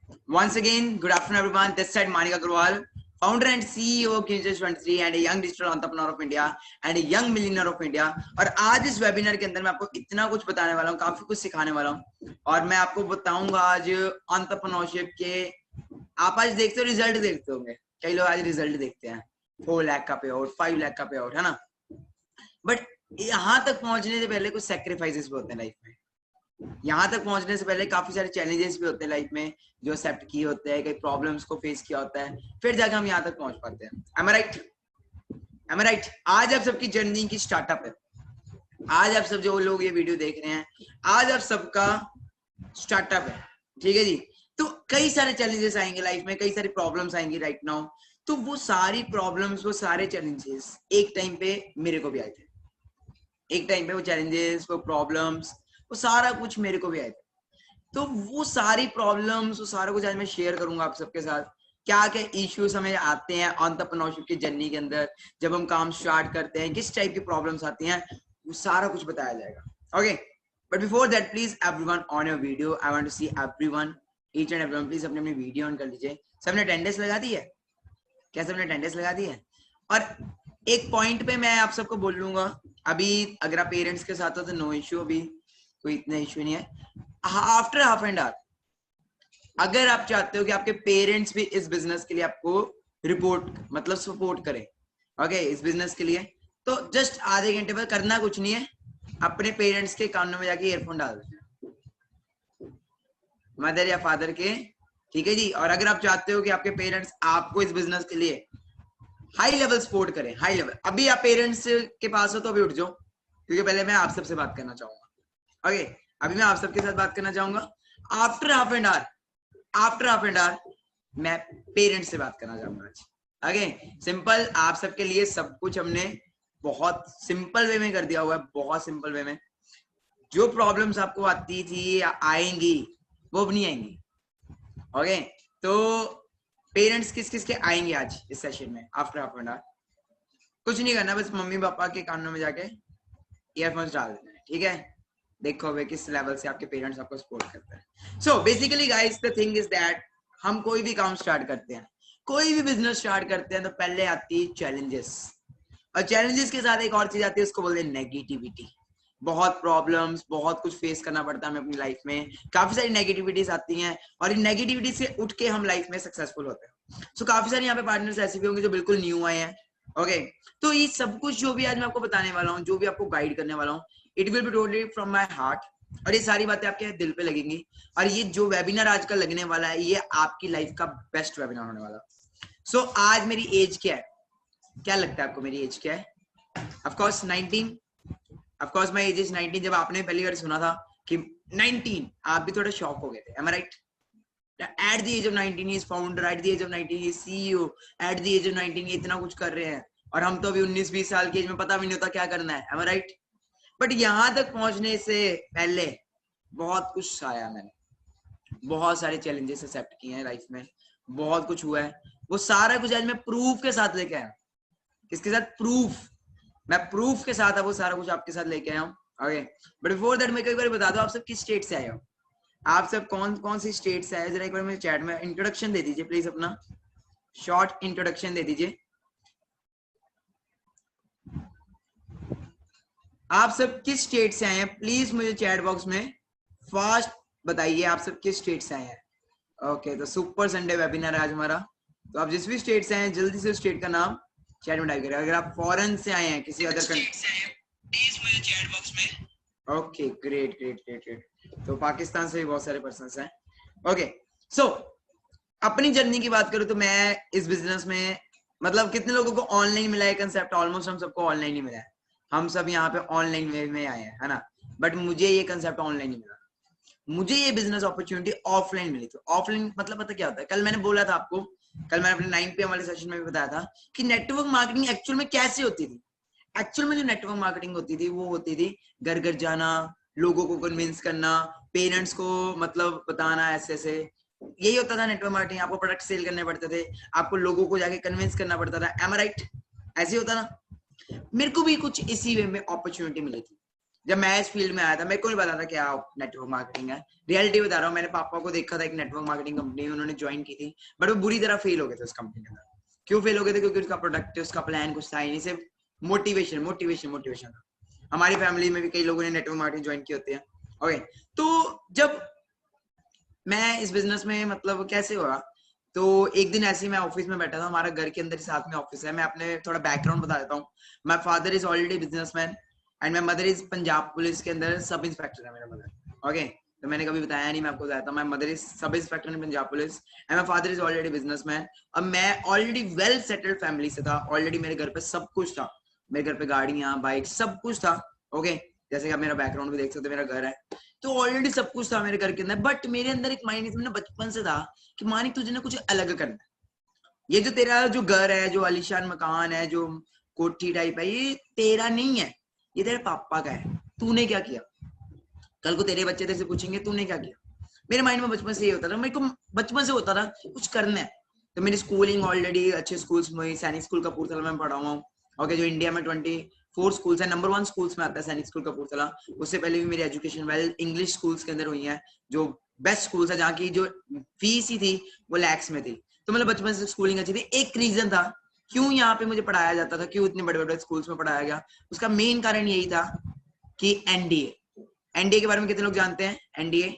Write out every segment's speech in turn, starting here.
Once again, good afternoon everyone. This side Manik Agarwal, founder and CEO of Kinjaz 23 and a young digital entrepreneur of India and a young millionaire of India. और आज इस webinar के अंदर मैं आपको इतना कुछ बताने वाला हूँ, काफी कुछ सिखाने वाला हूँ और मैं आपको बताऊंगा आज एंटरप्रेन्योरशिप के। आप आज देखते हो, रिजल्ट देखते होंगे, कई लोग आज रिजल्ट देखते हैं, 4 लाख का पे आउट, 5 लाख का पे आउट, है ना। बट यहाँ तक पहुंचने से पहले कुछ सैक्रिफाइसेस भी होते हैं लाइफ में। यहाँ तक पहुंचने से पहले काफी सारे चैलेंजेस भी होते हैं लाइफ में, जो एक्सेप्ट किए होते हैं, कई प्रॉब्लम्स को फेस किया होता है, फिर जाकर हम यहाँ तक पहुंच पाते हैं। Am I right? Am I right? आज आप सबकी जर्नी की स्टार्टअप है। आज आप सब जो लोग ये वीडियो देख रहे हैं, आज आप सबका स्टार्टअप है, ठीक है जी। तो कई सारे चैलेंजेस आएंगे लाइफ में, कई सारी प्रॉब्लम्स आएंगी राइट नाउ। तो वो सारी प्रॉब्लम्स, वो सारे चैलेंजेस एक टाइम पे मेरे को भी आए थे। एक टाइम पे वो चैलेंजेस, वो प्रॉब्लम्स, वो सारा कुछ मेरे को भी आए थे। तो वो सारी प्रॉब्लम्स, वो सारा कुछ आज मैं शेयर करूंगा आप सबके साथ। क्या क्या इश्यूज हमें आते हैं एंटरप्रेन्योरशिप की जर्नी के अंदर, जब हम काम स्टार्ट करते हैं, किस टाइप की प्रॉब्लम्स आती हैं, वो सारा कुछ बताया जाएगा। Okay, but before that please everyone on your video, I want to see everyone, each and everyone, please अपनी अपनी वीडियो ऑन कर लीजिए। सबने अटेंडेंस लगा दी है? क्या सबने अटेंडेंस लगा दी है? और एक पॉइंट पे मैं आप सबको बोल लूंगा, अभी अगर आप पेरेंट्स के साथ हो तो नो इश्यू, अभी कोई इतना इश्यू नहीं है। आफ्टर हाफ एन आवर, अगर आप चाहते हो कि आपके पेरेंट्स भी इस बिजनेस के लिए आपको रिपोर्ट मतलब सपोर्ट करें, ओके, इस बिजनेस के लिए, तो जस्ट आधे घंटे बाद करना कुछ नहीं है, अपने पेरेंट्स के कानों में जाके ईयरफोन डाल देना, मदर या फादर के, ठीक है जी। और अगर आप चाहते हो कि आपके पेरेंट्स आपको इस बिजनेस के लिए हाई लेवल सपोर्ट करें, हाई लेवल, अभी आप पेरेंट्स के पास हो तो अभी उठ जाओ, क्योंकि पहले मैं आप सबसे बात करना चाहूंगा। ओके, अभी मैं आप सबके साथ बात करना चाहूंगा। आफ्टर हाफ एन आवर मैं पेरेंट्स से बात करना चाहूंगा आज। ओके, सिंपल, आप सबके लिए सब कुछ हमने बहुत सिंपल वे में कर दिया हुआ है, बहुत सिंपल वे में। जो प्रॉब्लम्स आपको आती थी या आएंगी, वो अब नहीं आएंगी। ओके, तो पेरेंट्स किस किस के आएंगे आज इस सेशन में आफ्टर हाफ एन आवर? कुछ नहीं करना, बस मम्मी पापा के कानों में जाके ईयरफोन्स डाल देना है, ठीक है। देखो वे किस लेवल से आपके पेरेंट्स आपको सपोर्ट करते हैं। So basically guys, the thing is that हम कोई भी काम स्टार्ट करते हैं, कोई भी बिजनेस स्टार्ट करते हैं, तो पहले आती है चैलेंजेस, और चैलेंजेस के साथ एक और चीज आती है, उसको बोलते हैं नेगेटिविटी। बहुत प्रॉब्लम्स, बहुत कुछ फेस करना पड़ता है हमें अपनी लाइफ में, काफी सारी नेगेटिविटीज आती हैं, और इन नेगेटिविटी से उठ के हम लाइफ में सक्सेसफुल होते हैं। सो काफी सारे यहाँ पे पार्टनर्स ऐसे भी होंगे जो बिल्कुल न्यू आए हैं। ओके, तो ये सब कुछ जो भी आज मैं आपको बताने वाला हूँ, जो भी आपको गाइड करने वाला हूँ, it will be totally from my heart, और ये सारी बातें आपके दिल पे लगेंगी। और ये जो वेबिनार आज का लगने वाला है, ये आपकी लाइफ का बेस्ट वेबिनार होने वाला है। सो आज मेरी एज क्या है? क्या लगता है आपको मेरी एज क्या है? Of course 19, of course my age is 19। जब आपने पहली बार सुना था कि 19, आप भी थोड़ा शॉक हो गए थे, am I right? At the age of 19 he is founder, at the age of 19 he is CEO, at the age of 19 ये इतना कुछ कर रहे हैं, और हम तो अभी 19-20 साल की एज में पता भी नहीं होता क्या करना है, am I right? बट यहाँ तक पहुंचने से पहले बहुत कुछ आया, मैंने बहुत सारे चैलेंजेस एक्सेप्ट किए हैं लाइफ में, बहुत कुछ हुआ है, वो सारा कुछ आज मैं प्रूफ के साथ लेके आया। किसके साथ? प्रूफ। मैं प्रूफ के साथ वो सारा कुछ आपके साथ लेके आया हूँ। ओके, बट बिफोर दैट मैं एक बार बता दो, आप सब किस स्टेट से आए हो? आप सब कौन कौन सी स्टेट से आए? जरा एक बार मेरे चैट में इंट्रोडक्शन दे दीजिए प्लीज, अपना शॉर्ट इंट्रोडक्शन दे दीजिए। आप सब किस स्टेट से आए हैं प्लीज मुझे चैट बॉक्स में फास्ट बताइए, आप सब किस स्टेट से आए हैं। ओके, तो सुपर संडे वेबिनार है आज हमारा, तो आप जिस भी स्टेट से आए हैं जल्दी से स्टेट का नाम चैट में टाइप करें। अगर आप फॉरेन से आए हैं, किसी अदर कंट्री से आए हैं, प्लीज मुझे चैट बॉक्स में। Okay, great great great great, तो पाकिस्तान से भी बहुत सारे पर्सन्स हैं। ओके, सो अपनी जर्नी की बात करूं तो मैं इस बिजनेस में, मतलब कितने लोगों को ऑनलाइन मिला है कंसेप्ट? ऑलमोस्ट हम सबको ऑनलाइन ही मिला है, हम सब यहाँ पे ऑनलाइन वे में आए हैं, है ना। बट मुझे ये कंसेप्ट ऑनलाइन ही मिला, मुझे ये बिजनेस अपॉर्चुनिटी ऑफलाइन मिली थी। ऑफलाइन मतलब पता क्या होता है? कल मैंने बोला था आपको, कल मैंने अपने 9 PM वाले सेशन में भी बताया था कि नेटवर्क मार्केटिंग एक्चुअल में कैसे होती थी। एक्चुअल में जो नेटवर्क मार्केटिंग होती थी, वो होती थी घर घर जाना, लोगों को कन्विंस करना, पेरेंट्स को मतलब बताना, ऐसे ऐसे यही होता था नेटवर्क मार्केटिंग। आपको प्रोडक्ट सेल करने पड़ते थे, आपको लोगों को जाके कन्विंस करना पड़ता था, एम आई राइट? ऐसे होता ना। मेरे को भी कुछ इसी वे में अपॉर्चुनिटी मिली थी, जब मैं इस फील्ड में आया था मेरे को नहीं पता था क्या नेटवर्क मार्केटिंग है। रियलिटी बता रहा हूँ, मैंने पापा को देखा था एक नेटवर्क मार्केटिंग कंपनी उन्होंने ज्वाइन की थी, बट वो बुरी तरह फेल हो गए थे उस कंपनी के अंदर। क्यों फेल हो गए थे? क्योंकि उसका प्रोडक्ट, उसका प्लान कुछ था ही नहीं, सिर्फ मोटिवेशन मोटिवेशन मोटिवेशन था। हमारी फैमिली में भी कई लोगों ने नेटवर्क मार्केटिंग ज्वाइन की होती है। ओके, तो जब मैं इस बिजनेस में मतलब कैसे हुआ, तो एक दिन ऐसे ही मैं ऑफिस में बैठा था, हमारा घर के अंदर ही साथ में ऑफिस है। मैं अपने थोड़ा बैकग्राउंड बता देता हूँ। My father is already businessman and my mother is Punjab police के अंदर सब इंस्पेक्टर है मेरा मदर। ओके, तो मैंने कभी बताया नहीं, मैं आपको बताता हूँ। My mother is sub inspector in Punjab police and my father is already businessman. अब मैं ऑलरेडी वेल सेटल्ड फैमिली से था, ऑलरेडी मेरे घर पे सब कुछ था, मेरे घर पे गाड़ियां बाइक सब कुछ था। ओके, जैसे कि आप मेरा बैकग्राउंड भी देख सकते हो, मेरा घर है तो ऑलरेडी सब कुछ था मेरे घर के अंदर। बट मेरे अंदर एक माइंड में बचपन से था कि मानिक तुझे ना कुछ अलग करना है। ये जो तेरा जो घर है, जो आलीशान मकान है, जो कोठी टाइप है, ये तेरा नहीं है, ये तेरे पापा का है। तूने क्या किया? कल को तेरे बच्चे तेरे से पूछेंगे तूने क्या किया। मेरे माइंड में बचपन से ये होता था, मेरे को बचपन से होता था कुछ करना है। तो मेरी स्कूलिंग ऑलरेडी अच्छे स्कूल्स में, सैनिक स्कूल कपूरथला में पढ़ा हुआ हूँ। ओके, जो इंडिया में 24 स्कूल्स है, नंबर 1 स्कूल्स में आता है सैनिक स्कूल कपूरथला। उससे पहले भी मेरी एजुकेशन वेल इंग्लिश स्कूल्स के अंदर हुई है, जो बेस्ट स्कूल्स है, जहाँ की जो फीस ही थी वो लैक्स में थी। तो मतलब बचपन से स्कूलिंग अच्छी थी। एक रीजन था क्यों यहाँ पे मुझे पढ़ाया जाता था, क्यों इतने बड़े बड़े स्कूल्स में पढ़ाया गया, उसका मेन कारण यही था कि एनडीए। एनडीए के बारे में कितने लोग जानते हैं? NDA,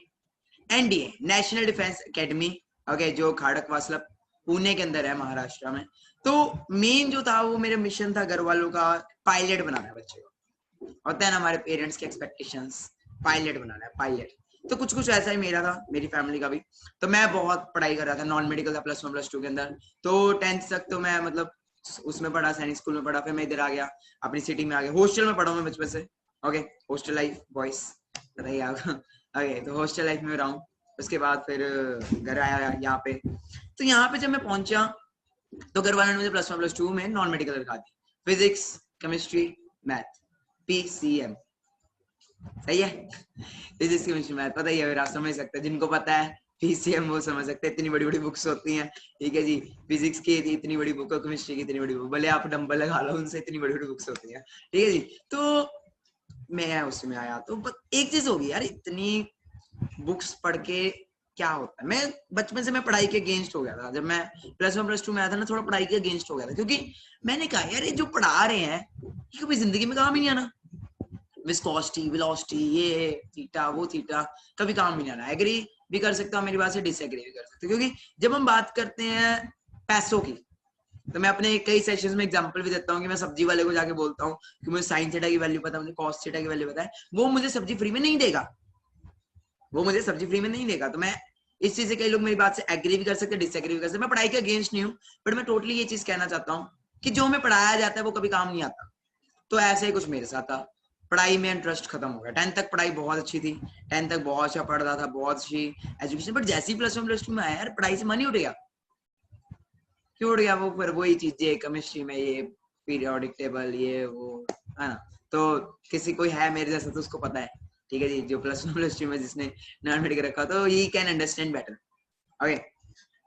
NDA national defence academy, okay, जो खड़कवासला पुणे के अंदर है, महाराष्ट्र में। तो मेन जो था वो मेरा मिशन था घर वालों का, पायलट बनाना है बच्चे को। होता है ना हमारे पेरेंट्स के एक्सपेक्टेशंस, पायलट बनाना है, पायलट। तो कुछ कुछ ऐसा ही मेरा था, मेरी फैमिली का भी। तो मैं बहुत पढ़ाई कर रहा था, नॉन मेडिकल था +1 +2 के अंदर। तो 10th तक तो मैं मतलब उसमें पढ़ा, सैनिक स्कूल में पढ़ा। फिर मैं इधर आ गया, अपनी सिटी में आ गया। हॉस्टल में पढ़ा हूँ मैं बचपन से। ओके, हॉस्टल लाइफ बॉयज बताइए आप। ओके, तो हॉस्टल लाइफ में रहा हूँ। उसके बाद फिर घर आया यहाँ पे। तो यहाँ पे जब मैं पहुंचा तो घर वालों ने मुझे +1 +2 में नॉन मेडिकल रखा दी, फिजिक्स केमिस्ट्री मैथ, PCM। सही है, फिजिक्स केमिस्ट्री मैथ, पता ही है, आप समझ सकते हैं। जिनको पता है PCM वो समझ सकते हैं, इतनी बड़ी बड़ी बुक्स होती हैं। ठीक है जी, फिजिक्स की इतनी बड़ी बुक और केमिस्ट्री की इतनी बड़ी बुक, भले आप डंबल लगा लो, उनसे इतनी बड़ी बड़ी बुक्स होती हैं। ठीक है जी, तो मैं उसमें आया तो एक चीज होगी यार, इतनी बुक्स पढ़ के क्या होता है। मैं बचपन से मैं पढ़ाई के अगेंस्ट हो गया था। जब मैं +1 +2 में आया था ना, थोड़ा पढ़ाई के अगेंस्ट हो गया था, क्योंकि मैंने कहा यार ये जो पढ़ा रहे हैं ये कभी जिंदगी में काम ही नहीं आना। विस्कोसिटी, वेलोसिटी, ये थीटा वो थीटा, कभी काम नहीं आना। एग्री भी कर सकता हूँ मेरी बात से, डिसएग्री भी कर सकते हो, क्योंकि जब हम बात करते हैं पैसों की, तो मैं अपने कई सेशंस में एग्जांपल भी देता हूँ कि मैं सब्जी वाले को जाके बोलता हूँ कि मुझे साइन थीटा की वैल्यू पता है, मुझे कॉस थीटा की वैल्यू पता है, वो मुझे सब्जी फ्री में नहीं देगा, वो मुझे सब्जी फ्री में नहीं देगा। तो मैं इस चीज से, कई लोग मेरी बात से एग्री भी कर सकते हैं, डिसएग्री भी कर सकते हैं। मैं पढ़ाई के अगेंस्ट नहीं हूँ, बट मैं टोटली ये चीज कहना चाहता हूँ कि जो हमें पढ़ाया जाता है वो कभी काम नहीं आता। तो ऐसे ही कुछ मेरे साथ था, पढ़ाई में इंटरेस्ट खत्म हो गया। 10th तक पढ़ाई बहुत अच्छी थी, 10th तक बहुत अच्छा पढ़ रहा था, बहुत अच्छी एजुकेशन, बट जैसे ही +1 +2 में आया यार, पढ़ाई से मन ही उठ गया। क्यों उठ गया? वो फिर वही चीजें केमिस्ट्री में, ये पीरियोडिक टेबल, ये वो, है ना। तो किसी कोई है मेरे जैसा तो उसको पता है, ठीक है जी, जो +1 +2 में जिसने नॉन मेडिकल रखा, तो he can understand better. Okay,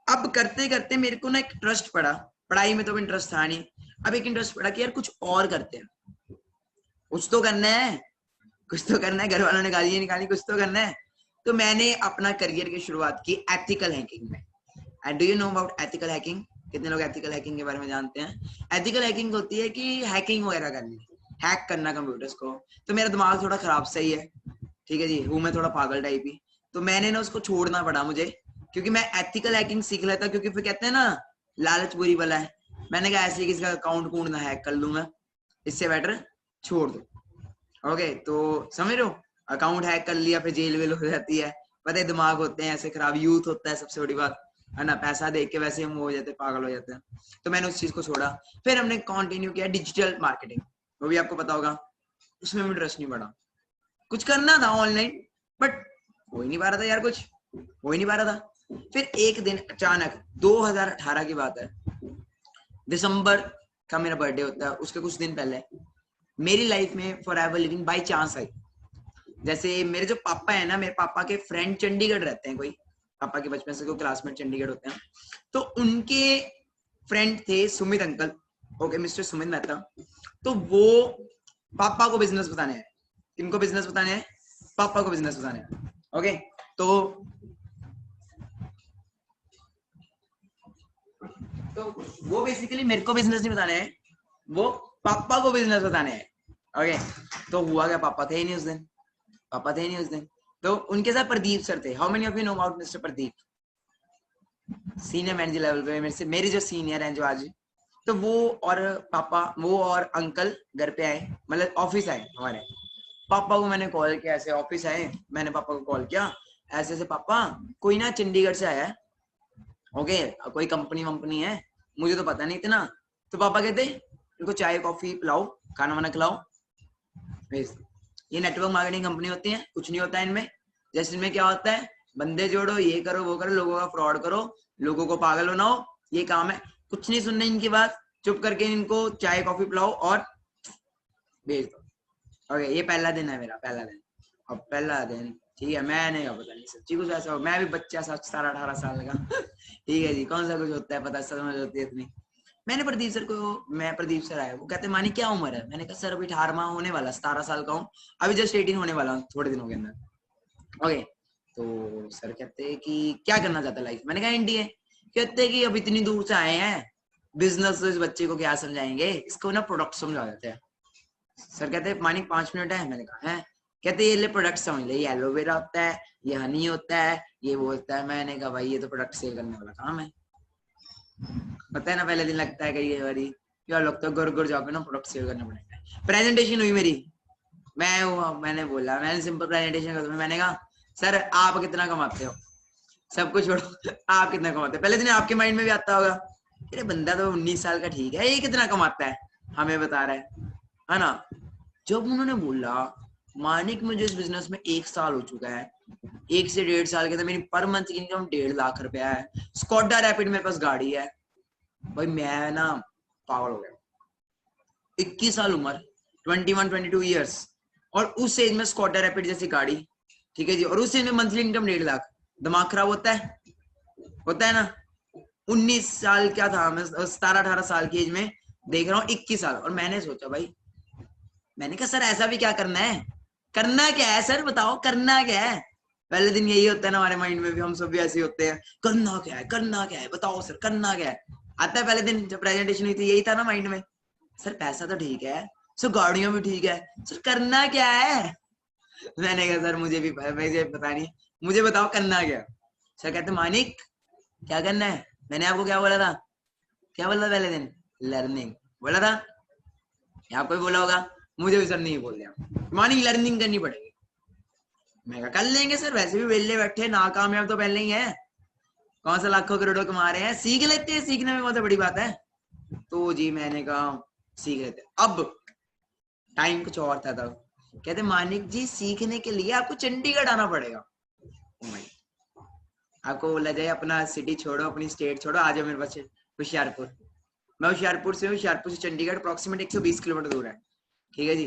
अब करते करते मेरे को ना एक इंटरेस्ट पड़ा, पढ़ाई में तो इंटरेस्ट था नहीं, अब एक इंटरेस्ट पड़ा कि यार कुछ और करते हैं, कुछ तो करना है, कुछ तो करना है। घर वालों ने गालियां निकाली, कुछ तो करना है। तो मैंने अपना करियर की शुरुआत की एथिकल हैकिंग में। And do you know about ethical hacking? कितने लोग एथिकल हैकिंग के बारे में जानते हैं? एथिकल हैकिंग होती है कि हैकिंग वगैरह करनी, हैक करना कंप्यूटर्स को। तो मेरा दिमाग थोड़ा खराब सही है, ठीक है जी, हूँ मैं थोड़ा पागल टाइप ही। तो मैंने ना उसको छोड़ना पड़ा मुझे, क्योंकि मैं एथिकल हैकिंग सीख लेता, क्योंकि फिर कहते हैं ना लालच बुरी बला है। मैंने कहा ऐसे किसी का अकाउंट कूड़ ना हैक कर लूंगा, इससे बेटर छोड़ दो। ओके, तो समझ रहे हो, अकाउंट हैक कर लिया फिर जेल वेल हो जाती है, पता है दिमाग होते हैं ऐसे खराब, यूथ होता है सबसे बड़ी बात, है ना, पैसा देख के वैसे हम हो जाते हैं, पागल हो जाते हैं। तो मैंने उस चीज को छोड़ा, फिर हमने कंटिन्यू किया डिजिटल मार्केटिंग, वो भी आपको पता होगा। उसमें इंटरेस्ट नहीं पड़ा, कुछ करना था ऑनलाइन, बट हो ही नहीं पा रहा था यार, कुछ हो ही नहीं पा रहा था। फिर एक दिन अचानक 2018 की बात है, दिसंबर का मेरा बर्थडे होता है, उसके कुछ दिन पहले मेरी लाइफ में for ever living by chance I. जैसे मेरे जो पापा है ना, मेरे पापा के फ्रेंड चंडीगढ़ रहते हैं, कोई पापा के बचपन से कोई क्लासमेट चंडीगढ़ होते हैं, तो उनके फ्रेंड थे Sumit uncle, okay, mister Sumit Mehta. तो वो पापा को बिजनेस बताने आए, किनको बिजनेस बताने हैं? पापा को बिजनेस बताने हैं। ओके, तो वो बेसिकली मेरे को बिजनेस नहीं बताने हैं, वो पापा को बिजनेस बताने हैं। ओके, तो हुआ क्या, पापा थे ही नहीं उस दिन, पापा थे ही नहीं उस दिन। तो उनके साथ प्रदीप सर थे। How many of you know about mister Pradeep? Senior manager level पे मेरे से, मेरे जो सीनियर हैं जो आज, तो वो और पापा, वो और अंकल घर पे आए, मतलब ऑफिस आए हमारे। पापा को मैंने कॉल किया, ऐसे ऑफिस आए, मैंने पापा को कॉल किया, ऐसे ऐसे पापा कोई ना चंडीगढ़ से आया है, ओके, कोई कंपनी वंपनी है, मुझे तो पता नहीं इतना। तो पापा कहते इनको चाय कॉफी पिलाओ, खाना वाना खिलाओ, भेज। ये नेटवर्क मार्केटिंग कंपनी होती है, कुछ नहीं होता है इनमें। जैसे इनमें क्या होता है, बंदे जोड़ो, ये करो वो करो, लोगों का फ्रॉड करो, लोगों को पागल बनाओ, ये काम है। कुछ नहीं सुनने इनकी बात, चुप करके इनको चाय कॉफी पिलाओ और भेज दो। ओके, ये पहला दिन है मेरा, पहला दिन। अब पहला दिन ठीक है, मैंने क्या पता नहीं सच्ची कुछ ऐसा हो, मैं भी बच्चा 17-18 साल का ठीक है जी, कौन सा कुछ होता है पता, समझ होती है इतनी। मैंने प्रदीप सर को, मैं प्रदीप सर आया, वो कहते मानी क्या उम्र है? मैंने कहा सर अभी 18वां होने वाला, 17 साल का हूँ, अभी जस्ट 18 होने वाला हूँ थोड़े दिनों के अंदर। ओके, तो सर कहते कि क्या करना चाहता है लाइफ? मैंने कहा एनडीए। कहते कि अब इतनी दूर से आए हैं, बिजनेस तो इस बच्चे को क्या समझाएंगे, इसको ना प्रोडक्ट समझा देते हैं। सर कहते मानी 5 मिनट है? मैंने कहा है। कहते ये ले प्रोडक्ट समझ ले, ये एलोवेरा होता है, ये हनी होता है, ये वो होता है। मैंने कहा भाई ये तो प्रोडक्ट सेल करने वाला काम है। पता है ना, पहले दिन लगता है कई बारी, क्या लगता है, गुर गुर जाके ना प्रोडक्ट सेल करना पड़ेगा। प्रेजेंटेशन हुई मेरी, मैंने बोला, मैंने सिंपल प्रेजेंटेशन कर, मैंने कहा सर आप कितना कमाते हो? सब कुछ छोड़ो आप कितना कमाते हो? पहले दिन आपके माइंड में भी आता होगा, अरे बंदा तो 19 साल का ठीक है, ये कितना कमाता है, हमें बता रहा है ना। जब उन्होंने बोला मानिक मुझे इस बिजनेस में 1 साल हो चुका है, 1 से 1.5 साल के अंदर मेरी पर मंथ की इनकम 1.5 लाख रुपया है, स्कॉडा रैपिड मेरे पास गाड़ी है, भाई मैं ना पागल हो गया। 21 साल उम्र, 21-22 ईयर्स, और उस एज में स्कॉडा रैपिड जैसी गाड़ी, ठीक है जी, और उस एज में मंथली इनकम 1.5 लाख। दिमाग खराब होता है ना। 19 साल क्या था मैं, 17-18 साल की एज में देख रहा हूँ 21 साल, और मैंने सोचा भाई, मैंने कहा सर ऐसा भी क्या करना है, करना क्या है सर बताओ, करना क्या है? पहले दिन यही होता है ना हमारे माइंड में भी, हम सब भी ऐसे होते हैं, करना क्या है, करना क्या है बताओ सर, करना क्या है? आता है पहले दिन जब प्रेजेंटेशन हुई थी, यही था ना माइंड में, सर पैसा तो ठीक है, सर गाड़ियां भी ठीक है, सर करना क्या है? मैंने कहा सर मुझे पता नहीं, मुझे बताओ करना क्या? सर कहते मानिक क्या करना है? मैंने आपको क्या बोला था, क्या बोला था पहले दिन? लर्निंग बोला था, आपको भी बोला होगा, मुझे भी सर नहीं बोल दिया, मॉर्निंग लर्निंग करनी पड़ेगी। मैं कहा कर लेंगे सर, वैसे भी वेले बैठे, नाकामयाब तो पहले ही है, कौन सा लाखों करोड़ों कमा रहे हैं, सीख लेते हैं, सीखने में कौन सा बड़ी बात है। तो जी मैंने कहा सीख लेते। अब टाइम कुछ और था तब, कहते मानिक जी सीखने के लिए आपको चंडीगढ़ आना पड़ेगा। आपको बोला जाए अपना सिटी छोड़ो, अपनी स्टेट छोड़ो, आ जाओ मेरे पास होशियारपुर। मैं होशियारपुर से हूँ, होशियारपुर से चंडीगढ़ अप्रोक्सीमेट 120 किलोमीटर दूर है, ठीक है जी।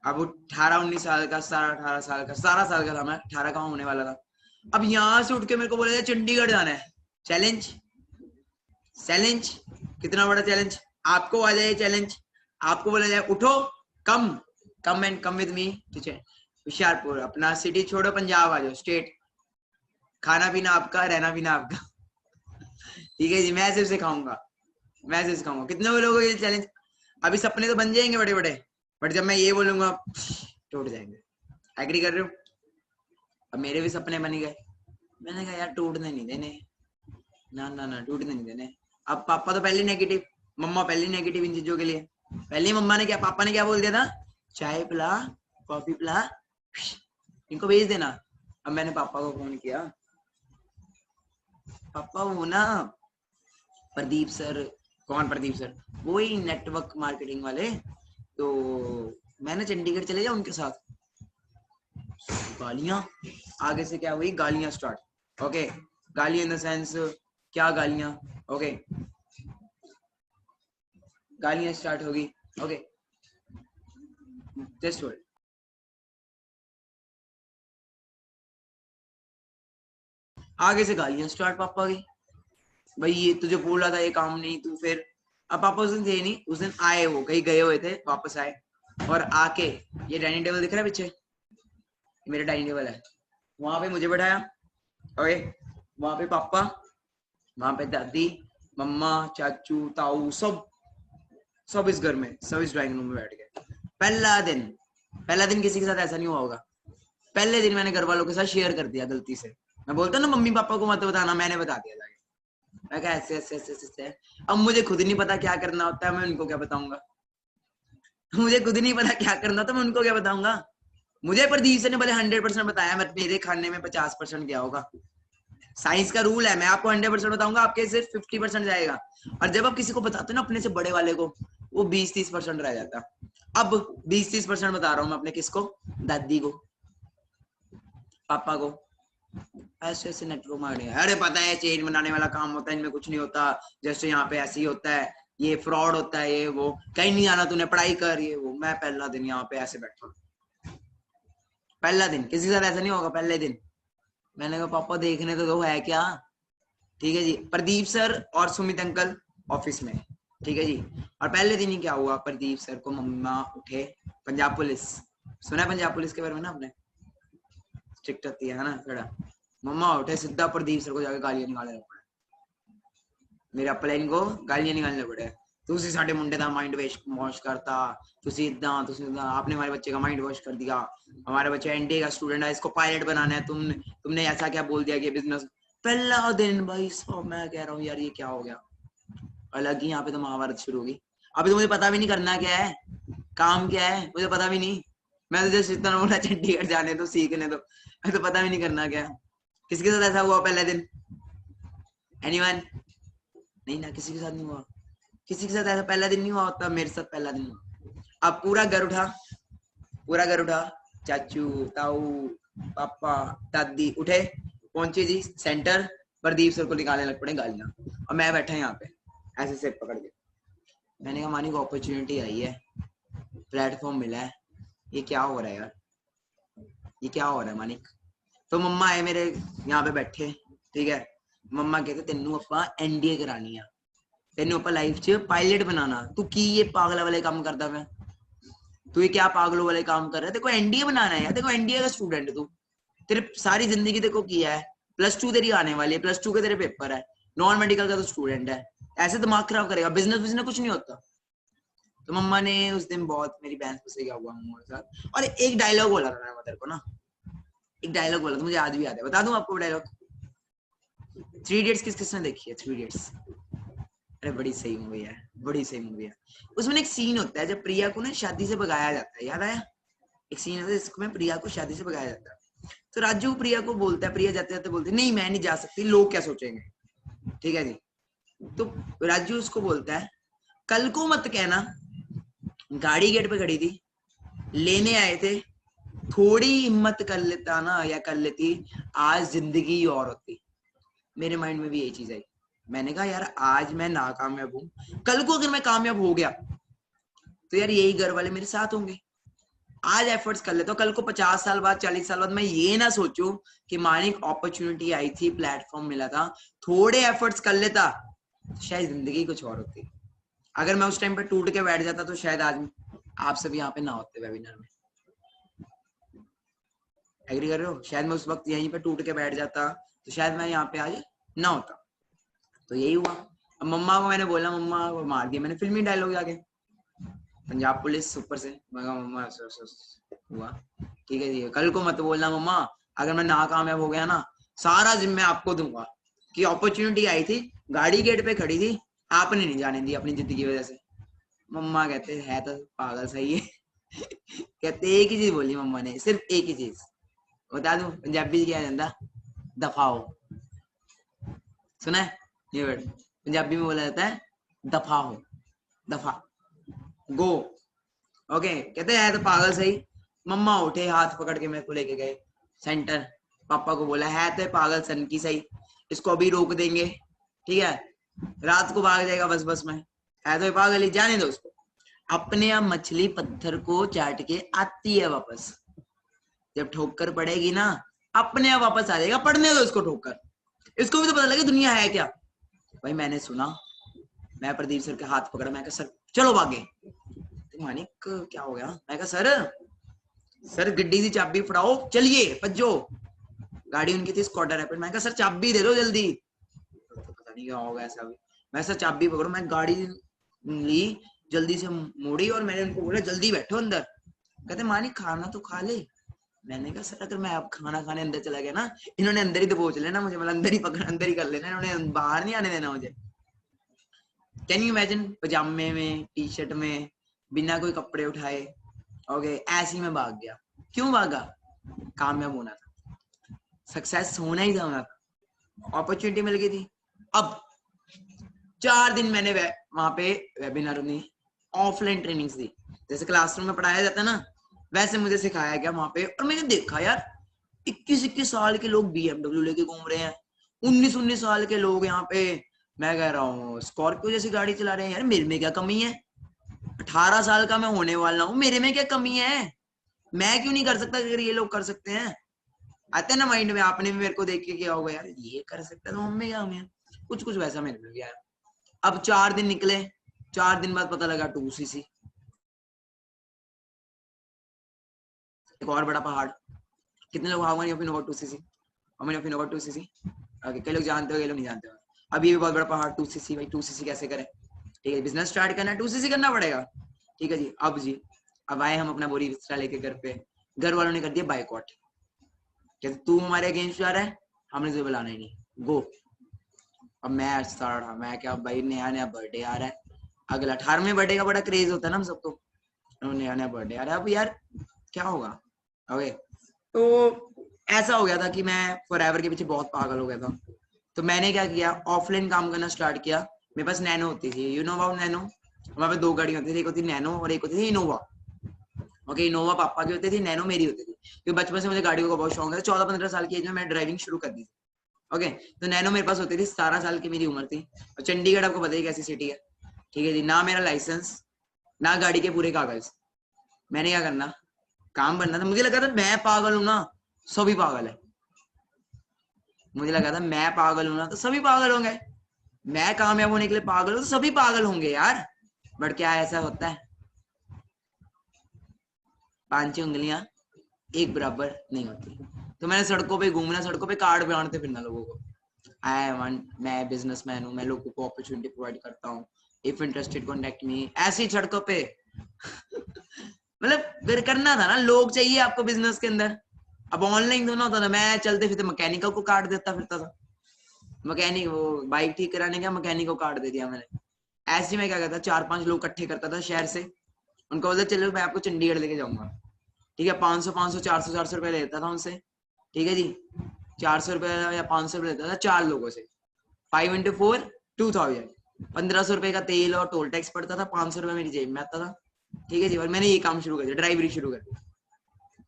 अब 18-19 साल का, 17-18 साल का, 17 साल का था मैं, 18 का होने वाला था। अब यहाँ से उठ के मेरे को बोला जाए चंडीगढ़ जाना है, चैलेंज, चैलेंज, कितना बड़ा चैलेंज, आपको आ जाए चैलेंज, आपको बोला जाए उठो, come and come with me, ठीक है, होशियारपुर, अपना सिटी छोड़ो, पंजाब आ जाओ, स्टेट, खाना पीना आपका, रहना पीना आपका ठीक है जी, मैं सिर्फ सिखाऊंगा, मैं सिर्फ सिखाऊंगा। कितने लोगों को ये चैलेंज, अभी सपने तो बन जाएंगे बड़े बड़े, बट जब मैं ये बोलूंगा टूट जाएंगे। एग्री कर रहे हो? अब मेरे भी सपने बन गए, मैंने कहा यार टूटने नहीं देने, ना ना ना टूटने नहीं देने। अब पापा तो पहले नेगेटिव, मम्मा पहले नेगेटिव इन चीजों के लिए, पहले मम्मा ने क्या, पापा ने क्या बोल दिया था, चाय पिला, कॉफी पिला, इनको भेज देना। अब मैंने पापा को फोन किया, पापा वो ना प्रदीप सर, कौन प्रदीप सर? वो ही नेटवर्क मार्केटिंग वाले, तो मैंने चंडीगढ़ चले जाऊं उनके साथ। गालियां, आगे से क्या हुई, गालियां स्टार्ट। ओके, गालियां इन द सेंस, क्या गालियां? ओके, गालियां स्टार्ट होगी। Okay, just hold. आगे से गालियां स्टार्ट पापा की, भाई ये तुझे बोला था ये काम नहीं, तू फिर। अब पापा उस दिन थे नहीं, उस दिन आए, वो कहीं गए हुए थे, वापस आए, और आके ये डाइनिंग टेबल दिख रहा है पीछे, मेरा डाइनिंग टेबल है, वहां पे मुझे बैठाया, ओके, वहां पे पापा, वहां पे दादी, मम्मा, चाचू, ताऊ, सब इस घर में, सब इस ड्राइंग रूम में बैठ गए। पहला दिन किसी के साथ ऐसा नहीं हुआ होगा। पहले दिन मैंने घर वालों के साथ शेयर कर दिया गलती से। मैं बोलता ना मम्मी पापा को मत बताना, मैंने बता दिया जाके। मैं कहा ऐसे ऐसे ऐसे ऐसे। अब मुझे खुद नहीं पता क्या करना होता है, मैं उनको क्या बताऊंगा। मुझे खुद नहीं पता क्या करना होता, मैं उनको क्या बताऊंगा। मुझे प्रदीप सर ने भले 100% बताया, मेरे खाने में 50% क्या होगा। साइंस का रूल है, मैं आपको 100% बताऊंगा, आपके सिर्फ 50% जाएगा। और जब आप किसी को बताते हो ना अपने से बड़े वाले को, वो 20-30% रह जाता। अब 20-30% बता रहा हूँ मैं अपने किसको, दादी को, पापा को। ऐसे ऐसे नेटवर्क मारे, अरे पता है चेन बनाने वाला काम होता है, इनमें कुछ नहीं होता, जैसे यहाँ पे ऐसे ही होता है, ये फ्रॉड होता है, ये वो, कहीं नहीं आना तूने, पढ़ाई कर, ये वो। मैं पहला दिन यहाँ पे ऐसे बैठा, पहला दिन किसी के साथ ऐसा नहीं होगा। पहले दिन मैंने कहा पापा देखने तो दो है क्या। ठीक है जी, प्रदीप सर और सुमित अंकल ऑफिस में, ठीक है जी। और पहले दिन ही क्या हुआ, प्रदीप सर को मम्मा उठे, पंजाब पुलिस, सुना है पंजाब पुलिस के बारे में ना आपने, स्ट्रिक्ट होती है ना थोड़ा। मम्मा उठे, सीधा प्रदीप सर को जाके गालियां निकालने पड़े, मेरे अपलाइन को गालियां निकालने पड़े। ਤੁਸੀਂ ਸਾਡੇ मुंडे का माइंड वॉश करता, ਤੁਸੀਂ आपने हमारे बच्चे का माइंड वॉश कर दिया, हमारा बच्चा एनडीए का स्टूडेंट है, इसको पायलट बनाना है, तुमने ऐसा क्या बोल दिया कि बिजनेस। पहला दिन भाई साहब मैं कह रहा हूँ यार ये क्या हो गया, अलग ही यहाँ पे तो महाभारत शुरू होगी। अभी तो मुझे पता भी नहीं करना क्या है, काम क्या है, मुझे पता भी नहीं। मैं तो जस्ट इतना बोला चंडीगढ़ जाने तो सीखने तो, मैं तो पता भी नहीं करना क्या। किसके साथ ऐसा हुआ पहले दिन, एनीवन? नहीं ना, किसी के साथ नहीं हुआ, किसी के साथ ऐसा पहला दिन नहीं हुआ होता, मेरे साथ पहला दिन हुआ। अब पूरा घर उठा, पूरा घर उठा, चाचू, ताऊ, पापा, दादी उठे, पहुंचे जी सेंटर, प्रदीप सर को निकालने लग पड़े गालियां, और मैं बैठा यहाँ पे ऐसे सिर पकड़ के। मैंने कहा मानिक अपॉर्चुनिटी आई है, प्लेटफॉर्म मिला है, ये क्या हो रहा है यार, ये क्या हो रहा है मानिक। तो मम्मा आए मेरे यहाँ पे बैठे, ठीक है, मम्मा कहते तेनू अपा एनडीए करानी है, तेनू अपा लाइफ च पायलट बनाना, तू की ये पागल वाले काम करता मैं, तू ये क्या पागलों वाले काम कर रहा है, देखो एनडीए बनाना है यार, देखो एनडीए का स्टूडेंट है तू, तेरे सारी जिंदगी देखो किया है, +2 तेरी आने वाली है, +2 के तेरे पेपर है, नॉन मेडिकल का तो स्टूडेंट है, ऐसे दिमाग खराब करेगा, बिजनेस कुछ नहीं होता। तो मम्मा ने उस दिन बहुत मेरी बहन से क्या हुआ मम्मा के साथ, और एक डायलॉग बोला था मैं तेरे को ना, एक डायलॉग बोला था, मुझे आज भी याद है, बता दूं आपको डायलॉग। 3 इडियट्स किसने देखी है 3 इडियट्स? अरे बड़ी सही मूवी है, बड़ी सही मूवी है। उसमें एक सीन होता है जब प्रिया को ना शादी से भगाया जाता है, याद आया? एक सीन होता है जिसमें प्रिया को शादी से भगाया जाता है, तो राजू प्रिया को बोलता है, प्रिया जाते जाते बोलती है नहीं मैं नहीं जा सकती, लोग क्या सोचेंगे, ठीक है जी। तो राजू उसको बोलता है कल को मत कहना, गाड़ी गेट पे खड़ी थी, लेने आए थे, थोड़ी हिम्मत कर लेता ना या कर लेती, आज जिंदगी और होती। मेरे माइंड में भी यही चीज आई, मैंने कहा यार आज मैं नाकामयाब हूं, कल को अगर मैं कामयाब हो गया तो यार यही घर वाले मेरे साथ होंगे। आज एफर्ट्स कर लेता हूँ, कल को 50 साल बाद 40 साल बाद मैं ये ना सोचूं कि मानिक अपॉर्चुनिटी आई थी, प्लेटफॉर्म मिला था, थोड़े एफर्ट्स कर लेता तो शायद जिंदगी कुछ और होती। अगर मैं उस टाइम पे टूट के बैठ जाता तो शायद आज आप सब यहाँ पे ना होते वेबिनार में। एग्री कर रहे हो? शायद मैं उस वक्त यहीं पे टूट के बैठ जाता तो शायद मैं यहाँ पे आज ना होता। तो यही हुआ। अब मम्मा को मैंने बोला, मम्मा को मार दिया मैंने फिल्मी डायलॉग जाके, पंजाब पुलिस ऊपर से, मैं कहा मम्मा हुआ ठीक है जी, कल को मत बोलना मम्मा, अगर मैं नाकामयाब हो गया ना सारा जिम्मे आपको दूंगा, कि अपॉर्चुनिटी आई थी, गाड़ी गेट पे खड़ी थी, आपने नहीं जाने दी अपनी जिद्द की वजह से। मम्मा कहते है तो पागल सही है कहते एक ही चीज बोली मम्मा ने, सिर्फ एक ही चीज बता दूं, पंजाबी क्या कहता, दफा हो। सुना है ये वर्ड? पंजाबी में बोला जाता है दफा हो, दफा, गो। ओके, कहते हैं तो पागल सही। मम्मा उठे, हाथ पकड़ के मेरे को लेके गए सेंटर, पापा को बोला है तो पागल सन की सही, इसको अभी रोक देंगे, ठीक है, रात को भाग जाएगा बस बस में, है तो पागल ही, जाने दो उसको। अपने आप मछली पत्थर को चाट के आती है वापस, जब ठोकर पड़ेगी ना अपने आप वापस आ जाएगा, पढ़ने दो इसको ठोकर, इसको भी तो पता लगे दुनिया है क्या। भाई मैंने सुना, मैं प्रदीप सर के हाथ पकड़ा, मैं कहा सर चलो भागे, मानिक क्या हो गया? मैं कहा सर गड्डी की चाबी फड़ाओ, चलिए भज्जो। गाड़ी उनकी थी स्कॉटर रैपिड। मैं कहा सर चाबी दे दो जल्दी। तो पता नहीं क्या होगा ऐसा भी। मैं सर चाबी पकड़ो, मैं गाड़ी ली, जल्दी से मोड़ी और मैंने उनको बोला जल्दी बैठो अंदर। कहते मानिक खाना तो खा ले। मैंने कहा सर अगर मैं अब खाना खाने अंदर चला गया ना, इन्होंने अंदर ही दबोच लेना मुझे, मतलब अंदर ही पकड़, अंदर ही कर लेना, इन्होंने बाहर नहीं आने देना मुझे। कैन यू इमेजिन, पजामे में, टी शर्ट में, बिना कोई कपड़े उठाए, ओके, ऐसे ही मैं भाग गया। क्यों भागा? कामयाब होना था, सक्सेस होना ही था, अपॉर्चुनिटी मिल गई थी। अब 4 दिन मैंने वहां पे वेबिनार में ऑफलाइन ट्रेनिंग्स दी, जैसे क्लासरूम में पढ़ाया जाता है ना, वैसे मुझे सिखाया गया वहां पे। और मैंने देखा यार 21-21 साल के लोग BMW लेके घूम रहे हैं, 19-19 साल के लोग यहाँ पे, मैं कह रहा हूँ स्कॉर्पियो जैसी गाड़ी चला रहे हैं। यार मेरे में क्या कमी है? 18 साल का मैं होने वाला हूँ, मेरे में क्या कमी है? मैं क्यों नहीं कर सकता अगर ये लोग कर सकते हैं? आता है ना माइंड में, आपने भी मेरे को देख के क्या होगा यार, ये कर सकता है तो हम में क्या हमें, कुछ वैसा मेरे में भी आया। अब 4 दिन निकले, 4 दिन बाद पता लगा 2cc, एक और बड़ा पहाड़। कितने लोग how many of you know about 2cc? How many of you know about 2cc? Okay, कई लोग जानते हो, कई लोग नहीं जानते हो। अब ये भी बहुत बड़ा पहाड़ 2cc। भाई 2cc कैसे करें? ठीक है, बिजनेस स्टार्ट करना है 2cc करना पड़ेगा। ठीक है जी, अब आए हम अपना बोरी बिस्तरा लेके घर पे। घर वालों ने कर दिया बाइकआउट, कहते तू हमारे अगेंस्ट जा रहा है, हमने तुझे बुलाना ही नहीं, गो। अब मैं स्टार्ट, मैं क्या भाई, नया नया बर्थडे आ रहा है, अगला 18वें बर्थडे का बड़ा क्रेज होता है ना हम सबको, नया नया बर्थडे आ रहा है, अब यार क्या होगा? ओके, तो ऐसा हो गया था कि मैं फॉरएवर के पीछे बहुत पागल हो गया था। तो मैंने क्या किया, ऑफलाइन काम करना स्टार्ट किया। मेरे पास नैनो होती थी, यू नो अबाउट नैनो? हमारे पास 2 गाड़ियां होती थी, एक होती नैनो और एक होती थी इनोवा। ओके, इनोवा पापा की होती थी, नैनो मेरी होती थी, क्योंकि बचपन से मुझे गाड़ियों का बहुत शौक है। 14-15 साल की एज में मैं ड्राइविंग शुरू कर दी थी। ओके, तो नैनो मेरे पास होती थी, 17 साल की मेरी उम्र थी। और चंडीगढ़ आपको पता ही कैसी सिटी है। ठीक है जी, ना मेरा लाइसेंस, ना गाड़ी के पूरे कागज। मैंने क्या करना, काम बनना था। मुझे लगा था मैं पागल हूं ना, सभी पागल है। मुझे लगा था मैं पागल हूं ना तो सभी पागल होंगे, मैं कामयाब होने के लिए पागल हूं तो सभी पागल होंगे यार। बट क्या ऐसा होता है? 5 उंगलियां एक बराबर नहीं होती। तो मैंने सड़कों पे घूमना, सड़कों पे कार्ड बांटते फिरना लोगों को, आई वांट, मैं बिजनेसमैन हूँ, मैं लोगों को अपॉर्चुनिटी प्रोवाइड करता हूँ, इफ इंटरेस्टेड कॉन्टेक्ट मी, ऐसी सड़कों पे। मतलब करना था ना, लोग चाहिए आपको बिजनेस के अंदर। अब ऑनलाइन तो ना होता था, मैं चलते फिरते मैकेनिकल को कार्ड देता फिरता था। मैकेनिक, वो बाइक ठीक कराने का मैकेनिक को कार्ड दे दिया मैंने। ऐसे में क्या करता, 4-5 लोग इकट्ठे करता था शहर से, उनको बोलता चलो मैं आपको चंडीगढ़ लेके जाऊंगा। ठीक है, 500 400 रुपए लेता था उनसे। ठीक है जी, 400 रुपए या 500 रुपए लेता था 4 लोगों से। 5 into 4 2000, 1500 रुपए का तेल और टोल टैक्स पड़ता था, 500 रुपए मेरी जेब में आता था। ठीक है जी, और मैंने ये काम शुरू कर दिया, ड्राइवरी शुरू कर दी।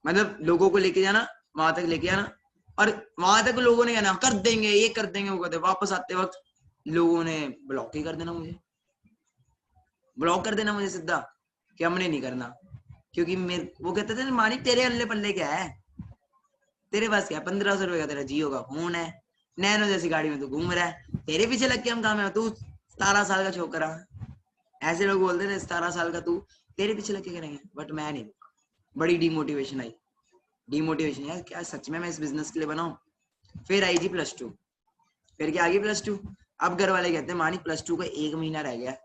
मतलब लोगों को लेके जाना, वहां तक लेके आना, और वहां तक लोगों ने कहना कर देंगे, ये कर देंगे, वो करते, वापस आते वक्त लोगों ने ब्लॉक ही कर देना मुझे, ब्लॉक कर देना मुझे सीधा, कि हमने नहीं करना। क्योंकि मेरे वो कहते थे मानिक तेरे अल्ले पल्ले क्या है, तेरे पास क्या 1500 रुपए का तेरा जियो का फोन है, नैनो जैसी गाड़ी में तू घूम रहा है, तेरे पीछे लग के हम काम है, तू 17 साल का छोकरा। ऐसे लोग बोलते थे 17 साल का तू, तेरे पीछे लग के करेंगे। बट मैं नहीं, बड़ी डिमोटिवेशन आई, डिमोटिवेशन यार, क्या सच में मैं इस बिजनेस के लिए बनाऊं? फिर आई जी +2, फिर क्या आ गई +2। अब घर वाले कहते हैं मानिक +2 का 1 महीना रह गया,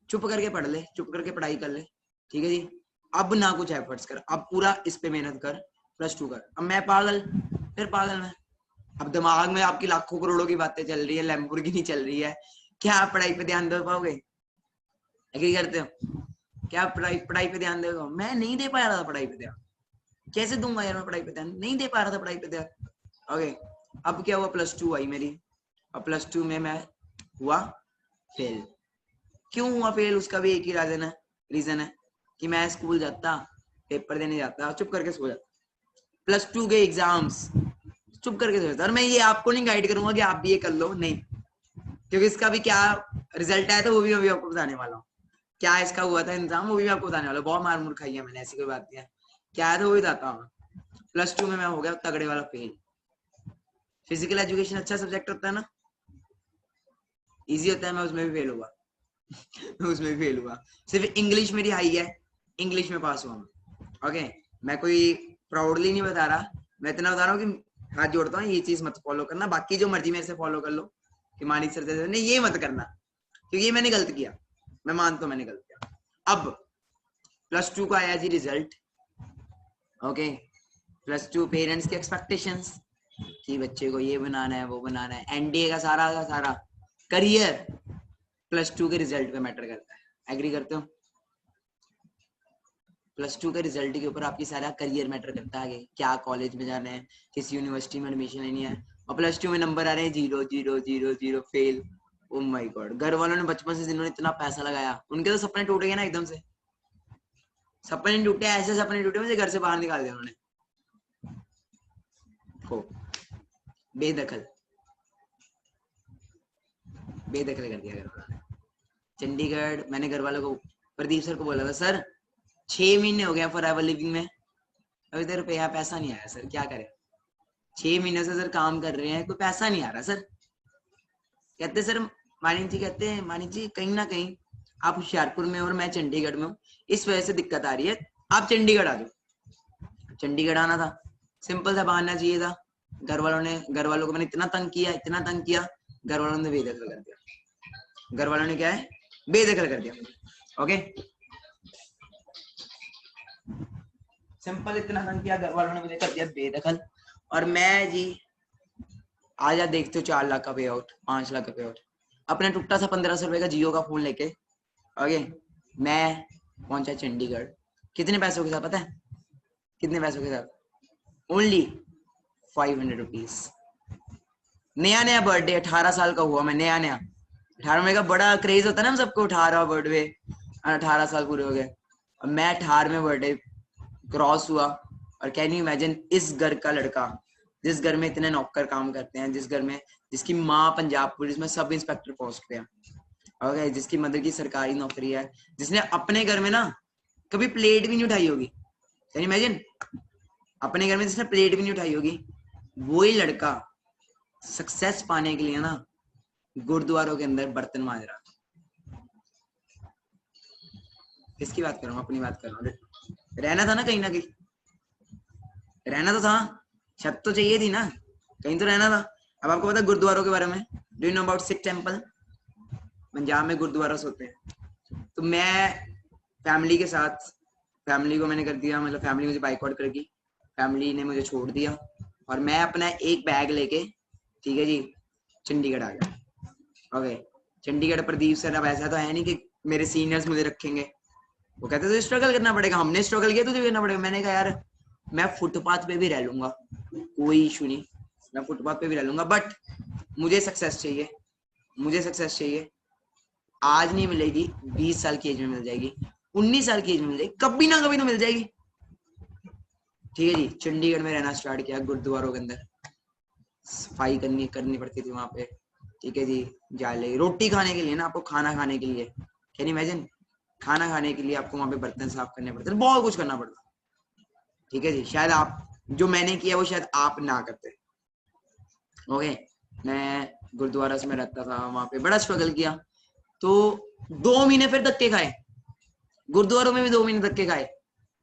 चुप करके पढ़ ले, चुप करके पढ़ाई कर ले। ठीक है जी, अब ना कुछ एफर्ट्स कर, अब पूरा इस पे मेहनत कर, +2 कर। अब मैं पागल, फिर पागल मैं, अब दिमाग में आपकी लाखों करोड़ों की बातें चल रही है, लैम्बोर्गिनी चल रही है, क्या आप पढ़ाई पे ध्यान दे पाओगे? एग्री करते हो? क्या आप पढ़ाई पढ़ाई पे ध्यान देगा? मैं नहीं दे पा रहा था पढ़ाई पे ध्यान, कैसे दूंगा यार मैं पढ़ाई पे ध्यान, नहीं दे पा रहा था पढ़ाई पे ध्यान। ओके, अब क्या हुआ, +2 आई मेरी, और +2 में मैं हुआ फेल। क्यों हुआ फेल? उसका भी एक ही रीजन है कि मैं स्कूल जाता, पेपर देने जाता, चुप करके सो जाता। +2 के एग्जाम्स चुप करके सो जाता। और मैं ये आपको नहीं गाइड करूंगा कि आप भी ये कर लो, नहीं, क्योंकि इसका भी क्या रिजल्ट आया था वो भी अभी आपको बताने वाला हूँ। क्या इसका हुआ था इंतजाम, वो भी आपको बताने वाला हूँ। बहुत मार मुर खाई है मैंने, ऐसी कोई बात नहीं है। क्या आया था वो भी बताता हूँ। +2 में मैं हो गया तगड़े वाला फेल। फिजिकल एजुकेशन अच्छा सब्जेक्ट होता है ना, इजी होता है, मैं उसमें भी फेल हुआ। मैं उसमें भी फेल हुआ। सिर्फ इंग्लिश मेरी हाई है, इंग्लिश में पास हुआ हूँ। ओके, मैं कोई प्राउडली नहीं बता रहा, मैं इतना बता रहा हूँ कि हाथ जोड़ता हूँ, ये चीज मत फॉलो करना, बाकी जो मर्जी मेरे से फॉलो कर लो कि मानिक सर से नहीं, ये मत करना, क्योंकि ये मैंने गलत किया, मैं मानता हूँ मैंने गलत किया। अब +2 का आया जी रिजल्ट। ओके, +2 पेरेंट्स के एक्सपेक्टेशंस कि बच्चे को ये बनाना है वो बनाना है, एनडीए का सारा करियर +2 के रिजल्ट पे मैटर करता है। एग्री करते हो? +2 के रिजल्ट के ऊपर आपकी सारा करियर मैटर करता है, क्या कॉलेज में जाना है, किस यूनिवर्सिटी में एडमिशन लेनी है, और +2 में नंबर आ रहे हैं 0 0 0 0 फेल। ओ माय गॉड, घर वालों ने बचपन से जिन्होंने इतना पैसा लगाया, उनके तो सपने टूट गए ना एकदम से। सपने टूटे, ऐसे सपने टूटे मुझे घर से बाहर निकाल दिया उन्होंने को, बेदखल बेदखल कर दिया घर वालों ने। चंडीगढ़, मैंने घर वालों को, प्रदीप सर को बोला था, सर 6 महीने हो गया फॉरएवर लिविंग में, अभी तक रुपया पैसा नहीं आया सर, क्या करें? 6 महीने से सर काम कर रहे हैं, कोई पैसा नहीं आ रहा सर। कहते सर, मानिक जी कहते हैं, मानिक जी कहीं ना कहीं आप होशियारपुर में और मैं चंडीगढ़ में हूँ, इस वजह से दिक्कत आ रही है, आप चंडीगढ़ आ जाओ। चंडीगढ़ आना था, सिंपल सा बहाना चाहिए था। घर वालों को मैंने इतना तंग किया, घर वालों ने बेदखल कर दिया। घर वालों ने क्या है, बेदखल कर दिया। ओके, सिंपल इतना तंग किया, घर वालों ने मुझे कर दिया बेदखल। और मैं जी आज आप देखते हो 4 लाख का पे आउट, 5 लाख का पे आउट, अपने टुकटा सा 1500 रुपए का जियो का फोन लेके, ओके, मैं पहुंचा चंडीगढ़। कितने पैसों के साथ पता है? कितने पैसों के साथ? Only 500 rupees. नया बर्थडे, 18 साल का हुआ मैं, नया 18 में का बड़ा क्रेज होता है ना हम सबको, 18 बर्थडे, 18 साल पूरे हो गए, और मैं 18वें बर्थडे क्रॉस हुआ। और कैन यू इमेजिन, इस घर का लड़का, जिस घर में इतने नौकर काम करते हैं, जिस घर में जिसकी माँ पंजाब पुलिस में सब इंस्पेक्टर पोस्ट पे है, ओके, जिसकी मदर की सरकारी नौकरी है, जिसने अपने घर में ना कभी प्लेट भी नहीं उठाई होगी, कैन यू इमेजिन, अपने घर में जिसने प्लेट भी नहीं उठाई होगी, वही लड़का सक्सेस पाने के लिए ना गुरुद्वारों के अंदर बर्तन मांज रहा। किसकी बात कर रहा हूँ? अपनी बात कर रहा हूँ। रहना था ना कहीं ना कहीं, रहना तो था, छत तो चाहिए थी ना, कहीं तो रहना था। अब आपको पता है गुरुद्वारों के बारे में? Do you know about Sikh temple? Punjab में गुरुद्वारा होते हैं। तो मैं फैमिली के साथ, फैमिली को मैंने कर दिया, मतलब फैमिली मुझे बाइकआउट कर दी, फैमिली ने मुझे छोड़ दिया, और मैं अपना एक बैग लेके, ठीक है जी, चंडीगढ़ आ गया। ओके, चंडीगढ़ प्रदीप सर अब ऐसा तो है नहीं कि मेरे सीनियर्स मुझे रखेंगे, वो कहते थे स्ट्रगल करना पड़ेगा, हमने स्ट्रगल किया, तुझे करना पड़ेगा। मैंने कहा यार मैं फुटपाथ पे भी रह लूंगा, कोई इशू नहीं, मैं फुटपाथ पे भी रह लूंगा, बट मुझे सक्सेस चाहिए, मुझे सक्सेस चाहिए। आज नहीं मिलेगी, 20 साल की एज में मिल जाएगी, 19 साल की एज में मिल जाएगी, कभी ना कभी तो मिल जाएगी। ठीक है जी, चंडीगढ़ में रहना स्टार्ट किया, गुरुद्वारों के अंदर सफाई करनी पड़ती थी वहां पे, ठीक है जी, जाले रोटी खाने के लिए ना, आपको खाना खाने के लिए, कैन यू इमेजिन, खाना खाने के लिए आपको वहां पे बर्तन साफ करने पड़ते, बहुत कुछ करना पड़ता। ठीक है जी, शायद आप, जो मैंने किया वो शायद आप ना करते। ओके, मैं गुरुद्वारा से मैं रहता था, वहां पे बड़ा स्ट्रगल किया, तो 2 महीने फिर धक्के खाए, गुरुद्वारों में भी 2 महीने धक्के खाए,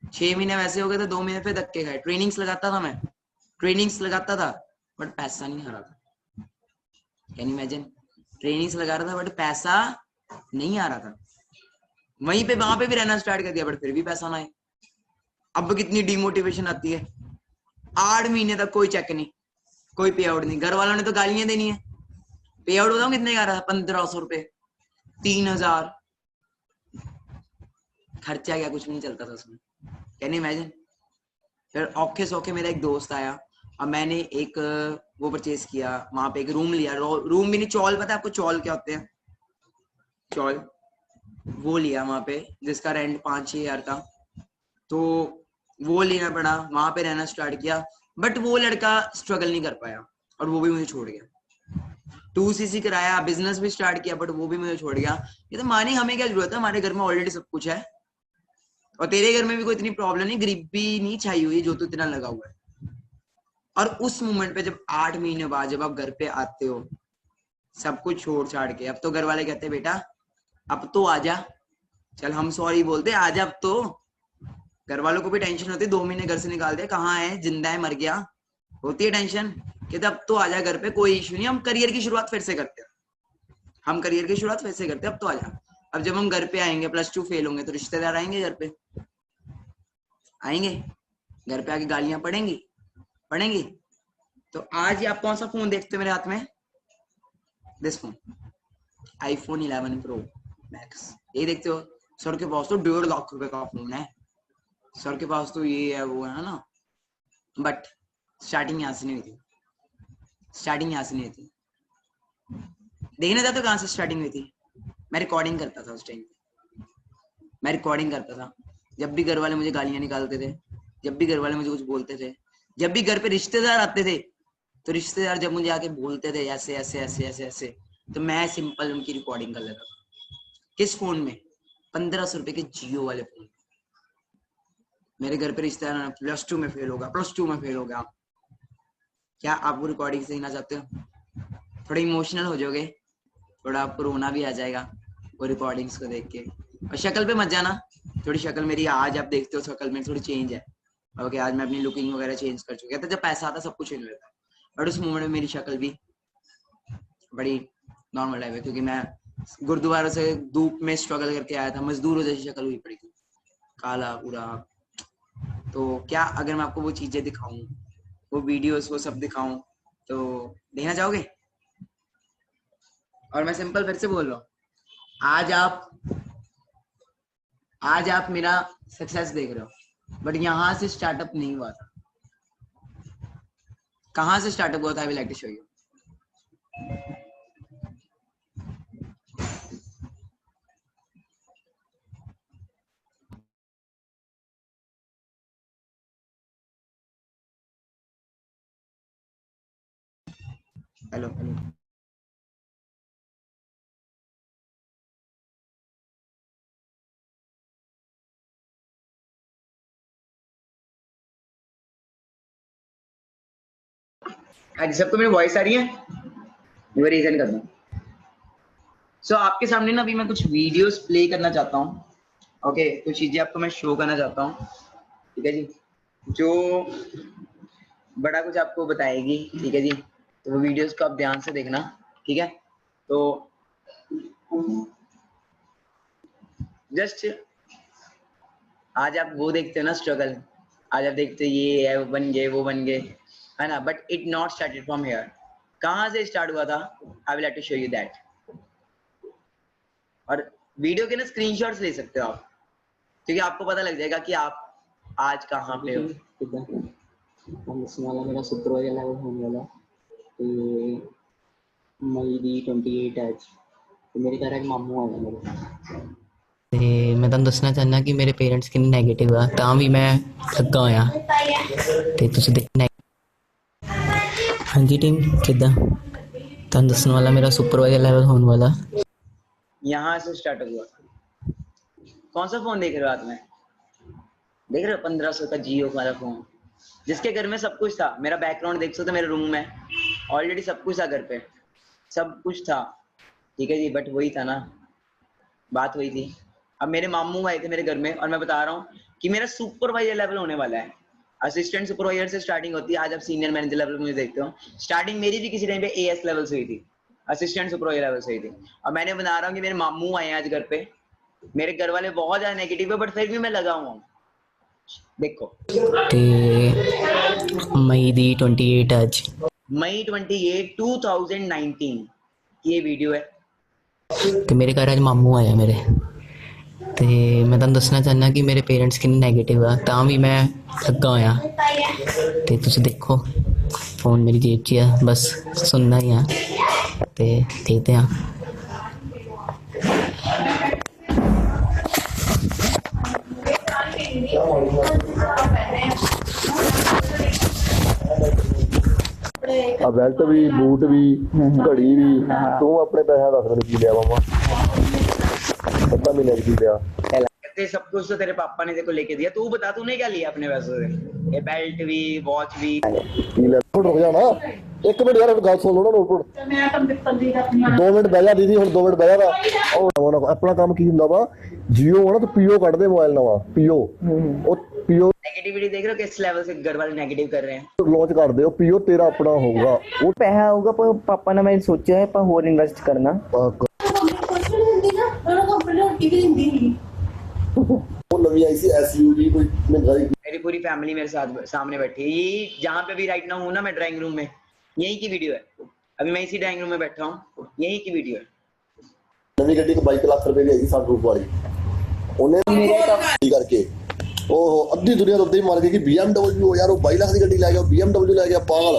6 महीने वैसे हो गए थे, 2 महीने फिर धक्के खाए। ट्रेनिंग्स लगाता था मैं, ट्रेनिंग्स लगाता था, बट पैसा नहीं आ रहा था। कैन यू इमेजिन, ट्रेनिंग्स लगा रहा था बट पैसा नहीं आ रहा था। वहीं पे वहां पे भी रहना स्टार्ट कर दिया, बट फिर भी पैसा ना आए। अब कितनी डिमोटिवेशन आती है। 8 महीने तक कोई चेक नहीं, कोई पे आउट नहीं, घर वालों ने तो गालियां देनी है। पे आउट बताऊं कितने का आ रहा था? 1500 रुपए, 3000, खर्चा क्या, कुछ भी नहीं चलता था उसमें। Can you imagine. फिर औखे सौखे मेरा एक दोस्त आया, अब मैंने एक वो परचेज किया, वहां पे एक रूम लिया, रूम भी नहीं, चौल, पता है आपको चौल क्या होते हैं? चौल, वो लिया वहां पे, जिसका रेंट 5-6 हजार था, तो वो लेना पड़ा, वहां पे रहना स्टार्ट किया, बट वो लड़का स्ट्रगल नहीं कर पाया, और वो भी मुझे छोड़ गया। 2cc कराया, बिजनेस भी स्टार्ट किया, बट वो भी मुझे छोड़ गया। ये तो मानी, हमें क्या जरूरत है, हमारे घर में ऑलरेडी सब कुछ है, और तेरे घर में भी कोई इतनी प्रॉब्लम नहीं, गरीबी नहीं छाई हुई जो तू इतना लगा हुआ है। और उस मोमेंट पे जब 8 महीने बाद जब आप घर पे आते हो, सब कुछ छोड़ छाड़ के, अब तो घर वाले कहते बेटा अब तो आजा, चल हम सॉरी बोलते, आजा अब तो, घर वालों को भी टेंशन होती है, 2 महीने घर से निकाल दिया, कहाँ है, जिंदा है, मर गया, होती है टेंशन। कहते अब तो आ जा घर पे, कोई इशू नहीं, हम करियर की शुरुआत फिर से करते हैं, हम करियर की शुरुआत फिर से करते हैं, अब तो आ जा। अब जब हम घर पे आएंगे, +2 फेल होंगे, तो रिश्तेदार आएंगे घर पे, आएंगे घर पे, आके गालियां पड़ेंगी। तो आज ही आप कौन सा फोन देखते हो मेरे हाथ में? This phone, iPhone 11 Pro Max, ये देखते हो। सर के पास तो 1.5 लाख रुपए का फोन है, सर के पास तो ये है, वो है ना। बट स्टार्टिंग यहाँ से नहीं हुई थी, स्टार्टिंग यहाँ से नहीं हुई थी। देखने जाते कहाँ से स्टार्टिंग हुई थी? मैं रिकॉर्डिंग करता था उस टाइम पे, मैं रिकॉर्डिंग करता था। जब भी घर वाले मुझे गालियां निकालते थे, जब भी घर वाले मुझे कुछ बोलते थे, जब भी घर पे रिश्तेदार आते थे, तो रिश्तेदार जब मुझे आके बोलते थे ऐसे ऐसे ऐसे ऐसे ऐसे, तो मैं सिंपल उनकी रिकॉर्डिंग कर लेता था। किस फोन में? 1500 रुपए के जियो वाले फोन। मेरे घर पे रिश्तेदार +2 में फेल होगा, +2 में फेल होगा। क्या आप वो रिकॉर्डिंग सीखना चाहते हो? थोड़ा इमोशनल हो जाओगे, थोड़ा आपको रोना भी आ जाएगा वो रिकॉर्डिंग्स को देख के। और शक्ल पे मत जाना, थोड़ी शक्ल मेरी आज आप देखते हो, शक्ल में थोड़ी चेंज है। ओके, आज मैं अपनी लुकिंग वगैरह चेंज कर चुकी है। जब पैसा आता सब कुछ चेंज होता है, बट उस मोमेंट में मेरी शक्ल भी बड़ी नॉर्मल टाइप है, क्योंकि मैं गुरुद्वारा से धूप में स्ट्रगल करके आया था, मजदूरों जैसी शक्ल हुई पड़ी थी, काला पूरा। तो क्या अगर मैं आपको वो चीजें दिखाऊं, वो वीडियोस, वो सब दिखाऊं, तो देखना चाहोगे? और मैं सिंपल फिर से बोल रहा हूँ, आज आप मेरा सक्सेस देख रहे हो, बट यहाँ से स्टार्टअप नहीं हुआ था। कहाँ से स्टार्टअप हुआ था? I will like to show you. Hello, आज सबको मेरी वॉइस आ रही है? वो रीजन कर दूं। सो आपके सामने ना अभी मैं कुछ वीडियोस प्ले करना चाहता हूँ। ओके, कुछ चीजें आपको मैं शो करना चाहता हूँ, ठीक है जी, जो बड़ा कुछ आपको बताएगी, ठीक है जी। तो वो वीडियोस को आप ध्यान से देखना, ठीक है। तो जस्ट आज आप वो देखते हो ना स्ट्रगल, आज आप देखते हो ये है, वो बन गए, वो बन गए, है ना। But it not started from here. कहाँ से स्टार्ट हुआ था? I will have to show you that. और वीडियो के ना स्क्रीनशॉट्स ले सकते हो आप, क्योंकि आपको पता लग जाएगा कि आप आज कहाँ पे हो। वाला मेरा सुपरवाइजर लेवल होने वाला ਤੇ ਮਈ ਦੀ 28 ਅੱਜ ਤੇ ਮੇਰੇ ਘਰ ਇੱਕ ਮਾਮੂ ਆਇਆ ਮੇਰੇ ਤੇ ਮੈਂ ਤੁਹਾਨੂੰ ਦੱਸਣਾ ਚਾਹੁੰਦਾ ਕਿ ਮੇਰੇ ਪੇਰੈਂਟਸ ਕਿੰਨੇ ਨੈਗੇਟਿਵ ਆ ਤਾਂ ਵੀ ਮੈਂ ਲੱਗਾ ਹੋਇਆ ਤੇ ਤੁਸੀਂ ਦੇਖਣਾ। ਹਾਂਜੀ ਟੀਮ ਕਿੱਦਾਂ ਤੁਹਾਨੂੰ ਦੱਸਣ ਵਾਲਾ ਮੇਰਾ ਸੁਪਰਵਾइजर लेवल होने वाला। यहाँ से स्टार्ट हुआ। कौन सा फोन देख रहे हो हाथ में? देख रहे हो 1500 का जियो वाला फोन, जिसके घर में सब कुछ था। मेरा बैकग्राउंड देख सकते हो, मेरे रूम में ऑलरेडी सब कुछ था, घर पे सब कुछ था, ठीक है जी। बट वही था ना, बात वही थी। अब मेरे मामू आए थे मेरे घर में, और मैं बता रहा हूँ कि मेरा सुपरवाइजर लेवल होने वाला है। असिस्टेंट सुपरवाइजर से स्टार्टिंग होती है, आज आप सीनियर मैनेजर लेवल मुझे देखते हो। स्टार्टिंग मेरी भी किसी टाइम पे AS लेवल से हुई थी, असिस्टेंट सुपरवाइजर लेवल से हुई थी। और मैंने बना रहा हूँ कि मेरे मामू आए आज घर पे, मेरे घर वाले बहुत ज्यादा नेगेटिव है, बट फिर भी मैं लगा हुआ हूँ। देखो ਤੇ ਮਈ ਦੀ 28 ਅੱਜ मई 28 2019 ये वीडियो है। ਤੇ ਮੇਰੇ ਘਰ ਅੱਜ ਮਾਮੂ ਆਇਆ ਮੇਰੇ ਤੇ ਮੈਂ ਤੁਹਾਨੂੰ ਦੱਸਣਾ ਚਾਹੁੰਦਾ ਕਿ ਮੇਰੇ ਪੇਰੈਂਟਸ ਕਿੰਨੇ ਨੈਗੇਟਿਵ ਆ ਤਾਂ ਵੀ ਮੈਂ ਲੱਗਾ ਹੋਇਆ ਤੇ ਤੁਸੀਂ ਦੇਖੋ ਫੋਨ ਮੇਰੀ ਜੇਬ 'ਚ ਆ, ਬਸ ਸੁਣਨਾ ਹੀ ਆ ਤੇ ਦੇਖਦੇ ਆ। ਆ ਬੈਲਟ ਵੀ, ਬੂਟ ਵੀ, ਘੜੀ ਵੀ, ਤੂੰ ਆਪਣੇ ਪੈਸਿਆਂ ਦੱਸ ਮੈਨੂੰ ਕੀ ਲਿਆ ਮਾਮਾ? ਪਤਾ ਮਹੀਨੇ ਕੀ ਲਿਆ? कहते सब कुछ तो तेरे पापा ने तेरे को लेके दिया, तू बता तूने क्या लिया अपने पैसों से? ये बेल्ट भी, वॉच भी। ਕੀ ਲੈ? ਰੁਕ ਜਾ ਨਾ, ਇੱਕ ਮਿੰਟ ਯਾਰ ਗੱਲ ਸੁਣ ਲਓ ਨਾ। ਨੋਟ 2 ਮਿੰਟ ਬਹਿ ਜਾ ਦੀਦੀ, ਹੁਣ 2 ਮਿੰਟ ਬਹਿ ਜਾ। ਉਹ ਆਪਣਾ ਕੰਮ ਕੀ ਹੁੰਦਾ ਵਾ, ਜੀਓ ਨਾ ਤਾਂ ਪੀਓ ਕੱਢਦੇ ਮੋਬਾਈਲ ਨਵਾਂ, ਪੀਓ ਉਹ पीओ नेगेटिविटी देख रहे हो किस लेवल से घर वाले नेगेटिव कर रहे हैं। लॉन्च कर दो, पीओ तेरा अपना होगा वो ਪੈਸਾ ਆਊਗਾ ਪਰ ਪਾਪਾ ਨੇ ਮੈਂ ਸੋਚਿਆ ਹੈ ਆਪਾਂ ਹੋਰ ਇਨਵੈਸਟ ਕਰਨਾ। वो नवी आई सी एसयूवी कोई महंगाई। मेरी पूरी फैमिली मेरे साथ सामने बैठी है। ये जहाँ पे भी राइट नाउ हूँ ना मैं ड्राइंग रूम में, यही की वीडियो है। अभी मैं इसी ड्राइंग रूम में बैठा हूँ, यही की वीडियो है। नवी गड्डी को 22 लाख रुपए की आई सनरूफ वाली, उन्हें करके ओहो अद्धी दुनिया तो ही मान गई कि BMW यार वो 22 लाख की गड्डी ले गया, BMW ले गया पागल।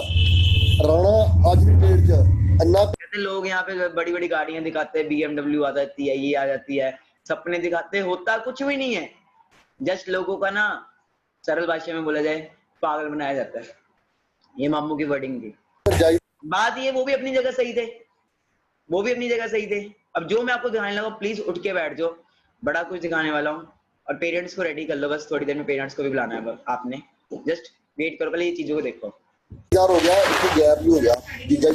राणा आज की डेट च अन्ना कहते लोग यहाँ पे बड़ी बड़ी गाड़ियां दिखाते हैं, BMW आ जाती है, ये आ जाती है, सपने दिखाते हैं, होता कुछ भी नहीं है। जस्ट लोगों का ना सरल भाषा में बोला जाए पागल बनाया जाता है। ये मामू की वर्डिंग थी। बात ये वो भी अपनी जगह सही थे, वो भी अपनी जगह सही थे। अब जो मैं आपको दिखाने लगा प्लीज उठ के बैठ जाओ, बड़ा कुछ दिखाने वाला हूँ। और पेरेंट्स को रेडी कर लो, बस थोड़ी देर में पेरेंट्स को भी बुलाना है आपने। जस्ट वेट करो, पहले ये चीजों को देखो। यार हो गया इसको गैप भी हो गया जीजा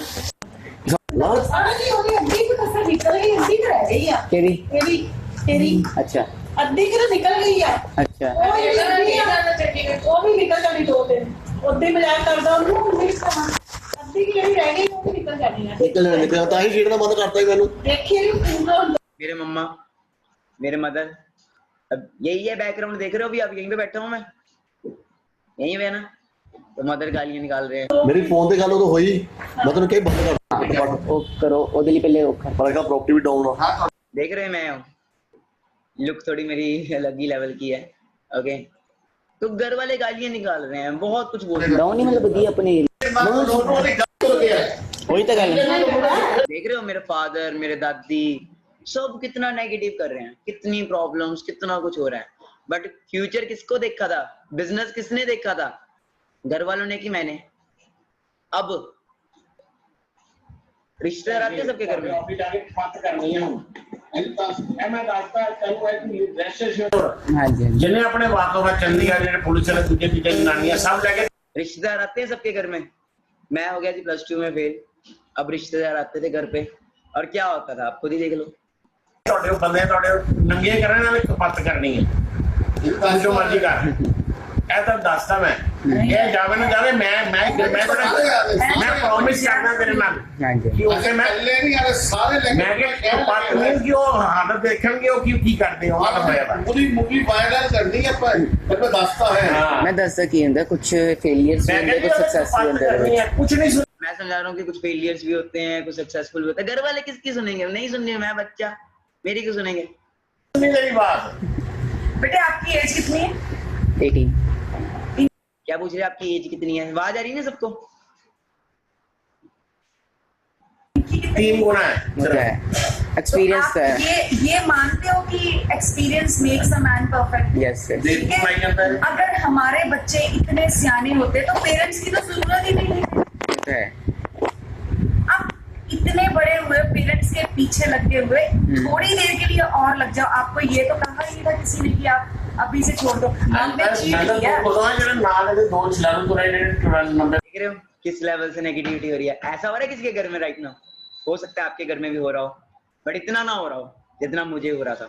तेरी तेरी अच्छा अद्धी की तो निकल गई है। अच्छा वो भी निकल जानी 2 दिन उद्दी मजाक करदा ਉਹਨੂੰ अद्धी की ਜਿਹੜੀ ਰਹਿ ਗਈ ਉਹ भी निकल जानी है। निकल ਤਾਂ ਹੀ ਛੇੜਨਾ ਬੰਦ ਕਰਤਾ ਹੀ ਮੈਨੂੰ। देखिए पूरा मेरे मम्मा, मेरे मदर, अब यही है बैकग्राउंड देख रहे हो। अभी आप यहीं पे बैठा हूँ मैं, यहीं पे है ना, तो मदर गालियां निकाल रहे हैं। मेरी फोन ਤੇ ਗੱਲ ਉਹ ਹੋਈ ਮੈਂ ਤੈਨੂੰ ਕਹੀ ਬੰਦ ਕਰ ਉਹ ਕਰੋ ਉਹਦੇ ਲਈ ਪਹਿਲੇ ਉਹ ਪਰ ਇਹਦਾ ਪ੍ਰॉपर्टी भी डाउन है। देख रहे हैं मैं हूँ, लुक थोड़ी मेरी अलग ही लेवल की है। ओके तो घर वाले गालियां निकाल रहे हैं, बहुत कुछ बोल रहे हैं। ਡਾਊਨ ਨਹੀਂ ਮਤਲਬ ਵਧੀਆ ਆਪਣੇ वही तो गल देख रहे हो मेरे फादर, मेरे दादी सब कितना नेगेटिव कर रहे हैं, कितनी प्रॉब्लम्स, कितना कुछ हो रहा है। बट फ्यूचर किसको देखा था, बिजनेस किसने देखा था, घर वालों ने कि मैंने। अब रिश्तेदार आते हैं सबके घर में। हाँ जी जिन्हें अपने वाकों में चंडीगढ़ जिन्हें पुलिस ने तुझे पीछे जनानियां सब लेके रिश्तेदार आते हैं सबके घर में। मैं हो गया जी +2 में फेल, अब रिश्तेदार आते थे घर पे और क्या होता था आप खुद ही देख लो। ਤੁਹਾਡੇ ਬੰਦੇ ਤੁਹਾਡੇ ਨੰਗੇ ਕਰਨ ਨਾਲ ਕਪੱਤ ਕਰਨੀ ਹੈ ਜੋ ਮਰਜ਼ੀ ਕਰ। ਇਹ ਤਾਂ ਦੱਸਦਾ ਮੈਂ ਇਹ ਜਾਵੇ ਨਾ ਜਾਵੇ ਮੈਂ ਪ੍ਰੋਮਿਸ ਕਰਦਾ ਤੇਰੇ ਨਾਲ हाँ जी ਕਿ ਉਸੇ ਮੈਂ ਮੈਂ ਕਿ ਕਪੱਤ ਨਹੀਂ ਕਿ ਉਹ ਹਾਲਤ ਦੇਖਣਗੇ ਉਹ ਕੀ ਕਰਦੇ ਹੋ ਆ ਹੋਇਆ ਵਾ पूरी मूवी वायरल करनी है पर मैं दसता है। मैं दसदा की ਹੁੰਦਾ कुछ फेलियर्स भी ਹੁੰਦੇ कुछ सक्सेस भी ਹੁੰਦੇ कुछ नहीं सुन मैं समझा रहा हूँ कि कुछ फेलियर्स भी होते हैं, कुछ सक्सेसफुल भी होते हैं। घर वाले किसकी सुनेंगे, नहीं सुनने, मैं बच्चा, मेरी क्यों सुनेंगे। मेरी बात बेटे आपकी एज कितनी है? 18 क्या पूछ रहे हैं आपकी एज कितनी है, आवाज आ रही है ना सबको। 3 गुना है होता है एक्सपीरियंस आप है। ये मानते हो कि experience makes a man perfect? Yes ठीक है? अगर हमारे बच्चे इतने सियाने होते तो पेरेंट्स की तो जरूरत ही नहीं है। है अब इतने बड़े हुए पेरेंट्स के पीछे लगे हुए थोड़ी देर के लिए और लग जाओ। आपको ये तो कहा ही नहीं था किसी ने कि आप अभी से छोड़ दो। हमने चीट किया। देख रहे हो किस लेवल से नेगेटिविटी हो रही है। ऐसा हो रहा है किसी के घर में राइट नाउ, हो सकता है आपके घर में भी हो रहा हो, बट इतना ना हो रहा हो जितना मुझे हो रहा था।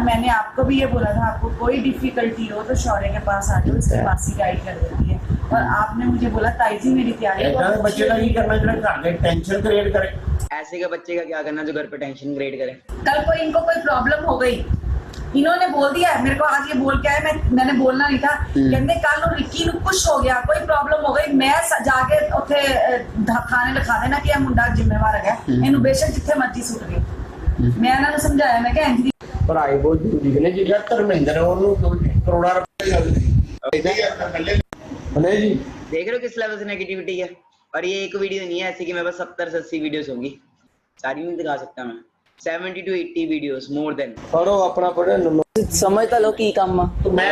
मैंने आपको भी ये बोला था आपको कोई डिफिकल्टी हो तो शौर्य के पास आ जाओ, इसकी मासी गाइड कर देती है। और आपने मुझे बोला ताई जी मेरी तैयारी बच्चे का करना टेंशन क्रिएट करे। ऐसे का बच्चे का क्या करना जो घर पे टेंशन क्रिएट करे। कल को इनको कोई प्रॉब्लम हो गई, इन्होंने बोल दिया है मेरे को आज ये बोल के आए, मैंने बोलना नहीं था। कहते कल रिक्की ਨੂੰ कुछ हो गया, कोई प्रॉब्लम हो गई, मैं जाके ਉੱਥੇ ਖਾਣੇ ਲਿਖਾ ਦੇਣਾ ਕਿ ਇਹ ਮੁੰਡਾ ਜ਼ਿੰਮੇਵਾਰ ਹੈਗਾ, ਇਹਨੂੰ ਬੇਸ਼ੱਕ ਜਿੱਥੇ ਮਰਜ਼ੀ ਸੁੱਟ ਦੇ। ਮੈਂ ਇਹਨਾਂ ਨੂੰ ਸਮਝਾਇਆ, ਮੈਂ ਕਿਹਾ ਇੰਜ ਪੜਾਈ ਬਹੁਤ ਜ਼ਰੂਰੀ ਹੈ ਜੀ। ਧਰਮਿੰਦਰ ਉਹਨੂੰ ਕਰੋੜਾਂ ਰੁਪਏ नहीं जी देख रहे हो किस लेवल से नेगेटिविटी है। और ये एक वीडियो नहीं है ऐसी कि मेरे पास 70 से 80 वीडियोस होंगी, सारी नहीं दिखा सकता मैं। 70 to 80 वीडियोस मोर देन। पढ़ो अपना पढ़े समझ तो लो की काम मैं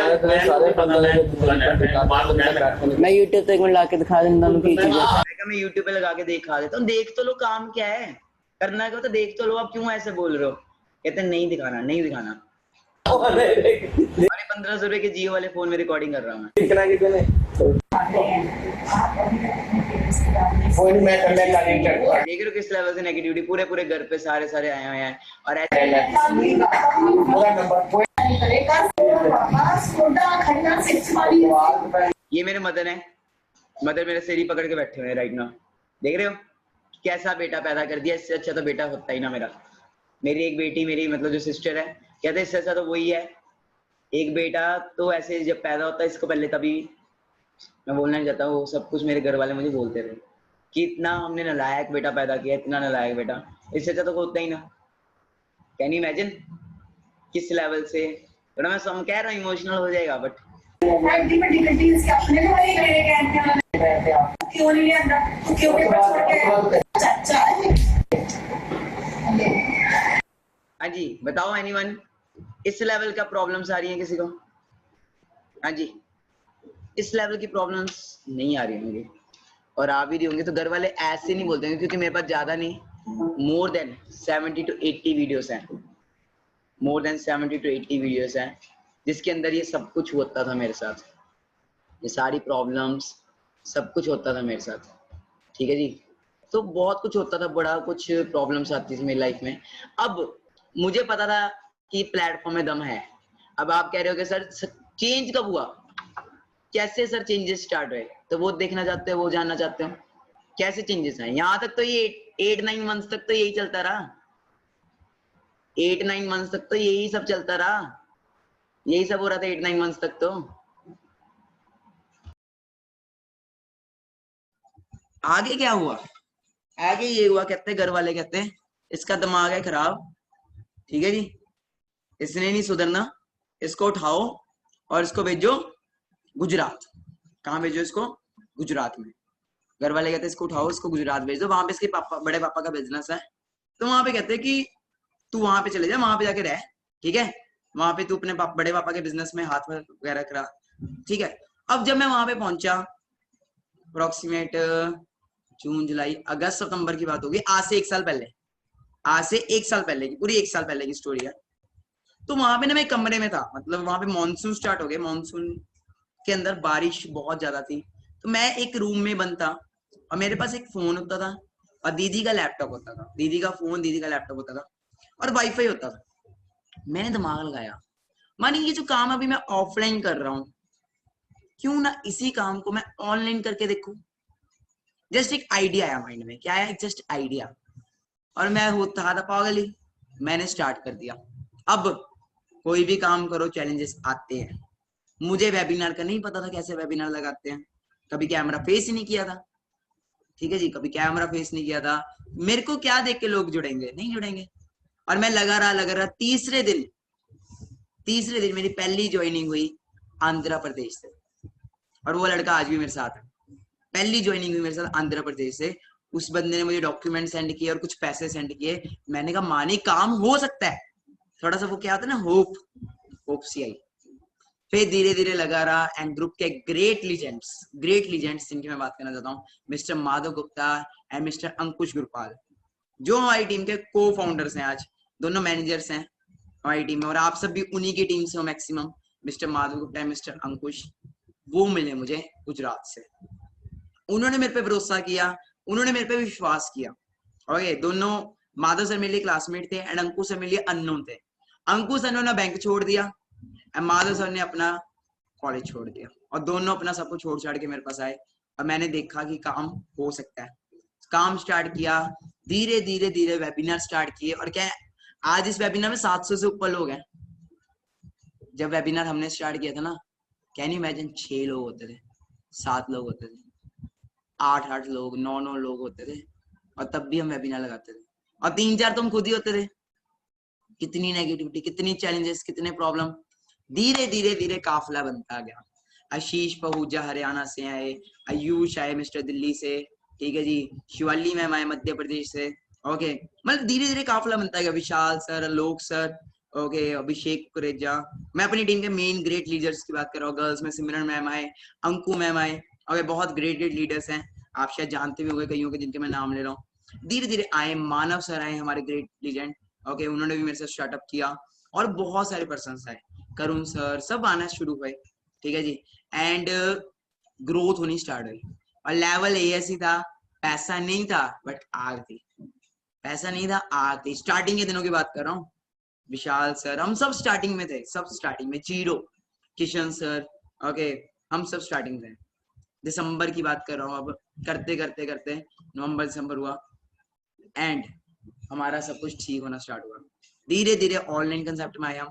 YouTube पे एक मिनट लाके दिखा देता हूं की चीज है। मैं YouTube पे लगा के दिखा देता हूँ, देख तो लो काम क्या है, करना क्या तो देख तो लो। आप क्यों ऐसे बोल रहे हो, कहते नहीं दिखाना नहीं दिखाना। अरे 1500 रुपए के जियो वाले फोन में रिकॉर्डिंग कर रहा हूँ मैं। देख रहे हो किस लेवल से नेगेटिविटी, पूरे घर पे सारे आए हुए हैं। और ऐसे ये मेरे मदर है, मदर मेरे सिर ही पकड़ के बैठे हुए हैं राइट नाउ। देख रहे हो कैसा बेटा पैदा कर दिया, इससे अच्छा तो बेटा होता ही ना मेरा। मेरी एक बेटी, मेरी मतलब जो सिस्टर है, कहते इससे अच्छा तो वही है। एक बेटा तो ऐसे जब पैदा होता है, इसको पहले तभी मैं बोलना नहीं चाहता, वो सब कुछ मेरे घर वाले मुझे बोलते थे कि इतना हमने नालायक बेटा पैदा किया, इतना नालायक बेटा, इससे अच्छा तो होता ही ना। कैन यू इमेजिन किस लेवल से, थोड़ा मैं सम कह रहा हूँ इमोशनल हो जाएगा, बट हाँ जी बताओ एनीवन, इस लेवल का प्रॉब्लम्स आ रही हैं किसी को? हाँ जी, इस लेवल की प्रॉब्लम्स नहीं आ रही होंगी, और आ भी रही होंगी तो घर वाले ऐसे नहीं बोलते हैं, क्योंकि मेरे पास ज्यादा नहीं, मोर देन 70 to 80 वीडियोस हैं, मोर देन 70 to 80 वीडियोस हैं, जिसके अंदर ये सब कुछ होता था मेरे साथ, ये सारी प्रॉब्लम्स सब कुछ होता था मेरे साथ। ठीक है जी, तो बहुत कुछ होता था, बड़ा कुछ प्रॉब्लम्स आती थी मेरी लाइफ में। अब मुझे पता था कि प्लेटफॉर्म में दम है। अब आप कह रहे हो कि सर चेंज कब हुआ, कैसे सर चेंजेस स्टार्ट हुए, तो वो देखना चाहते हो, वो जानना चाहते हो कैसे चेंजेस हैं। यहाँ तक तो ये 8-9 मंथ्स तक तो यही चलता रहा, 8-9 मंथ्स तक तो यही सब चलता रहा, यही सब हो रहा था 8-9 मंथ्स तक। तो आगे क्या हुआ, आगे ये हुआ, कहते घर वाले कहते हैं इसका दिमाग है खराब, ठीक है जी, इसने नहीं सुधरना, इसको उठाओ और इसको भेजो गुजरात। कहाँ भेजो इसको? गुजरात में। घर वाले कहते हैं इसको उठाओ, इसको गुजरात भेज दो, वहां पे इसके पापा, बड़े पापा का बिजनेस है, तो वहां पे कहते हैं कि तू वहां पे चले जा, वहां पे जाके रह, ठीक है, वहां पे तू अपने बड़े पापा के बिजनेस में हाथ वगैरह करा, ठीक है। अब जब मैं वहां पे पहुंचा, अप्रोक्सीमेट जून जुलाई अगस्त सितंबर की बात होगी, आज से 1 साल पहले, आज से 1 साल पहले की, पूरी 1 साल पहले की स्टोरी है। तो वहां पे ना मैं कमरे में था, मतलब वहां पे मानसून स्टार्ट हो गया, मानसून के अंदर बारिश बहुत ज्यादा थी, तो मैं एक रूम में बंद था, और मेरे पास एक फोन होता था और दीदी का लैपटॉप होता था, दीदी का फोन, दीदी का लैपटॉप होता था, और वाईफाई होता था। मैंने दिमाग लगाया, मानी ये जो काम अभी मैं ऑफलाइन कर रहा हूँ, क्यों ना इसी काम को मैं ऑनलाइन करके देखूं। जस्ट एक आइडिया आया माइंड में, क्या आया, जस्ट आइडिया, और मैं होता था पागल ही, मैंने स्टार्ट कर दिया। अब कोई भी काम करो चैलेंजेस आते हैं, मुझे वेबिनार का नहीं पता था कैसे वेबिनार लगाते हैं, कभी कैमरा फेस ही नहीं किया था, ठीक है जी, कभी कैमरा फेस नहीं किया था, मेरे को क्या देख के लोग जुड़ेंगे, नहीं जुड़ेंगे, और मैं लगा रहा। तीसरे दिन मेरी पहली ज्वाइनिंग हुई आंध्र प्रदेश से, और वो लड़का आज भी मेरे साथ है, पहली ज्वाइनिंग हुई मेरे साथ आंध्र प्रदेश से। उस बंदे ने मुझे डॉक्यूमेंट सेंड किए और कुछ पैसे सेंड किए, मैंने कहा मानी काम हो सकता है, थोड़ा सा वो क्या होता है ना, होप सी आई। फिर धीरे धीरे लगा रहा, एंड ग्रुप के ग्रेट लीजेंड्स जिनकी मैं बात करना चाहता हूँ, mister Madhav Gupta and mister Ankush Gurpal, जो हमारी टीम के को फाउंडर्स हैं, आज दोनों मैनेजर्स हैं हमारी टीम में, और आप सब भी उन्हीं की टीम से हो maximum, mister Madhav Gupta and mister Ankush, वो मिले मुझे गुजरात से। उन्होंने मेरे पे भरोसा किया, उन्होंने मेरे पे विश्वास किया। ओके, दोनों माधव सर मेरे लिए क्लासमेट थे एंड अंकुश सर मेरे लिए अननोन थे। अंकुश सर ने बैंक छोड़ दिया एंड माधव सर ने अपना कॉलेज छोड़ दिया, और दोनों अपना सब कुछ छोड़ छाड़ के मेरे पास आए, और मैंने देखा कि काम हो सकता है, काम स्टार्ट किया, धीरे धीरे वेबिनार स्टार्ट किए, और क्या आज इस वेबिनार में 700 से ऊपर लोग हैं। जब वेबिनार हमने स्टार्ट किया था ना, कैन यू इमेजिन, 6 लोग होते थे, 7 लोग होते थे, 8 लोग, 9 लोग होते थे, और तब भी हम वेबिनार लगाते थे, और 3-4 तो हम खुद ही होते थे। कितनी नेगेटिविटी, कितनी चैलेंजेस, कितने प्रॉब्लम, धीरे धीरे काफिला बनता गया। आशीष पहूजा हरियाणा से आए, आयुष आए मिस्टर दिल्ली से, ठीक है जी, शिवाली मैम आए मध्य प्रदेश से। ओके, मतलब धीरे धीरे काफिला बनता गया। विशाल सर, आलोक सर, ओके, अभिषेक कुरेजा, मैं अपनी टीम के मेन ग्रेट लीडर्स की बात कर रहा हूँ, गर्ल्स में सिमरन मैम आए, अंकु मैम आए, ओके, बहुत ग्रेट लीडर्स हैं, आप शायद जानते भी होंगे कईयों के जिनके मैं नाम ले रहा हूँ। धीरे धीरे आए, मानव सर आए हमारे ग्रेट लीजेंड, ओके, उन्होंने भी मेरे साथ स्टार्टअप किया, और बहुत सारे पर्सन आए, करुण सर, सब आना शुरू हुए, ठीक है जी, एंड ग्रोथ होनी स्टार्ट हुई। और लेवल ऐसी था, पैसा नहीं था बट आग थी, पैसा नहीं था, आग थी। स्टार्टिंग के दिनों की बात कर रहा हूँ, विशाल सर, हम सब स्टार्टिंग में थे, सब स्टार्टिंग में, जीरो, किशन सर, ओके, हम सब स्टार्टिंग थे। दिसंबर की बात कर रहा हूँ, अब करते करते करते नवंबर दिसंबर हुआ एंड हमारा सब कुछ ठीक होना स्टार्ट हुआ। धीरे धीरे ऑनलाइन कंसेप्ट में आया,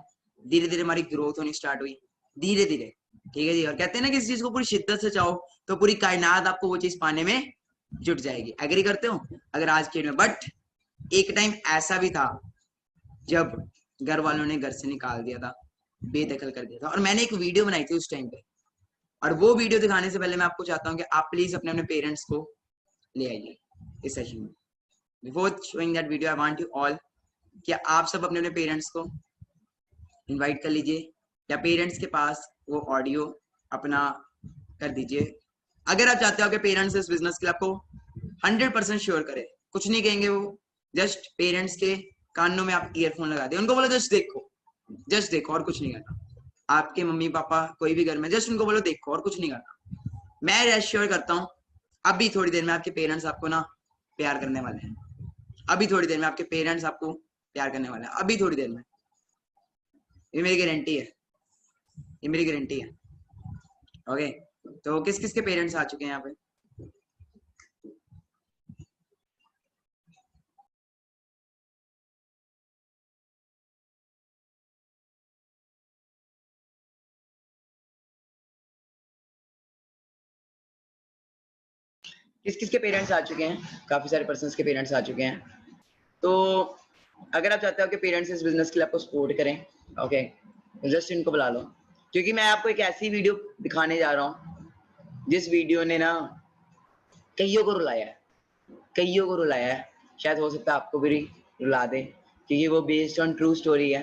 धीरे धीरे हमारी ग्रोथ होनी स्टार्ट हुई, धीरे धीरे, ठीक है जी। और कहते हैं ना किसी चीज को पूरी शिद्दत से चाहो तो पूरी कायनात आपको वो चीज पाने में जुट जाएगी। एग्री करते हो अगर आज के में? बट एक टाइम ऐसा भी था जब घर वालों ने घर से निकाल दिया था, बेदखल कर दिया था, और मैंने एक वीडियो बनाई थी उस टाइम पे, और वो वीडियो दिखाने से पहले मैं आपको चाहता हूँ कि आप प्लीज अपने अपने पेरेंट्स को ले आइए इस सेशन में। Before showing that video I want you all कि आप सब अपने अपने पेरेंट्स को इनवाइट कर लीजिए या पेरेंट्स के पास वो ऑडियो अपना कर दीजिए। अगर आप चाहते हो कि पेरेंट्स इस बिजनेस के लिए आपको 100% श्योर करे, कुछ नहीं कहेंगे वो, जस्ट पेरेंट्स के कानों में आप ईयरफोन लगा दे, उनको बोलो जस्ट देखो और कुछ नहीं करना। आपके मम्मी पापा कोई भी घर में, जस्ट उनको बोलो देखो और कुछ नहीं करना। मैं रेश्योर करता हूँ अभी थोड़ी देर में आपके पेरेंट्स आपको ना प्यार करने वाले हैं, अभी थोड़ी देर में आपके पेरेंट्स आपको प्यार करने वाले हैं, अभी थोड़ी देर में। ये मेरी गारंटी है, ये मेरी गारंटी है। ओके, तो किस किस के पेरेंट्स आ चुके हैं यहाँ पे? किस किस के पेरेंट्स आ चुके हैं? काफी सारे पर्सन्स के पेरेंट्स आ चुके हैं। तो अगर आप चाहते हो कि पेरेंट्स इस बिजनेस के लिए आपको सपोर्ट करें, ओके, जस्ट इनको बुला लो, क्योंकि मैं आपको एक ऐसी वीडियो दिखाने जा रहा हूँ जिस वीडियो ने ना कईयों को रुलाया है, कईयों को रुलाया है। शायद हो सकता है आपको भी रुला दे, क्योंकि वो बेस्ड ऑन ट्रू स्टोरी है।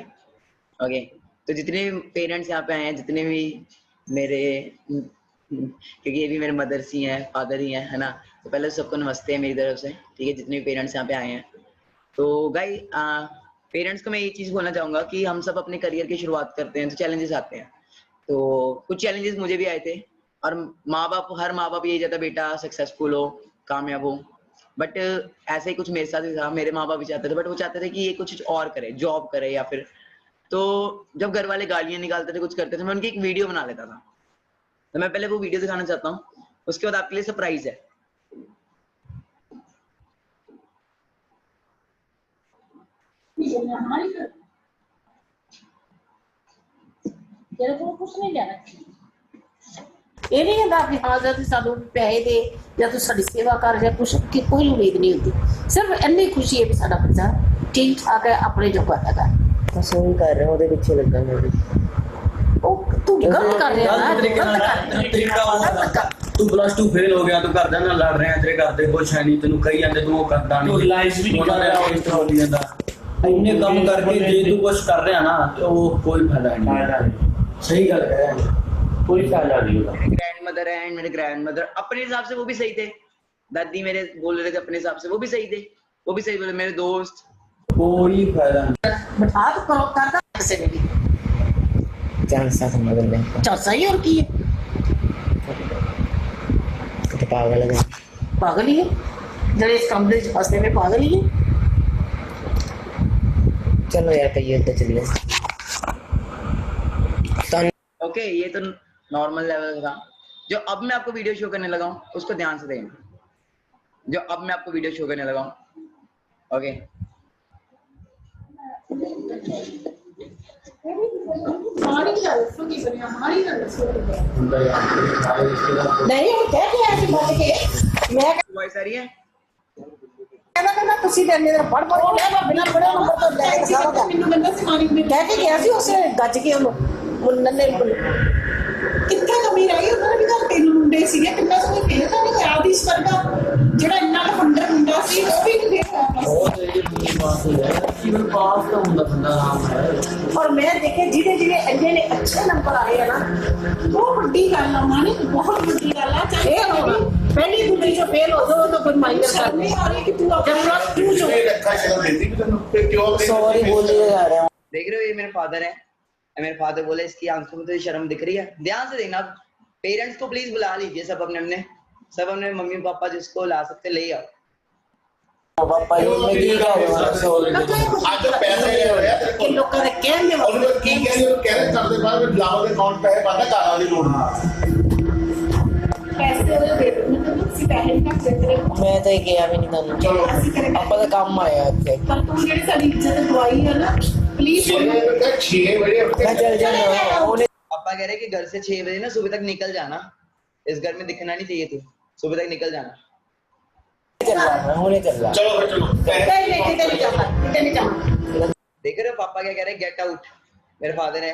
ओके, तो जितने भी पेरेंट्स यहाँ पे आए हैं, जितने भी मेरे, क्योंकि ये भी मेरे मदर्स ही हैं, फादर ही हैं, है ना, तो पहले सबको नमस्ते है मेरी तरफ से, ठीक है, जितने भी पेरेंट्स यहाँ पे आए हैं। तो गाइस, पेरेंट्स को मैं ये चीज़ बोलना चाहूँगा कि हम सब अपने करियर की शुरुआत करते हैं तो चैलेंजेस आते हैं, तो कुछ चैलेंजेस मुझे भी आए थे, और हर माँ बाप यही चाहता बेटा सक्सेसफुल हो, कामयाब हो, बट ऐसे ही कुछ मेरे साथ भी था। मेरे माँ बाप भी चाहते थे, बट वो चाहते थे कि ये कुछ और करे, जॉब करे या फिर, तो जब घर वाले गालियाँ निकालते थे, कुछ करते थे, मैं उनकी एक वीडियो बना लेता था। तो मैं पहले वो वीडियो दिखाना चाहता हूँ, उसके बाद आपके लिए सरप्राइज है। तेरे को कुछ नहीं जाना, ये नहीं कहता कि हाँ जब सानू पैसे दे या तू साडी सेवा कर या कुछ की कोई उम्मीद नहीं होती, सिर्फ इन्नी खुशी है कि साडा बच्चा ठीक ठाक है, अपने जो करता है। बस वही कर रहे हैं, ਉਹਦੇ ਪਿੱਛੇ ਲੱਗਾ ਮੈਂ ਵੀ। ਉਹ ਤੂੰ ਗਲਤ ਕਰ ਰਿਹਾ ਨਾ, ਤਰੀਕਾ ਹੋਗਾ ਤੂੰ +2 ਫੇਲ ਹੋ ਗਿਆ, ਤੂੰ ਘਰਦਿਆਂ ਨਾਲ ਲੜ ਰਿਹਾ, ਤੇਰੇ ਘਰ ਦੇ ਕੁਛ ਹੈ ਨਹੀਂ, ਤੈਨੂੰ ਕਹੀ ਜਾਂਦੇ ਤੂੰ ਉਹ ਕਰਦਾ ਨਹੀਂ, ਰਿਲਾਈਜ਼ ਵੀ ਨਹੀਂ ਕਰ ਰਿਹਾ ਹੋ ਜਾਂਦਾ। ਇੰਨੇ ਕੰਮ ਕਰਕੇ ਜੇ ਤੂੰ ਕੁਛ ਕਰ ਰਿਹਾ ਨਾ ਤੇ ਉਹ ਕੋਈ ਫਾਇਦਾ ਨਹੀਂ। ਸਹੀ ਗੱਲ ਕਹਿ ਰਿਹਾ, कोई फायदा नहीं होगा। ग्रैंडमदर है एंड मेरे ग्रैंडमदर अपने हिसाब से वो भी सही थे, दादी मेरे बोल रहे थे अपने हिसाब से, वो भी सही थे, वो भी सही बोले। मेरे दोस्त, कोई फायदा नहीं। बट आप करो करता कैसे नहीं चांसा समझ ले, अच्छा सही और की है, तो पागल है, पागल ही है, जब इस कमरे से फंसने में पागल ही है। चलो यार कहिए तो चलिए। ओके, ये तो नॉर्मल लेवल था। जो अब मैं आपको वीडियो शो करने लगा हूँ उसको ध्यान से देखें, जो अब मैं आपको वीडियो शो करने लगा हूँ, ओके। नहीं वो कह के ऐसे बोल के मैं वॉइस आ रही है? कहना कहना ਤੁਸੀਂ ਤੇ ਮੇਰੇ ਪੜ ਪੜ ਗਿਆ ਮੈਂ ਬਿਨਾ ਪੜੇ ਨੰਬਰ ਤੋਂ ਲੈ ਕੇ ਸਾਰਾ ਦਾ ਮੈਨੂੰ ਬੰਦਾ ਸਮਾਨੀ ਕਹਿ ਕੇ ਗਿਆ ਸੀ ਉਸੇ ਗੱਜ ਕੇ ਉਹਨੂੰ ਮੁੰਨਨ ਨੇ ਕਿੱਥੇ ਕਮੀ ਰਹਿ ਗਈ, ਉਹਨਾਂ ਨੇ ਵੀ ਤਾਂ ਤਿੰਨ ਮੁੰਡੇ ਸੀਗੇ, ਕਿੰਨਾ ਸੋਹਣਾ ਫੇਰ ਤਾਂ ਨਹੀਂ ਹੋਇਆ ਦੀ ਵਰਗਾ ਜਿਹੜਾ ਇੰਨਾ ਫੰਡਰ ਮੁੰਡਾ ਸੀ ਉਹ ਵੀ ਨਹੀਂ ਫੇਰ बहुत ये बात है कि वो पास का ਹੁੰਦਾ ਬੰਦਾ ਆਰਾਮ ਹੈ। और मैं देखे जिन्हें जिन्हें इंने ने अच्छे नंबर आए हैं ना, बहुत बड़ी गल है मानी, बहुत बड़ी गल है। फेल होना पहली दूसरी जो फेल हो जाओ तो कोई माइनस कर नहीं आ रही कि तू अपना +2 जो सॉरी बोलिए यार। देख रहे हो, ये मेरे फादर है, मेरे फादर बोले इसकी आंखों में तो ये शर्म दिख रही है। ध्यान से देखना, पेरेंट्स को प्लीज बुला लीजिए, सब अपने मम्मी पापा जिसको ला सकते ले आओ। पापा ये मैं की कह रहा हूं, आज पैसे ਕਈ ਲੋਕਾਂ ਦੇ ਕਹਿੰਦੇ ਉਹਨੂੰ ਕੀ ਕਹਿੰਦੇ ਉਹ ਕਹਿ ਕਰਦੇ ਬਾਅਦ ਵਿੱਚ ਲਾਵਾ ਦੇ ਅਕਾਊਂਟ ਪੈਸੇ ਪਾਉਂਦਾ ਘਰ ਵਾਲੀ ਲੋੜ ਪੈਸੇ ਉਹਦੇ ਦੇ ਦਿੰਦੇ ਨੇ ਤੁਸੀਂ ਪੈਸੇ ਨਹੀਂ ਕੱਟ ਸਕਦੇ ਮੈਂ ਤਾਂ ਇਹ ਕਿਹਾ ਵੀ ਨਹੀਂ ਤੁਹਾਨੂੰ ਚਲੋ ਅਸੀਂ ਕਰੇ ਆਪਾਂ ਦਾ ਕੰਮ ਆਇਆ ਇੱਥੇ ਪਰ ਤੂੰ ਜਿਹੜੀ ਸਾਡੀ ਇੱਜ਼ਤ ਦਵਾਈ ਹੈ ਨਾ ਪਲੀਜ਼ 6 ਵਜੇ ਉੱਠ ਮੈਂ ਚੱਲ ਜਾਣਾ ਉਹਨੇ पापा कह रहे कि घर से 6 बजे ना सुबह तक निकल जाना, इस घर में दिखना नहीं चाहिए तू, सुबह तक निकल जाना। ਚੱਲ ਜਾਣਾ ਹੁਣੇ ਚੱਲ ਜਾ ਚਲੋ ਫਿਰ ਚਲੋ ਕਿਤੇ ਨਹੀਂ ਜਾਣਾ ਕਿਤੇ नहीं जाना देख रहे हो पापा क्या कह रहे हैं, गेट आउट। मेरे फादर है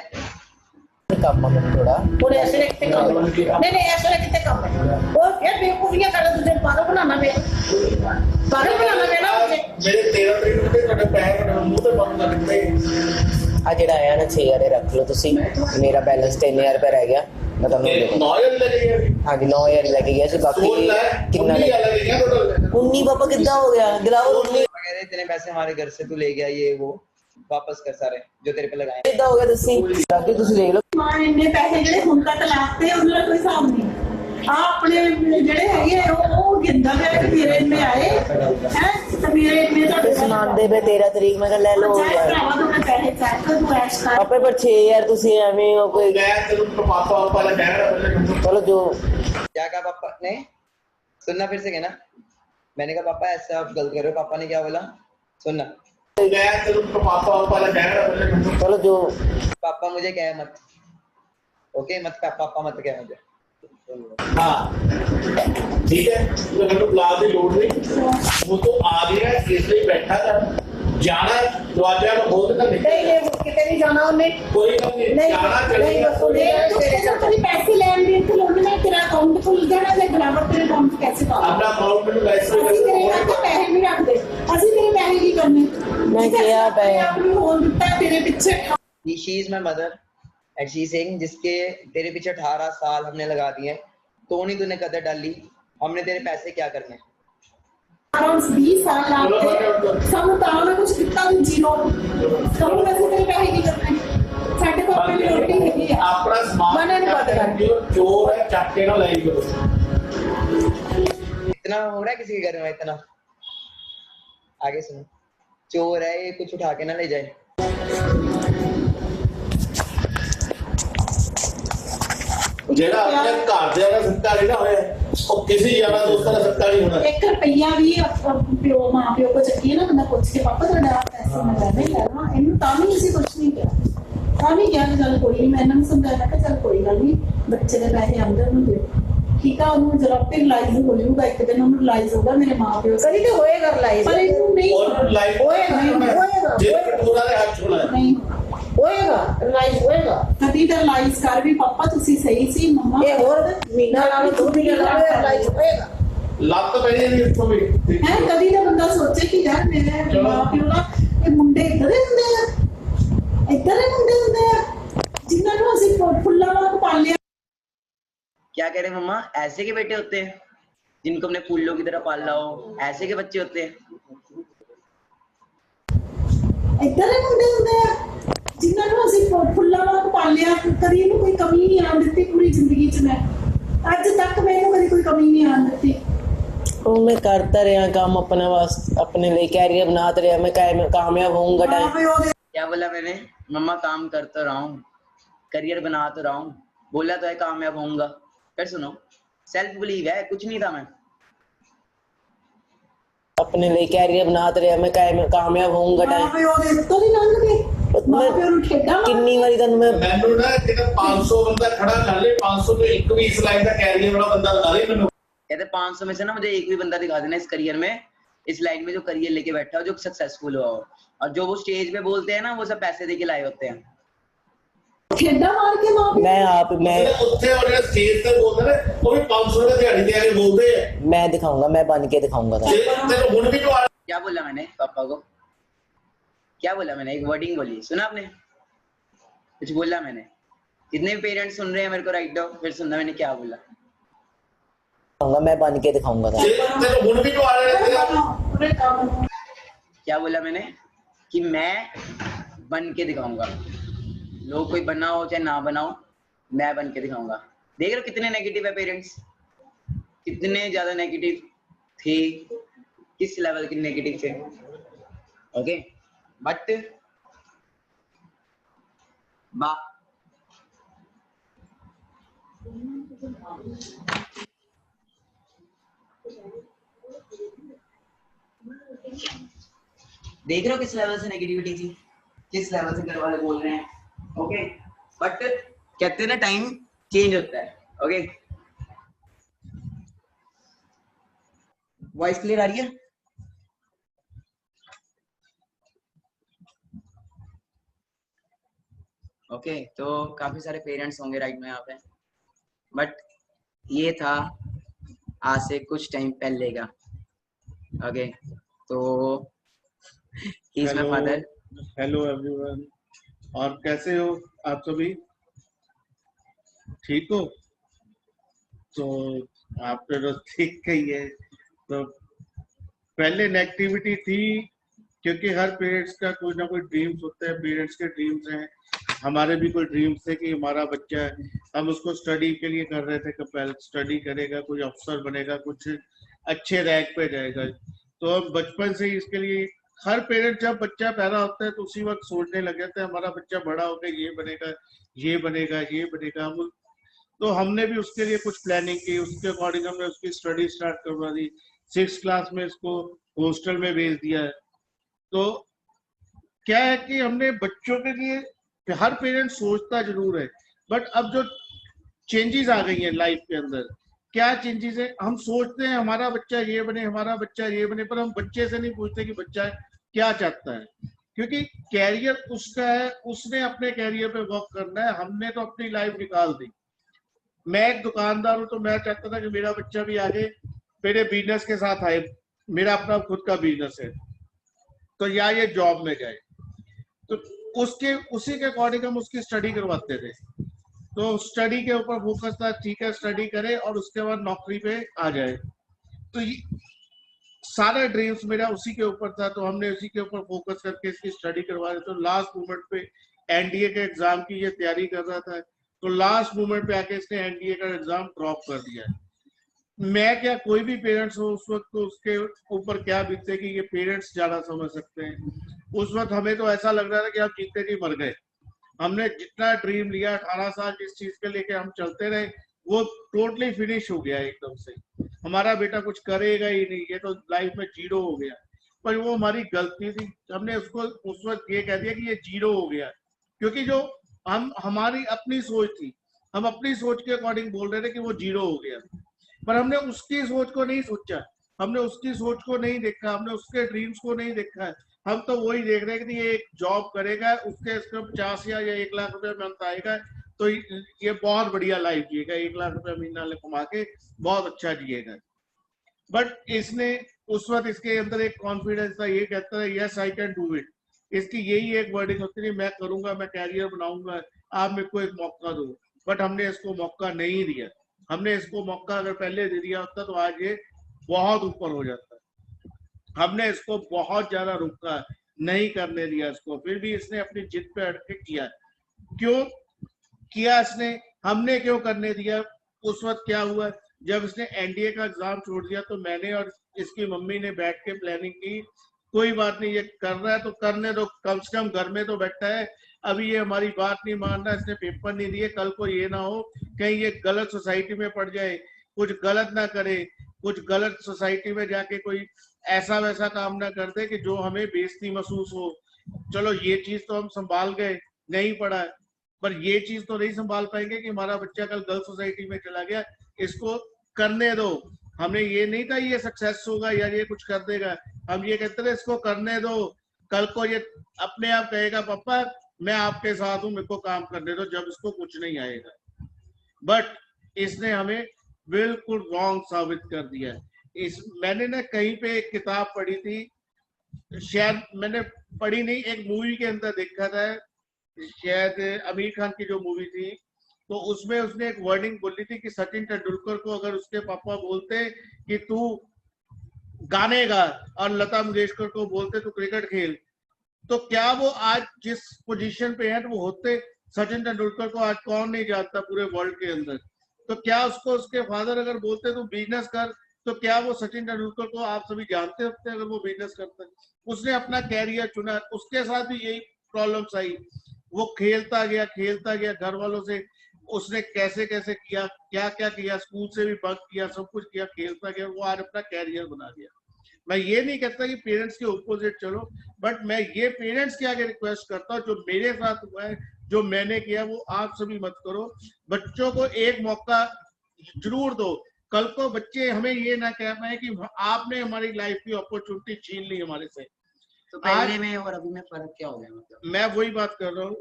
ਕੰਮ ਆ ਮੈਨੂੰ ਥੋੜਾ ਹੁਣ ਐਸੇ ਨੇ ਕਿਤੇ ਕੰਮ ਨਹੀਂ ਐਸੇ ਨੇ ਕਿਤੇ ਕੰਮ ਉਹ ਫਿਰ ਬੇਵਕੂਫੀਆਂ ਕਰ ਤੁझे ਪਾਗਲ ਬਣਾਉਣਾ ਪਿਆ ਨਾ ਮੁझे ਮੇਰੇ 13 ਤਰੀਕ ਨੂੰ ਤੇ ਤੁਹਾਡੇ ਪੈਸੇ ਤੁਹਾਡੇ ਮੂੰਹ ਤੇ ਬੰਦ ਕਰ ਦਿੱਤੇ ਆ ਜਿਹੜਾ ਆਇਆ ਨਾ 6000 ਰੱਖ ਲਓ ਤੁਸੀਂ ਮੇਰਾ ਬੈਲੈਂਸ 3000 ਰੁਪਏ ਰਹਿ ਗਿਆ ਮੈਂ ਤੁਹਾਨੂੰ ਦੇ ਦੂੰਗਾ 9000 ਲੱਗੇ ਗਏ ਹਾਂਜੀ 9000 ਲੱਗ ਗਿਆ ਸੀ ਬਾਕੀ ਕਿੰਨਾ ਕਿੰਨਾ ਲੱਗੇ ਗਿਆ ਟੋਟਲ 19 ਪਾਪਾ ਕਿੱਦਾਂ ਹੋ ਗਿਆ ਦਿਲਾਵਰ 19 पापा कह रहे इतने पैसे हमारे घर से तू ले गया, ये वो वापस कर सारे जो तेरे पे लगाए। ਕਿੱਦਾਂ ਹੋ ਗਿਆ ਦੱਸੀ ਬਾਕੀ ਤੁਸੀਂ ਦੇਖ ਲਓ ਮਾਂ ਇੰਨੇ ਪੈਸੇ ਜਿਹੜੇ ਹੁਣ ਤੱਕ ਲਾਤੇ ਉਹਨਾਂ ਦਾ ਕੋਈ ਹਿਸਾਬ ਨਹੀਂ। ਆ ਆਪਣੇ ਜਿਹੜੇ ਹੈਗੇ ਉਹ ਗਿੰਦਾ ਪਿਆ ਕਿ ਮੇਰੇ ਇੰਨੇ ਆਏ ਹੈ ਤੇ ਮੇਰੇ ਇੰਨੇ ਤੁਹਾਡੇ ਸੁਣਾਉਂਦੇ ਪਏ 13 ਤਰੀਕ ਮੈਂ ਕਿਹਾ ਲੈ ਲਓ ਯਾਰ ਭਰਾਵਾ ਤੂੰ ਪੈਸੇ ਚੱਕ ਤੂੰ ਐਸ਼ ਕਰ ਪਾਪਾ ਪਰ 6000 ਤੁਸੀਂ ਐਵੇਂ ਹੋ ਕੋਈ ਮੈਂ ਤੈਨੂੰ ਪਾਪਾ ਵਾਲਾ ਕਹਿ ਰਿਹਾ ਚਲੋ ਜੋ क्या कहा पापा ने? सुनना फिर से कहना। मैंने कहा पापा ऐसा आप गलत कर रहे हो। पापा ने क्या बोला? सुनना। ਮੈਂ ਤੈਨੂੰ ਪਾਪਾ ਵਾਲਾ ਕਹਿ ਰਿਹਾ ਚਲੋ ਜੋ पापा मुझे कहे मत, ओके मत पापा मत कहे मुझे। ਹਾਂ ਠੀਕ ਹੈ ਮੈਨੂੰ ਬੁਲਾ ਦੀ ਲੋੜ ਨਹੀਂ ਉਹ ਤੋਂ ਆ ਗਿਆ ਇਸ ਲਈ ਬੈਠਾ ਕਰ ਜਾਣਾ ਦਰਵਾਜ਼ਾ ਨੂੰ ਖੋਲ ਕੇ ਨਹੀਂ ਕਿਤੇ ਨਹੀਂ ਜਾਣਾ ਉਹਨੇ ਕੋਈ ਗੱਲ ਨਹੀਂ ਜਾਣਾ ਚੱਲੇਗਾ ਤੇਰੇ ਪੈਸੇ ਲੈਣ ਦੇ ਤੇ ਲੋਨ ਮੈਂ ਤੇਰਾ ਅਕਾਊਂਟ ਖੁੱਲ ਜਾਣਾ ਤੇ ਬਰਾਬਰ ਤੇਰੇ ਅਕਾਊਂਟ 'ਚ ਪੈਸੇ ਪਾ ਆਪਣਾ ਅਕਾਊਂਟ ਮੈਨੂੰ ਲਾਇਸੈਂਸ ਅਸੀਂ ਤੇਰੇ ਨਾਲ ਪੈਸੇ ਨਹੀਂ ਰੱਖਦੇ ਅਸੀਂ ਤੇਰੇ ਪੈਸੇ ਕੀ ਕਰਨੇ ਮੈਂ ਕਿਹਾ ਪਏ ਆਪਣੀ ਹੋਣ ਦਿੱਤਾ ਤੇਰੇ ਪਿੱਛੇ She is my mother and she is saying जिसके तेरे पीछे 18 साल हमने लगा दिए तो नहीं तूने कदर डाली, हमने तेरे पैसे क्या करने। अराउंड 20 साल लाते ਸਾਨੂੰ ਤਾਂ ਨਾ ਕੁਝ ਦਿੱਤਾ ਨਹੀਂ ਜੀਰੋ ਸਾਨੂੰ ਅਸੀਂ ਤੇਰੇ ਪੈਸੇ ਕੀ ਕਰਨੇ ਸਾਡੇ ਕੋਲ ਆਪਣੀ ਰੋਟੀ ਹੈਗੀ ਆ ਆਪਣਾ ਸਮਾਨ ਮਨੇ ਨਹੀਂ ਪਤਾ ਕਰਦੀ ਚੋਰ ਹੈ ਚੱਕ ਕੇ ਨਾ ਲੈ ਜਾਓ इतना हो रहा है किसी के घर में इतना? आगे सुनो, चोर है ये, कुछ उठा के ना ले जाए। ਜਿਹੜਾ ਆਪਣੇ ਘਰ ਦੇ ਦਾ ਸੱਤਾ ਨਹੀਂ ਨਾ ਹੋਇਆ ਉਹ ਕਿਸੇ ਯਾਰਾ ਦੋਸਤਾਂ ਦਾ ਸੱਤਾ ਨਹੀਂ ਹੋਣਾ 1 ਰੁਪਈਆ ਵੀ ਪਿਓ ਮਾਂ ਪਿਓ ਕੋ ਚੱਕੀਏ ਨਾ ਬੰਦਾ ਪੁੱਛ ਕੇ ਪਾਪਾ ਤੁਹਾਡਾ ਪੈਸੇ ਮੈਂ ਲੈਣੇ ਲੈਣਾ ਇਹਨੂੰ ਤਾਂ ਵੀ ਅਸੀਂ ਕੁਝ ਨਹੀਂ ਕਿਹਾ ਤਾਂ ਵੀ ਕਿਹਾ ਕਿ ਚੱਲ ਕੋਈ ਨਹੀਂ ਮੈਂ ਇਹਨਾਂ ਨੂੰ ਸਮਝਾਇਆ ਕਿ ਚੱਲ ਕੋਈ ਗੱਲ ਨਹੀਂ ਬੱਚੇ ਦੇ ਪੈਸੇ ਆਉਂਦੇ ਉਹਨੂੰ ਦਿਓ ਠੀਕ ਆ ਉਹਨੂੰ ਜਰਾ ਤੇ ਰਿਲਾਈਜ਼ ਹੋ ਜਾਊਗਾ ਇੱਕ ਦਿਨ ਉਹਨੂੰ ਰਿਲਾਈਜ਼ ਹੋਊਗਾ ਮੇਰੇ ਮਾਂ ਪਿਓ ਕਦੀ ਤੇ ਹੋਏਗਾ ਰਿਲਾਈਜ਼ ਪਰ ਇਹਨੂੰ ਨਹੀਂ ਔਰ ਲਾਈਫ ਹੋਏਗਾ ਜੇ ਪੂਰਾ ਦੇ ਹੱਥ ਛੋੜਾ ਨਹੀਂ ਹੋਏਗਾ ਰਿਲਾਈਜ਼ ਹੋਏਗਾ ਕਦੀ ਤਾਂ ਰਿਲਾਈਜ਼ ਕਰ ਵੀ ਪਾਪਾ ਤੁਸੀਂ ਸਹੀ ਸੀ ਮੰਮਾ ਇਹ ਹੋਰ ਮਹੀਨਾ ਨਾਲ 2 ਮਹੀਨੇ ਨਾਲ ਰਿਲਾਈਜ਼ ਹੋਏਗਾ ਲੱਤ ਪੈ ਜਾਂਦੀ ਉੱਥੋਂ ਵੀ ਹੈ ਕਦੀ ਤਾਂ ਬੰਦਾ ਸੋਚੇ ਕਿ ਯਾਰ ਮੇਰੇ ਮਾਂ ਪਿਓ ਨਾ ਇਹ ਮੁੰਡੇ ਇੱਧਰ ਹੀ ਹੁੰਦੇ ਆ ਇੱਧਰ ਹੀ ਮੁੰਡੇ ਹੁੰਦੇ ਆ ਜਿਨ੍ਹਾਂ ਨੂੰ ਅਸੀਂ ਫੁੱਲਾਂ ਵਾਂਗ ਪਾਲਿਆ। क्या कह रहे हैं मम्मा? ऐसे के बेटे होते हैं जिनको हमने फूलों की तरह पाला हो, ऐसे के बच्चे होते हैं? ਇੱਧਰ ਹੀ ਮੁੰਡੇ ਹੁੰਦੇ ਆ ਜਿਨ੍ਹਾਂ ਨੂੰ ਅਸੀਂ ਫੁੱਲਾਂ ਵਾਂਗ ਪਾਲਿਆ ਕਦੀ ਇਹਨੂੰ ਕੋਈ ਕਮੀ ਨਹੀਂ ਆਉਣ ਦਿੱਤੀ ਪੂਰੀ ਜ਼ਿੰਦਗੀ 'ਚ ਮੈਂ ਅੱਜ ਤੱਕ ਮੈਨੂੰ ਕਦੀ ਕੋਈ ਕਮੀ ਨਹੀਂ ਆਉਣ ਦਿੱਤੀ। ਉਹ ਮੈਂ ਕਰता रहा काम अपने वास्ते अपने लिए कैरियर बनाता रहा मैं कामयाब होऊंगा ਮਾਂ टाइम ਪਿਓ ਦੇ क्या बोला मैंने? मम्मा काम कर तो रहा हूँ, करियर बना तो रहा हूँ, बोला तो है कामयाब होऊंगा। फिर सुनो, सेल्फ बिलीव है, कुछ नहीं था मैं। अपने लिए कैरियर बनाता रहा मैं कामयाब होऊंगा ਮਾਂ टाइम ਪਿਓ ਦੇ ਤੋਂ ਨਹੀਂ ਲੰਘਦੇ ਮਾਂ ਪਿਓ ਨੂੰ ਠੇਡਾ ਕਿੰਨੀ ਵਾਰੀ ਤੁਹਾਨੂੰ ਮੈਂ ਮੈਨੂੰ ਨਾ ਜਿਹੜਾ 500 ਬੰਦਾ ਖੜਾ ਕਰ ਲੇ 500 ਤੋਂ ਇੱਕ ਵੀ ਇਸ ਲਾਈਨ ਦਾ ਕੈਰੀਅਰ ਵਾਲਾ ਬੰਦਾ ਲਾ ਲੇ ਮੈਨੂੰ कहते 500 में से ना मुझे एक भी बंदा दिखा देना इस करियर में, इस लाइन में जो करियर लेके बैठा हो, जो सक्सेसफुल हुआ हो। और जो वो स्टेज पे बोलते हैं ना, वो सब पैसे दे के लाए होते हैं। ਠੇਡਾ ਮਾਰ ਕੇ ਮਾਂ ਪਿਓ मैं आप मैं ਉੱਥੇ ਉਹ ਜਿਹੜਾ ਸਟੇਜ ਤੇ ਬੋਲਦੇ ਨੇ ਉਹ ਵੀ 500 ਦੇ ਦਿਹਾੜੀ ਦੇ ਆ ਕੇ ਬੋਲਦੇ ਆ मैं दिखाऊंगा मैं बन के दिखाऊंगा ਜੇ ਤੈਨੂੰ ਹੁਣ ਵੀ ਜਵਾਬ क्या बोला मैंने पापा को? क्या बोला मैंने? एक वर्डिंग बोली, सुना आपने? कुछ बोला मैंने? जितने भी पेरेंट्स सुन रहे हैं मेरे को राइट डाउन, फिर सुनना मैंने क्या बोला। मैं बन के दिखाऊंगा ਜੇ ਤੈਨੂੰ ਹੁਣ ਵੀ ਜਵਾਬ क्या बोला मैंने? कि मैं बन के दिखाऊंगा। लोग कोई बना हो चाहे ना बनाओ, मैं बन के दिखाऊंगा। देख रहे हो कितने नेगेटिव है पेरेंट्स, कितने ज्यादा नेगेटिव थे, किस लेवल के नेगेटिव थे। ओके, बट बा देख रहे हो किस लेवल से नेगेटिविटी थी, किस लेवल से घर वाले बोल रहे हैं। ओके बट कहते हैं ना टाइम चेंज होता है। ओके वॉइस क्लियर आ रही है? ओके तो काफी सारे पेरेंट्स होंगे राइट में यहाँ पे, बट ये था आज से कुछ टाइम पहले का। ओके तो he is my father. Hello everyone, और कैसे हो आप सभी? ठीक हो? तो आपने तो ठीक कही है। तो पहले नेगेटिविटी थी क्योंकि हर पेरेंट्स का कोई ना कोई ड्रीम्स होता है, पेरेंट्स के ड्रीम्स हैं, हमारे भी कोई ड्रीम्स थे कि हमारा बच्चा, हम उसको स्टडी के लिए कर रहे थे कि पहले स्टडी करेगा, कोई अफसर बनेगा, कुछ अच्छे रैंक पे जाएगा। तो हम बचपन से ही इसके लिए, हर पेरेंट जब बच्चा पैदा होता है तो उसी वक्त सोचने लग जाते हैं हमारा बच्चा बड़ा होकर ये बनेगा, ये बनेगा, ये बनेगा। हम तो हमने भी उसके लिए कुछ प्लानिंग की, उसके अकॉर्डिंग हमने उसकी स्टडी स्टार्ट करवा दी। 6th क्लास में इसको हॉस्टल में भेज दिया है। तो क्या है कि हमने बच्चों के लिए, हर पेरेंट सोचता जरूर है, बट अब जो चेंजेस आ गई हैं लाइफ के अंदर, क्या चेंजेस है, हम सोचते हैं हमारा बच्चा ये बने, हमारा बच्चा ये बने, पर हम बच्चे से नहीं पूछते कि बच्चा क्या चाहता है, क्योंकि कैरियर उसका है, उसने अपने कैरियर पे वर्क करना है। हमने तो अपनी लाइफ निकाल दी। मैं एक दुकानदार हूँ तो मैं चाहता था कि मेरा बच्चा भी आगे मेरे बिजनेस के साथ आए, मेरा अपना खुद का बिजनेस है, तो या ये जॉब में जाए। तो उसी के अकॉर्डिंग हम उसकी स्टडी करवाते थे। तो स्टडी के ऊपर फोकस था, ठीक है स्टडी करे और उसके बाद नौकरी पे आ जाए। तो सारा ड्रीम्स मेरा उसी के ऊपर था, तो हमने उसी के ऊपर फोकस करके इसकी स्टडी करवा रहे। तो लास्ट मोमेंट पे एनडीए के एग्जाम की ये तैयारी कर रहा था, तो लास्ट मोमेंट पे आके इसने एनडीए का एग्जाम ड्रॉप कर दिया। मैं क्या, कोई भी पेरेंट्स हो उस वक्त तो उसके ऊपर क्या बीतते कि ये पेरेंट्स ज्यादा समझ सकते हैं। उस वक्त हमें तो ऐसा लग रहा था कि हम जीते जी मर गए। हमने जितना ड्रीम लिया 18 साल जिस चीज के लेके हम चलते रहे, वो टोटली फिनिश हो गया एकदम से। हमारा बेटा कुछ करेगा ही नहीं, ये तो लाइफ में जीरो हो गया। पर वो हमारी गलती थी, हमने उसको उस वक्त ये कह दिया कि ये जीरो हो गया, क्योंकि जो हमारी अपनी सोच थी, हम अपनी सोच के अकॉर्डिंग बोल रहे थे कि वो जीरो हो गया, पर हमने उसकी सोच को नहीं सोचा, हमने उसकी सोच को नहीं देखा, हमने उसके ड्रीम्स को नहीं देखा। हम तो वही देख रहे हैं कि ये एक जॉब करेगा, उसके 50 या 1 लाख रुपए मंथ आएगा, तो ये बहुत बढ़िया लाइफ जिएगा, 1 लाख रुपए महीना कमा के बहुत अच्छा जिएगा। बट इसने उस वक्त इसके अंदर एक कॉन्फिडेंस था, ये कहता है yes I can do it. इसकी यही एक वर्डिंग होती है, मैं करूंगा, मैं कैरियर बनाऊंगा, आप मेरे को एक मौका दो। बट हमने इसको मौका नहीं दिया। हमने इसको मौका अगर पहले दे दिया होता तो आज ये बहुत ऊपर हो जाता। हमने इसको बहुत ज्यादा रुका, नहीं करने दिया इसको, फिर भी इसने अपनी जिद पे अड़ के किया। क्यों किया इसने, हमने क्यों करने दिया? उस वक्त क्या हुआ, जब इसने एनडीए का एग्जाम छोड़ दिया तो मैंने और इसकी मम्मी ने बैठ के प्लानिंग की, कोई बात नहीं, ये कर रहा है तो करने दो, कम से कम घर में तो बैठा है, अभी ये हमारी बात नहीं मान रहा, इसने पेपर नहीं दिए, कल को ये ना हो कहीं ये गलत सोसाइटी में पड़ जाए, कुछ गलत ना करे, कुछ गलत सोसाइटी में जाके कोई ऐसा वैसा काम ना कर दे कि जो हमें बेइज्जती महसूस हो। चलो ये चीज तो हम संभाल गए, नहीं पड़ा, पर ये चीज तो नहीं संभाल पाएंगे कि हमारा बच्चा कल गलत सोसाइटी में चला गया, इसको करने दो। हमने ये नहीं था ये सक्सेस होगा या ये कुछ कर देगा, हम ये कहते थे इसको करने दो, कल को ये अपने आप कहेगा पापा मैं आपके साथ हूं, मेरे को काम करने दो, जब इसको कुछ नहीं आएगा। बट इसने हमें बिल्कुल रॉन्ग साबित कर दिया। मैंने ना कहीं पे एक किताब पढ़ी थी, शायद मैंने पढ़ी नहीं, एक मूवी के अंदर देखा था, शायद आमिर खान की जो मूवी थी, तो उसमें उसने एक वर्डिंग बोली थी कि सचिन तेंदुलकर को अगर उसके पापा बोलते कि तू गाने गा और लता मंगेशकर को बोलते तू क्रिकेट खेल, तो क्या वो आज जिस पोजीशन पे है वो होते? सचिन तेंदुलकर को आज कौन नहीं जानता पूरे वर्ल्ड के अंदर। तो क्या उसको उसके फादर अगर बोलते तू बिजनेस कर, तो क्या वो सचिन तेंदुलकर को आप सभी जानते होते अगर वो बिजनेस करता? उसने अपना कैरियर चुना, उसके साथ भी यही प्रॉब्लम्स आई। वो खेलता गया घर वालों से, उसने कैसे कैसे किया, क्या क्या किया, स्कूल से भी बंक किया, सब कुछ किया, खेलता गया, वो आज अपना कैरियर बना गया। मैं ये नहीं कहता कि पेरेंट्स के ऑपोजिट चलो, बट मैं ये पेरेंट्स के आगे रिक्वेस्ट करता हूँ, जो मेरे साथ हुआ है, जो मैंने किया, वो आप सभी मत करो। बच्चों को एक मौका जरूर दो। कल को बच्चे हमें ये ना कह पाए कि आपने हमारी लाइफ की अपॉर्चुनिटी छीन ली हमारे से। तो पहले में और अभी में फर्क क्या हो गया? मतलब मैं वही बात कर रहा हूँ,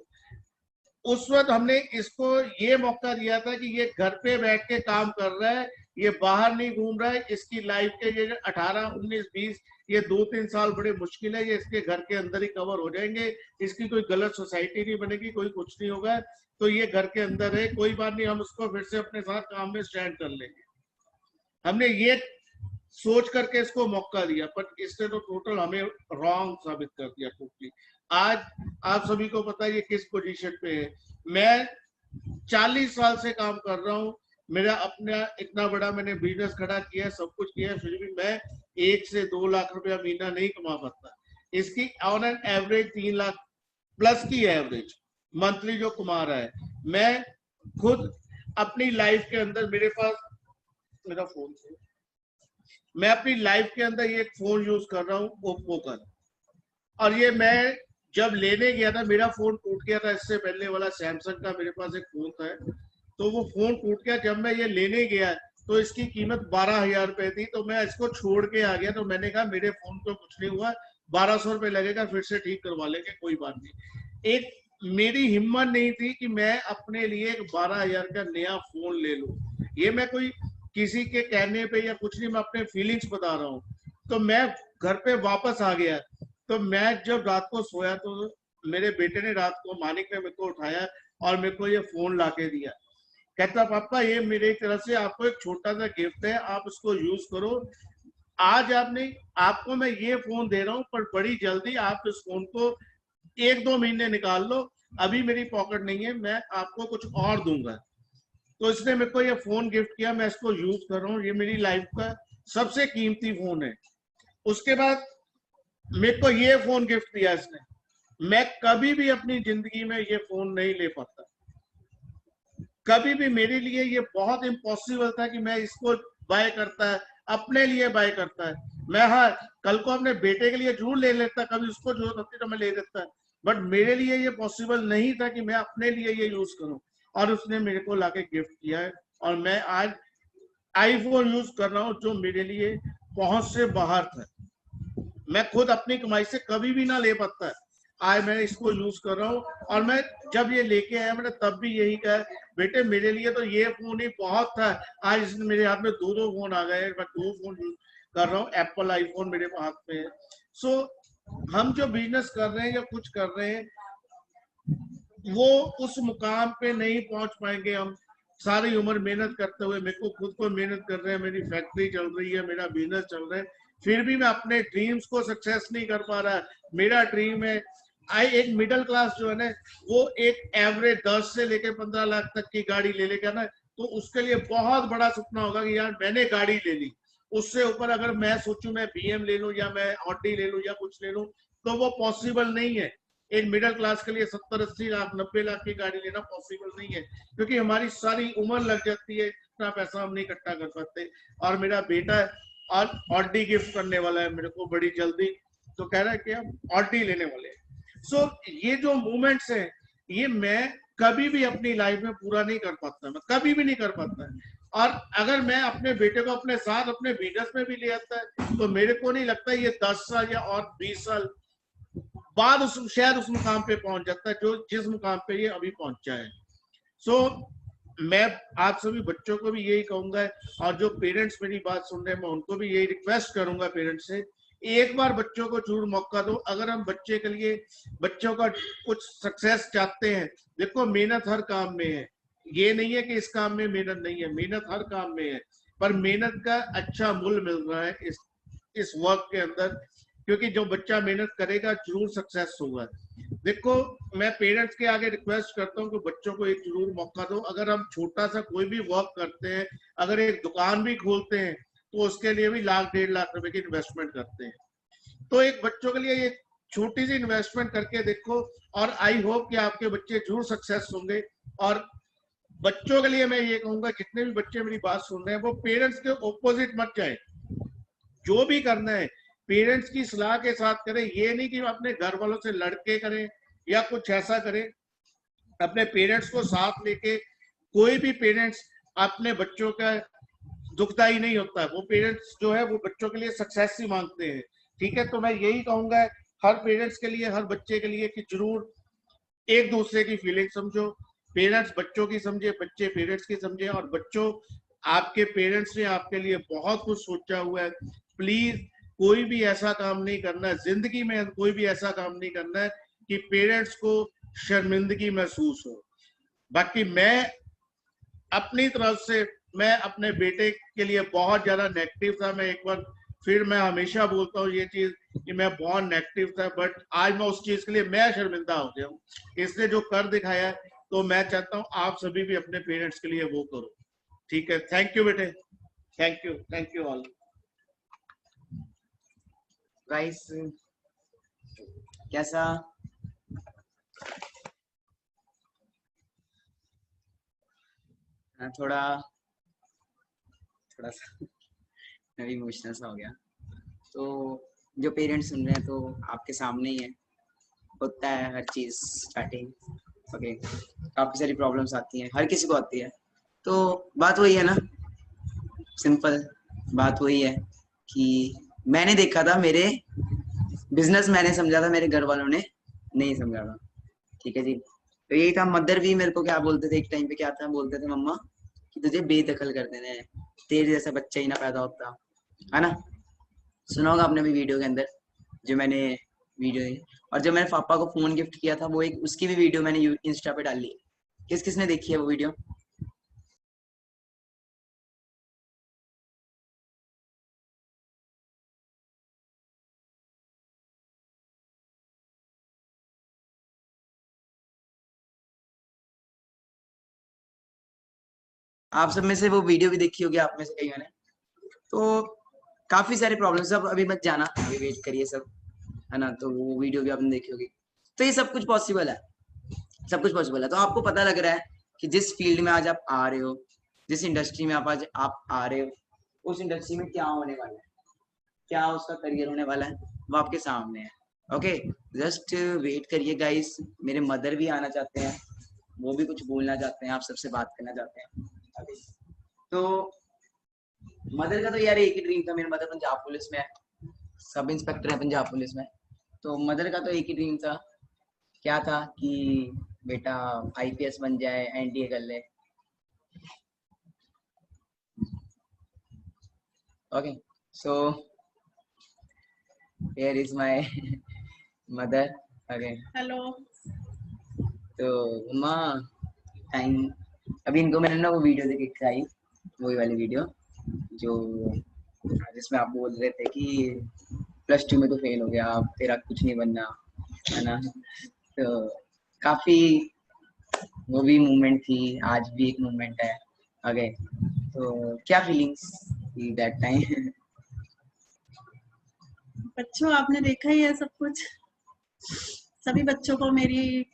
उस वक्त हमने इसको ये मौका दिया था कि ये घर पे बैठ के काम कर रहा है, ये बाहर नहीं घूम रहा है, इसकी लाइफ के ये 18, 19, 20 ये 2-3 साल बड़े मुश्किल है, ये इसके घर के अंदर ही कवर हो जाएंगे, इसकी कोई गलत सोसाइटी नहीं बनेगी, कोई कुछ नहीं होगा, तो ये घर के अंदर है, कोई बात नहीं, हम उसको फिर से अपने साथ काम में स्टैंड कर लेंगे। हमने ये सोच करके इसको मौका दिया, पर इसने तो टोटल हमें रॉन्ग साबित कर दिया टोटली। आज आप सभी को पता है ये किस पोजीशन पे है। मैं 40 साल से काम कर रहा हूँ, मेरा अपना इतना बड़ा मैंने बिजनेस खड़ा किया है, सब कुछ किया है, फिर भी मैं 1 से 2 लाख रुपया महीना नहीं कमा पाता। इसकी on an average 3 lakh plus की एवरेज मंथली जो कमा रहा है। मैं खुद अपनी लाइफ के अंदर, मेरे पास मेरा फोन, मैं अपनी लाइफ के अंदर ये फोन यूज कर रहा हूँ ओप्पो का, और ये मैं जब लेने गया था, मेरा फोन टूट गया था, इससे पहले वाला सैमसंग का मेरे पास एक फोन था, तो वो फोन टूट गया। जब मैं ये लेने गया तो इसकी कीमत 12,000 रुपए थी, तो मैं इसको छोड़ के आ गया। तो मैंने कहा मेरे फोन को कुछ नहीं हुआ, 1200 रुपए लगेगा, फिर से ठीक करवा लेंगे, कोई बात नहीं। एक मेरी हिम्मत नहीं थी कि मैं अपने लिए एक 12,000 का नया फोन ले लूं। ये मैं कोई किसी के कहने पे या कुछ नहीं, मैं अपने फीलिंग्स बता रहा हूँ। तो मैं घर पे वापस आ गया, तो मैं जब रात को सोया तो मेरे बेटे ने रात को, मानिक ने मेरे को उठाया और मेरे को ये फोन लाके दिया। कहता पापा ये मेरी तरफ से आपको एक छोटा सा गिफ्ट है, आप उसको यूज करो। आज आपको मैं ये फोन दे रहा हूँ, पर बड़ी जल्दी आप इस फोन को 1-2 महीने निकाल लो, अभी मेरी पॉकेट नहीं है, मैं आपको कुछ और दूंगा। तो इसने मेरे को ये फोन गिफ्ट किया, मैं इसको यूज कर रहा हूँ, ये मेरी लाइफ का सबसे कीमती फोन है। उसके बाद मेरे को ये फोन गिफ्ट दिया इसने। मैं कभी भी अपनी जिंदगी में ये फोन नहीं ले पाता, कभी भी। मेरे लिए ये बहुत इम्पॉसिबल था कि मैं इसको बाय करता है, अपने लिए बाय करता है। मैं हाँ कल को अपने बेटे के लिए जरूर ले लेता, कभी उसको जरूरत होती तो मैं ले लेता, बट मेरे लिए ये पॉसिबल नहीं था कि मैं अपने लिए ये यूज करूं। और उसने मेरे को लाके गिफ्ट किया है, और मैं आज आईफोन यूज कर रहा हूँ, जो मेरे लिए पहुंच से बाहर था। मैं खुद अपनी कमाई से कभी भी ना ले पाता, आज मैं इसको यूज कर रहा हूँ। और मैं जब ये लेके आया, मैंने तब भी यही कहा, बेटे मेरे लिए तो ये फोन ही बहुत था, आज इसने मेरे हाथ में 2 फोन आ गए, मैं 2 फोन यूज कर रहा हूँ, एप्पल आईफोन मेरे हाथ में है। सो हम जो बिजनेस कर रहे हैं या कुछ कर रहे हैं, वो उस मुकाम पे नहीं पहुंच पाएंगे हम सारी उम्र मेहनत करते हुए। मेरे को खुद को मेहनत कर रहे हैं, मेरी फैक्ट्री चल रही है, मेरा बिजनेस चल रहा है, फिर भी मैं अपने ड्रीम्स को सक्सेस नहीं कर पा रहा। मेरा ड्रीम है एक मिडिल क्लास जो है ना, वो एक एवरेज 10 से लेकर 15 लाख तक की गाड़ी ले लेगा ना, तो उसके लिए बहुत बड़ा सपना होगा कि यार मैंने गाड़ी ले ली। उससे ऊपर अगर मैं सोचूं मैं BM ले लूं या मैं ऑडी ले लूं या कुछ ले लूं, तो वो पॉसिबल नहीं है। एक मिडिल क्लास के लिए 70-80 लाख 90 लाख की गाड़ी लेना पॉसिबल नहीं है, क्योंकि हमारी सारी उम्र लग जाती है, इतना पैसा हम नहीं इकट्ठा कर सकते। और मेरा बेटा और ऑडी गिफ्ट करने वाला है मेरे को बड़ी जल्दी, तो कह रहा है कि हम ऑडी लेने वाले हैं। सो ये जो मूवमेंट्स है, ये मैं कभी भी अपनी लाइफ में पूरा नहीं कर पाता, मैं कभी भी नहीं कर पाता। और अगर मैं अपने बेटे को अपने साथ अपने बिजनेस में भी ले आता है, तो मेरे को नहीं लगता ये 10 साल या और 20 साल बाद शायद उस मुकाम पे पहुंच जाता है जो जिस मुकाम पे ये अभी पहुंचा है। सो मैं आप सभी बच्चों को भी यही कहूंगा, और जो पेरेंट्स मेरी बात सुन रहे हैं, मैं उनको भी यही रिक्वेस्ट करूंगा पेरेंट्स से, एक बार बच्चों को जरूर मौका दो। अगर हम बच्चे के लिए, बच्चों का कुछ सक्सेस चाहते हैं, देखो मेहनत हर काम में है, ये नहीं है कि इस काम में मेहनत नहीं है, मेहनत हर काम में है, पर मेहनत का अच्छा मूल्य मिल रहा है इस वर्क के अंदर, क्योंकि जो बच्चा मेहनत करेगा जरूर सक्सेस होगा। देखो मैं पेरेंट्स के आगे रिक्वेस्ट करता हूँ कि बच्चों को एक जरूर मौका दो। अगर हम छोटा सा कोई भी वर्क करते हैं, अगर एक दुकान भी खोलते हैं, तो उसके लिए भी 1-1.5 लाख रुपए की इन्वेस्टमेंट करते हैं। तो एक बच्चों के लिए ये छोटी सी इन्वेस्टमेंट करके देखो, और आई होप कि आपके बच्चे जरूर सक्सेस होंगे। और बच्चों के लिए मैं ये कहूंगा, जितने भी बच्चे मेरी बात सुन रहे हैं वो पेरेंट्स के ऑपोजिट मत जाए। जो भी करना है पेरेंट्स की सलाह के साथ करें। ये नहीं कि अपने घर वालों से लड़के करें या कुछ ऐसा करें। अपने पेरेंट्स को साथ लेके, कोई भी पेरेंट्स अपने बच्चों का दुखदाई नहीं होता है। वो पेरेंट्स जो है वो बच्चों के लिए सक्सेस ही मांगते हैं। ठीक है, तो मैं यही कहूंगा हर पेरेंट्स के लिए, हर बच्चे के लिए, कि जरूर एक दूसरे की फीलिंग समझो। पेरेंट्स बच्चों की समझे, बच्चे पेरेंट्स की समझे। और बच्चों, आपके पेरेंट्स ने आपके लिए बहुत कुछ सोचा हुआ है। प्लीज कोई भी ऐसा काम नहीं करना है जिंदगी में, कोई भी ऐसा काम नहीं करना है कि पेरेंट्स को शर्मिंदगी महसूस हो। बाकी मैं अपनी तरफ से, मैं अपने बेटे के लिए बहुत ज्यादा नेगेटिव था। मैं एक बार फिर मैं हमेशा बोलता हूँ ये चीज कि मैं बहुत नेगेटिव था, बट आज मैं उस चीज के लिए मैं शर्मिंदा हो गया हूँ। इसने जो कर दिखाया है, तो मैं चाहता हूँ आप सभी भी अपने पेरेंट्स के लिए वो करो। ठीक है, थैंक यू बेटे, थैंक यू ऑल। गाइस, कैसा थोड़ा सा मैं भी इमोशनल सा हो गया। तो जो पेरेंट्स सुन रहे हैं, तो आपके सामने ही है, होता है हर चीज स्टार्टिंग। ओके, काफी सारी प्रॉब्लम्स आती हैं, हर किसी को आती है। तो बात वही है ना, सिंपल बात वही है कि मैंने देखा था, मेरे बिजनेस मैंने समझा था, मेरे घर वालों ने नहीं समझा था। ठीक है जी, तो यही था। मदर भी मेरे को क्या बोलते थे एक टाइम पे, क्या था बोलते थे मम्मा कि तुझे बेदखल कर देने हैं, तेरे जैसा बच्चा ही ना पैदा होता, है ना। सुना होगा आपने भी वीडियो के अंदर जो मैंने वीडियो, और जब मैंने पापा को फोन गिफ्ट किया था, वो एक उसकी भी वीडियो मैंने इंस्टा पे डाली है। किस किसने देखी है वो वीडियो? आप सब में से वो वीडियो भी देखी होगी, आप में से कईयों ने। तो काफी सारे प्रॉब्लम्स, अब अभी मत जाना, अभी वेट करिए सब, है ना। तो वो वीडियो भी आपने देखी होगी। तो ये सब कुछ पॉसिबल है, सब कुछ पॉसिबल है। तो आपको पता लग रहा है कि जिस फील्ड में आज आप आ रहे हो, जिस इंडस्ट्री में आज आप आ रहे हो, उस इंडस्ट्री में क्या होने वाला है, क्या उसका करियर होने वाला है, वो आपके सामने है। ओके, जस्ट वेट करिए गाइस। मेरे मदर भी आना चाहते हैं, वो भी कुछ बोलना चाहते हैं, आप सबसे बात करना चाहते हैं अभी। तो मदर का तो यार एक ही ड्रीम था, मेरी मदर पंजाब पुलिस में है, सब इंस्पेक्टर है पंजाब पुलिस में। तो मदर का तो एक ही ड्रीम था, क्या था कि बेटा आईपीएस बन जाए, एनडीए कर ले। Okay, so here is my mother. Okay, hello. तो माँ, टाइम, अभी इनको मैंने ना वो वीडियो देख के दिखाई, वही वाली वीडियो जो जिसमें आप बोल रहे थे कि +2 में तो फेल हो गया, अब तेरा कुछ नहीं बनना, है ना। तो काफी वो भी मूवमेंट थी, आज भी एक मूवमेंट है। ओके, तो क्या फीलिंग्स थी दैट टाइम? बच्चों, आपने देखा ही है सब कुछ। सभी बच्चों को मेरी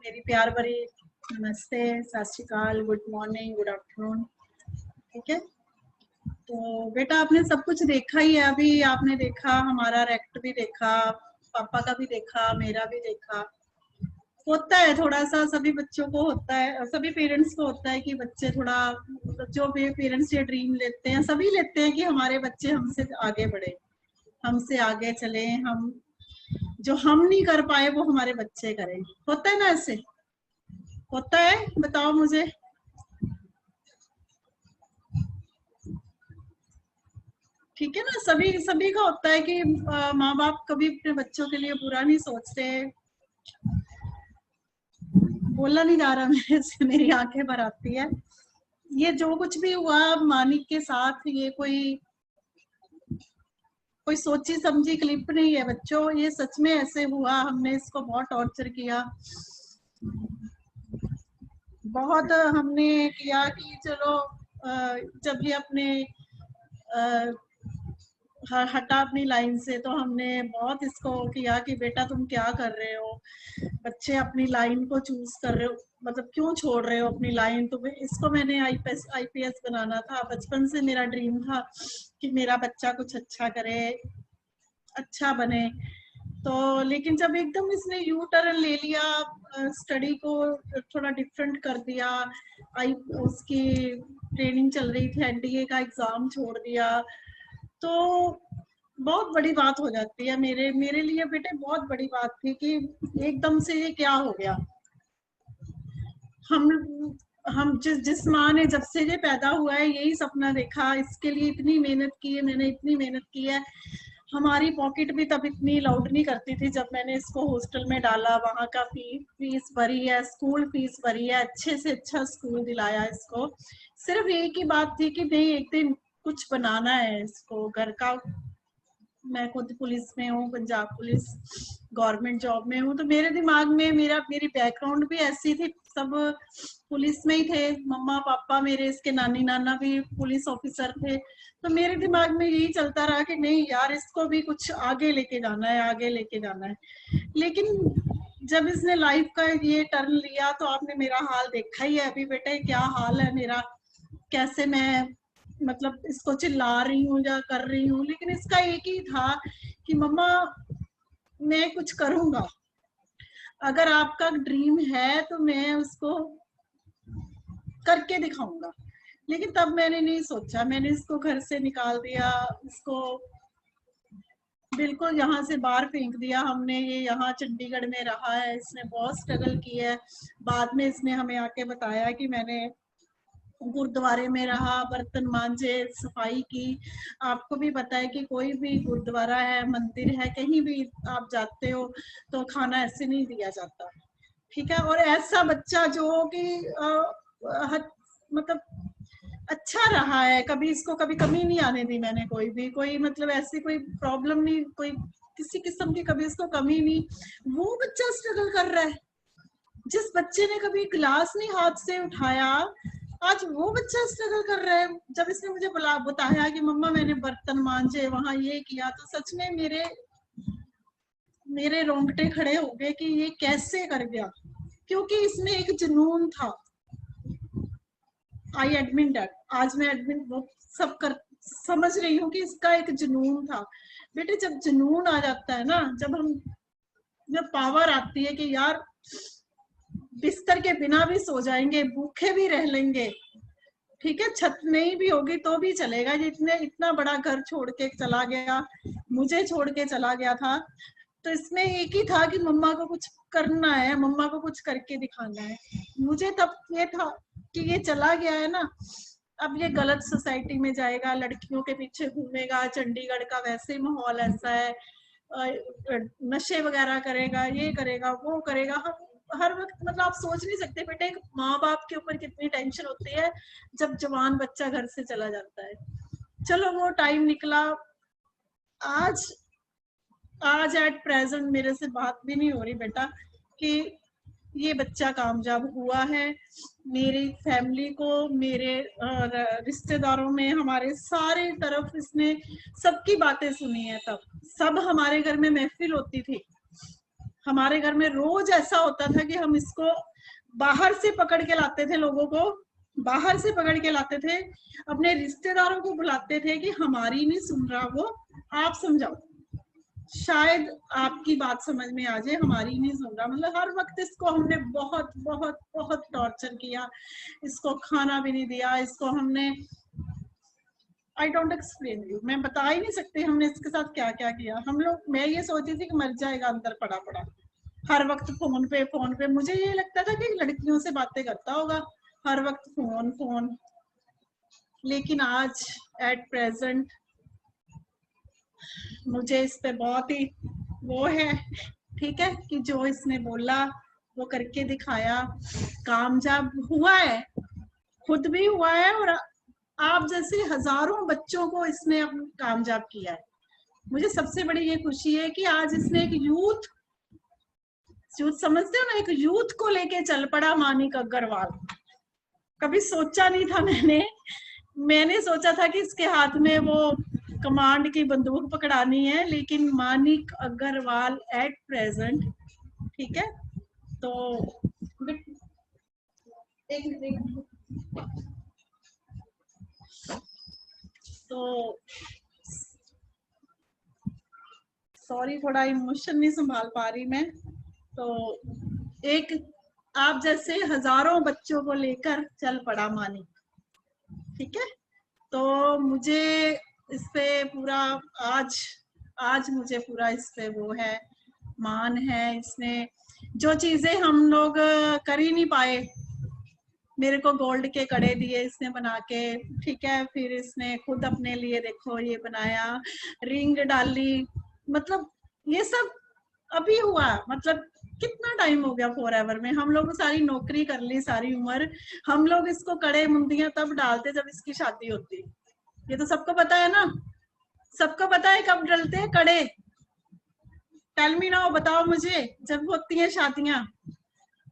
प्यार भरी नमस्ते, सत श्री अकाल, गुड मॉर्निंग, गुड आफ्टरनून। ठीक है, तो बेटा आपने सब कुछ देखा ही है। अभी आपने देखा, हमारा रेक्ट भी देखा, पापा का भी देखा, मेरा भी देखा। होता है थोड़ा सा, सभी बच्चों को होता है, सभी पेरेंट्स को होता है कि बच्चे थोड़ा, जो भी पेरेंट्स ये ड्रीम लेते हैं, सभी लेते हैं कि हमारे बच्चे हमसे आगे बढ़े, हमसे आगे चले, हम जो हम नहीं कर पाए वो हमारे बच्चे करें। होता है ना, ऐसे होता है? बताओ मुझे। ठीक है ना, सभी का होता है कि माँ बाप कभी अपने बच्चों के लिए बुरा नहीं सोचते। बोलना नहीं जा रहा मेरे से, मेरी आंखें भर आती है। ये जो कुछ भी हुआ मानिक के साथ, ये कोई सोची समझी क्लिप नहीं है बच्चों, ये सच में ऐसे हुआ। हमने इसको बहुत टॉर्चर किया, बहुत हमने किया कि चलो जब ये अपने हटा अपनी लाइन से, तो हमने बहुत इसको किया कि बेटा तुम क्या कर रहे हो, बच्चे अपनी लाइन को चूज कर रहे हो, मतलब क्यों छोड़ रहे हो अपनी लाइन। तो इसको मैंने आईपीएस बनाना था, बचपन से मेरा ड्रीम था कि मेरा बच्चा कुछ अच्छा करे, अच्छा बने। तो लेकिन जब एकदम इसने यू टर्न ले लिया, स्टडी को थोड़ा डिफरेंट कर दिया, उसकी ट्रेनिंग चल रही थी, एनडीए का एग्जाम छोड़ दिया, तो बहुत बड़ी बात हो जाती है। मेरे लिए बेटे बहुत बड़ी बात थी कि एकदम से ये क्या हो गया। हम जिस माँ ने जब से ये पैदा हुआ है यही सपना देखा, इसके लिए इतनी मेहनत की है, मैंने इतनी मेहनत की है। हमारी पॉकेट भी तब इतनी लाउड नहीं करती थी जब मैंने इसको हॉस्टल में डाला, वहाँ का फीस भरी है, स्कूल फीस भरी है, अच्छे से अच्छा स्कूल दिलाया इसको। सिर्फ एक ही बात थी कि नहीं एक दिन कुछ बनाना है इसको घर का। मैं खुद पुलिस में हूँ, पंजाब पुलिस गवर्नमेंट जॉब में हूँ, तो मेरे दिमाग में मेरी बैकग्राउंड भी ऐसी थी, सब पुलिस में ही थे, मम्मा पापा मेरे, इसके नानी नाना भी पुलिस ऑफिसर थे। तो मेरे दिमाग में यही चलता रहा कि नहीं यार इसको भी कुछ आगे लेके जाना है, आगे लेके जाना है। लेकिन जब इसने लाइफ का ये टर्न लिया तो आपने मेरा हाल देखा ही है अभी बेटे, क्या हाल है मेरा, कैसे मैं मतलब इसको चिल्ला रही हूँ या कर रही हूँ। लेकिन इसका एक ही था कि मम्मा मैं कुछ करूंगा, अगर आपका ड्रीम है तो मैं उसको करके दिखाऊंगा। लेकिन तब मैंने नहीं सोचा, मैंने इसको घर से निकाल दिया, इसको बिल्कुल यहाँ से बाहर फेंक दिया हमने। ये यहाँ चंडीगढ़ में रहा है, इसने बहुत स्ट्रगल की है। बाद में इसने हमें आके बताया कि मैंने गुरुद्वारे में रहा, बर्तन मांजे, सफाई की। आपको भी पता है कि कोई भी गुरुद्वारा है, मंदिर है, कहीं भी आप जाते हो तो खाना ऐसे नहीं दिया जाता, ठीक है। और ऐसा बच्चा जो कि मतलब अच्छा रहा है, कभी इसको कभी कमी नहीं आने दी मैंने, कोई मतलब ऐसी कोई प्रॉब्लम नहीं, कोई किसी किस्म की कभी इसको कमी नहीं। वो बच्चा स्ट्रगल कर रहा है, जिस बच्चे ने कभी गिलास नहीं हाथ से उठाया, आज वो बच्चा स्ट्रगल कर रहा है। जब इसने मुझे बताया कि मम्मा मैंने बर्तन मांजे, वहां ये किया, तो सच में मेरे रोंगटे खड़े हो गए कि ये कैसे कर गया, क्योंकि इसमें एक जुनून था। आई एडमिट दैट, आज मैं एडमिट वो सब कर समझ रही हूँ कि इसका एक जुनून था। बेटे जब जुनून आ जाता है ना, जब पावर आती है कि यार बिस्तर के बिना भी सो जाएंगे, भूखे भी रह लेंगे, ठीक है, छत नहीं भी होगी तो भी चलेगा। ये इतना बड़ा घर छोड़ के चला गया, मुझे छोड़ के चला गया था, तो इसमें एक ही था कि मम्मा को कुछ करना है, मम्मा को कुछ करके दिखाना है। मुझे तब ये था कि ये चला गया है ना, अब ये गलत सोसाइटी में जाएगा, लड़कियों के पीछे घूमेगा, चंडीगढ़ का वैसे माहौल ऐसा है, नशे वगैरह करेगा, ये करेगा, वो करेगा। हर वक्त मतलब आप सोच नहीं सकते बेटे एक माँ बाप के ऊपर कितनी टेंशन होती है जब जवान बच्चा घर से चला जाता है। चलो वो टाइम निकला, आज एट प्रेजेंट मेरे से बात भी नहीं हो रही बेटा कि ये बच्चा कामयाब हुआ है। मेरी फैमिली को, मेरे रिश्तेदारों में, हमारे सारे तरफ इसने सबकी बातें सुनी है। तब सब हमारे घर में महफिल होती थी, हमारे घर में रोज ऐसा होता था कि हम इसको बाहर से पकड़ के लाते थे, लोगों को बाहर से पकड़ के लाते थे, अपने रिश्तेदारों को बुलाते थे कि हमारी नहीं सुन रहा वो, आप समझाओ, शायद आपकी बात समझ में आ जाए, हमारी नहीं सुन रहा। मतलब हर वक्त इसको हमने बहुत बहुत बहुत टॉर्चर किया, इसको खाना भी नहीं दिया, इसको हमने आई डोंट एक्सप्लेन यू, मैं बता ही नहीं सकती हमने इसके साथ क्या क्या किया। हम लोग, मैं ये सोचती थी कि मर जाएगा अंदर पड़ा पड़ा, हर वक्त फोन पे। मुझे ये लगता था कि लड़कियों से बातें करता होगा, हर वक्त फोन। लेकिन आज एट प्रेजेंट मुझे इस पे बहुत ही वो है, ठीक है, कि जो इसने बोला वो करके दिखाया, कामयाब हुआ है, खुद भी हुआ है, और आप जैसे हजारों बच्चों को इसने कामयाब किया है। मुझे सबसे बड़ी ये खुशी है कि आज इसने एक यूथ समझते हो ना, एक यूथ को लेके चल पड़ा मानिक अग्रवाल। कभी सोचा नहीं था मैंने सोचा था कि इसके हाथ में वो कमांड की बंदूक पकड़ानी है, लेकिन मानिक अग्रवाल एट प्रेजेंट, ठीक है। तो एक मिनट, तो सॉरी थोड़ा इमोशन नहीं संभाल पा रही मैं। तो एक आप जैसे हजारों बच्चों को लेकर चल पड़ा मानिक, ठीक है। तो मुझे इस पे पूरा आज मुझे पूरा इस पे वो है, मान है। इसने जो चीजें हम लोग कर ही नहीं पाए, मेरे को गोल्ड के कड़े दिए इसने बना के, ठीक है। फिर इसने खुद अपने लिए देखो ये बनाया, रिंग डाली, मतलब ये सब अभी हुआ। मतलब कितना टाइम हो गया फॉरएवर में, हम लोग सारी नौकरी कर ली सारी उम्र, हम लोग इसको कड़े मुंदियां तब डालते जब इसकी शादी होती। ये तो सबको पता है ना, सबको पता है कब डलते हैं कड़े। टेल मी नाउ, बताओ मुझे, जब होती हैं शादियां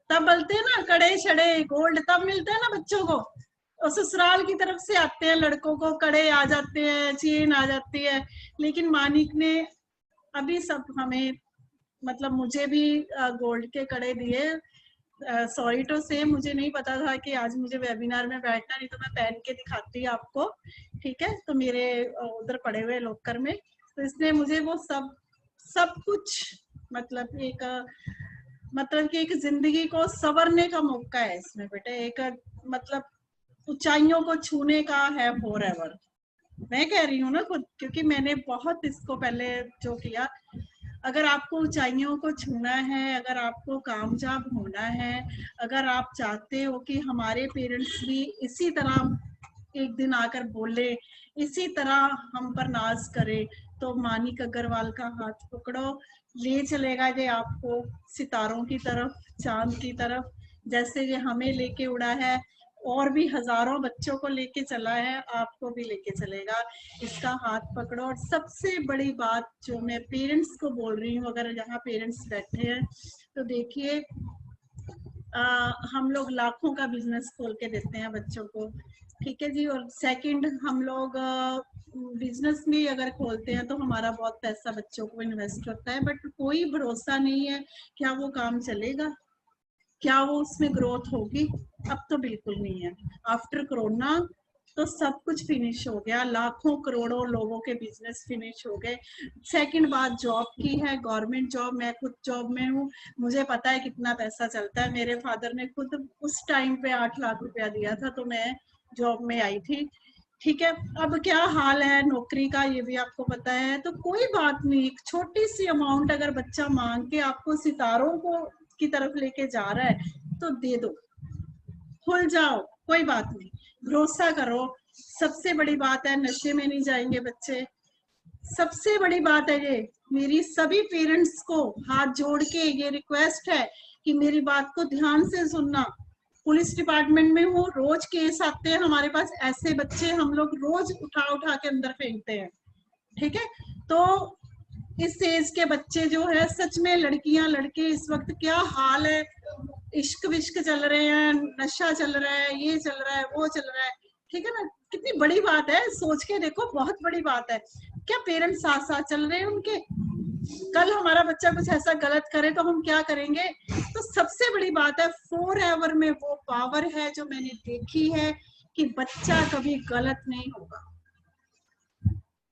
तब बलते हैं ना कड़े छड़े, गोल्ड तब मिलते हैं ना बच्चों को। और ससुराल की तरफ से आते हैं लड़कों को, कड़े आ जाते हैं, चेन आ जाती है। लेकिन मानिक ने अभी सब हमें, मतलब मुझे भी गोल्ड के कड़े दिए। सॉरी टू से, मुझे नहीं पता था कि आज मुझे वेबिनार में बैठना, नहीं तो मैं पहन के दिखाती आपको, ठीक है। तो मेरे उधर पड़े हुए लॉकर में, तो इसने मुझे वो सब कुछ, मतलब कि एक जिंदगी को संवरने का मौका है इसमें बेटे, एक मतलब ऊंचाइयों को छूने का है फॉरएवर। मैं कह रही हूँ ना खुद, क्योंकि मैंने बहुत इसको पहले जो किया। अगर आपको ऊंचाइयों को छूना है, अगर आपको कामयाब होना है, अगर आप चाहते हो कि हमारे पेरेंट्स भी इसी तरह एक दिन आकर बोले, इसी तरह हम पर नाज करे, तो मानिक अग्रवाल का हाथ पकड़ो, ले चलेगा ये आपको सितारों की तरफ, चांद की तरफ, जैसे ये हमें लेके उड़ा है, और भी हजारों बच्चों को लेके चला है, आपको भी लेके चलेगा। इसका हाथ पकड़ो। और सबसे बड़ी बात जो मैं पेरेंट्स को बोल रही हूँ, अगर यहाँ पेरेंट्स बैठे हैं तो देखिए, हम लोग लाखों का बिजनेस खोल के देते हैं बच्चों को, ठीक है जी। और सेकंड, हम लोग बिजनेस भी अगर खोलते हैं तो हमारा बहुत पैसा बच्चों को इन्वेस्ट होता है, बट कोई भरोसा नहीं है क्या वो काम चलेगा, क्या वो उसमें ग्रोथ होगी। अब तो बिल्कुल नहीं है। आफ्टर कोरोना तो सब कुछ फिनिश हो गया, लाखों करोड़ों लोगों के बिजनेस फिनिश हो गए। सेकंड बात जॉब की है, गवर्नमेंट जॉब। मैं खुद जॉब में हूँ, मुझे पता है कितना पैसा चलता है। मेरे फादर ने खुद उस टाइम पे 8 लाख रुपया दिया था, तो मैं जॉब में आई थी, ठीक है। अब क्या हाल है नौकरी का, ये भी आपको पता है। तो कोई बात नहीं, एक छोटी सी अमाउंट अगर बच्चा मांग के आपको सितारों को की तरफ लेके जा रहा है तो दे दो, खुल जाओ, कोई बात नहीं, भरोसा करो। सबसे बड़ी बात है, नशे में नहीं जाएंगे बच्चे। सबसे बड़ी बात है ये, मेरी सभी पेरेंट्स को हाथ जोड़ के ये रिक्वेस्ट है कि मेरी बात को ध्यान से सुनना। पुलिस डिपार्टमेंट में हूँ, रोज केस आते हैं हमारे पास, ऐसे बच्चे हम लोग रोज उठा के अंदर फेंकते हैं, ठीक है। तो इस एज के बच्चे जो है, सच में लड़कियां लड़के इस वक्त क्या हाल है, इश्क विश्क चल रहे हैं, नशा चल रहा है, ये चल रहा है, वो चल रहा है, ठीक है ना। कितनी बड़ी बात है, सोच के देखो, बहुत बड़ी बात है। क्या पेरेंट्स साथ साथ चल रहे हैं उनके? कल हमारा बच्चा कुछ ऐसा गलत करे तो हम क्या करेंगे? तो सबसे बड़ी बात है, फॉरएवर में वो पावर है जो मैंने देखी है कि बच्चा कभी गलत नहीं होगा।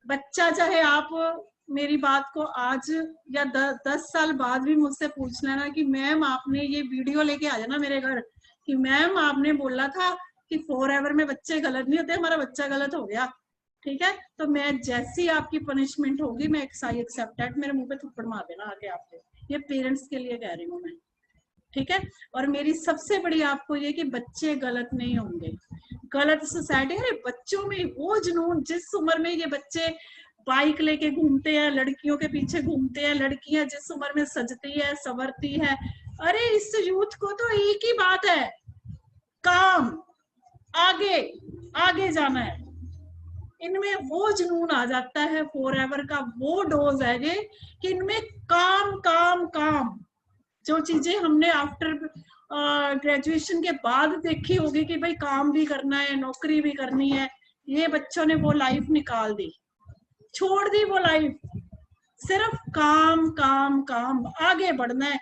बच्चा, चाहे आप मेरी बात को आज या 10 साल बाद भी मुझसे पूछ लेना कि मैम आपने ये वीडियो लेके आ जाना मेरे घर कि मैम आपने बोला था कि फॉरएवर में बच्चे गलत नहीं होते, हमारा बच्चा गलत हो गया, ठीक है। तो मैं जैसी आपकी पनिशमेंट होगी, मैं आई एक्सेप्ट दैट, मेरे मुंह पे थप्पड़ मार देना आके आपके। ये पेरेंट्स के लिए कह रही हूँ मैं, ठीक है। और मेरी सबसे बड़ी आपको ये कि बच्चे गलत नहीं होंगे। गलत सोसाइटी, अरे बच्चों में वो जुनून, जिस उम्र में ये बच्चे बाइक लेके घूमते हैं, लड़कियों के पीछे घूमते हैं, लड़कियां जिस उम्र में सजती है, संवरती है, अरे इस यूथ को तो एक ही बात है, काम, आगे आगे जाना है। इनमें वो जुनून आ जाता है, फॉरएवर का वो डोज है ये कि इनमें काम काम काम। जो चीजें हमने आफ्टर ग्रेजुएशन के बाद देखी होगी कि भाई काम भी करना है, नौकरी भी करनी है, ये बच्चों ने वो लाइफ निकाल दी। छोड़ दी वो लाइफ, सिर्फ काम काम काम, आगे बढ़ना है।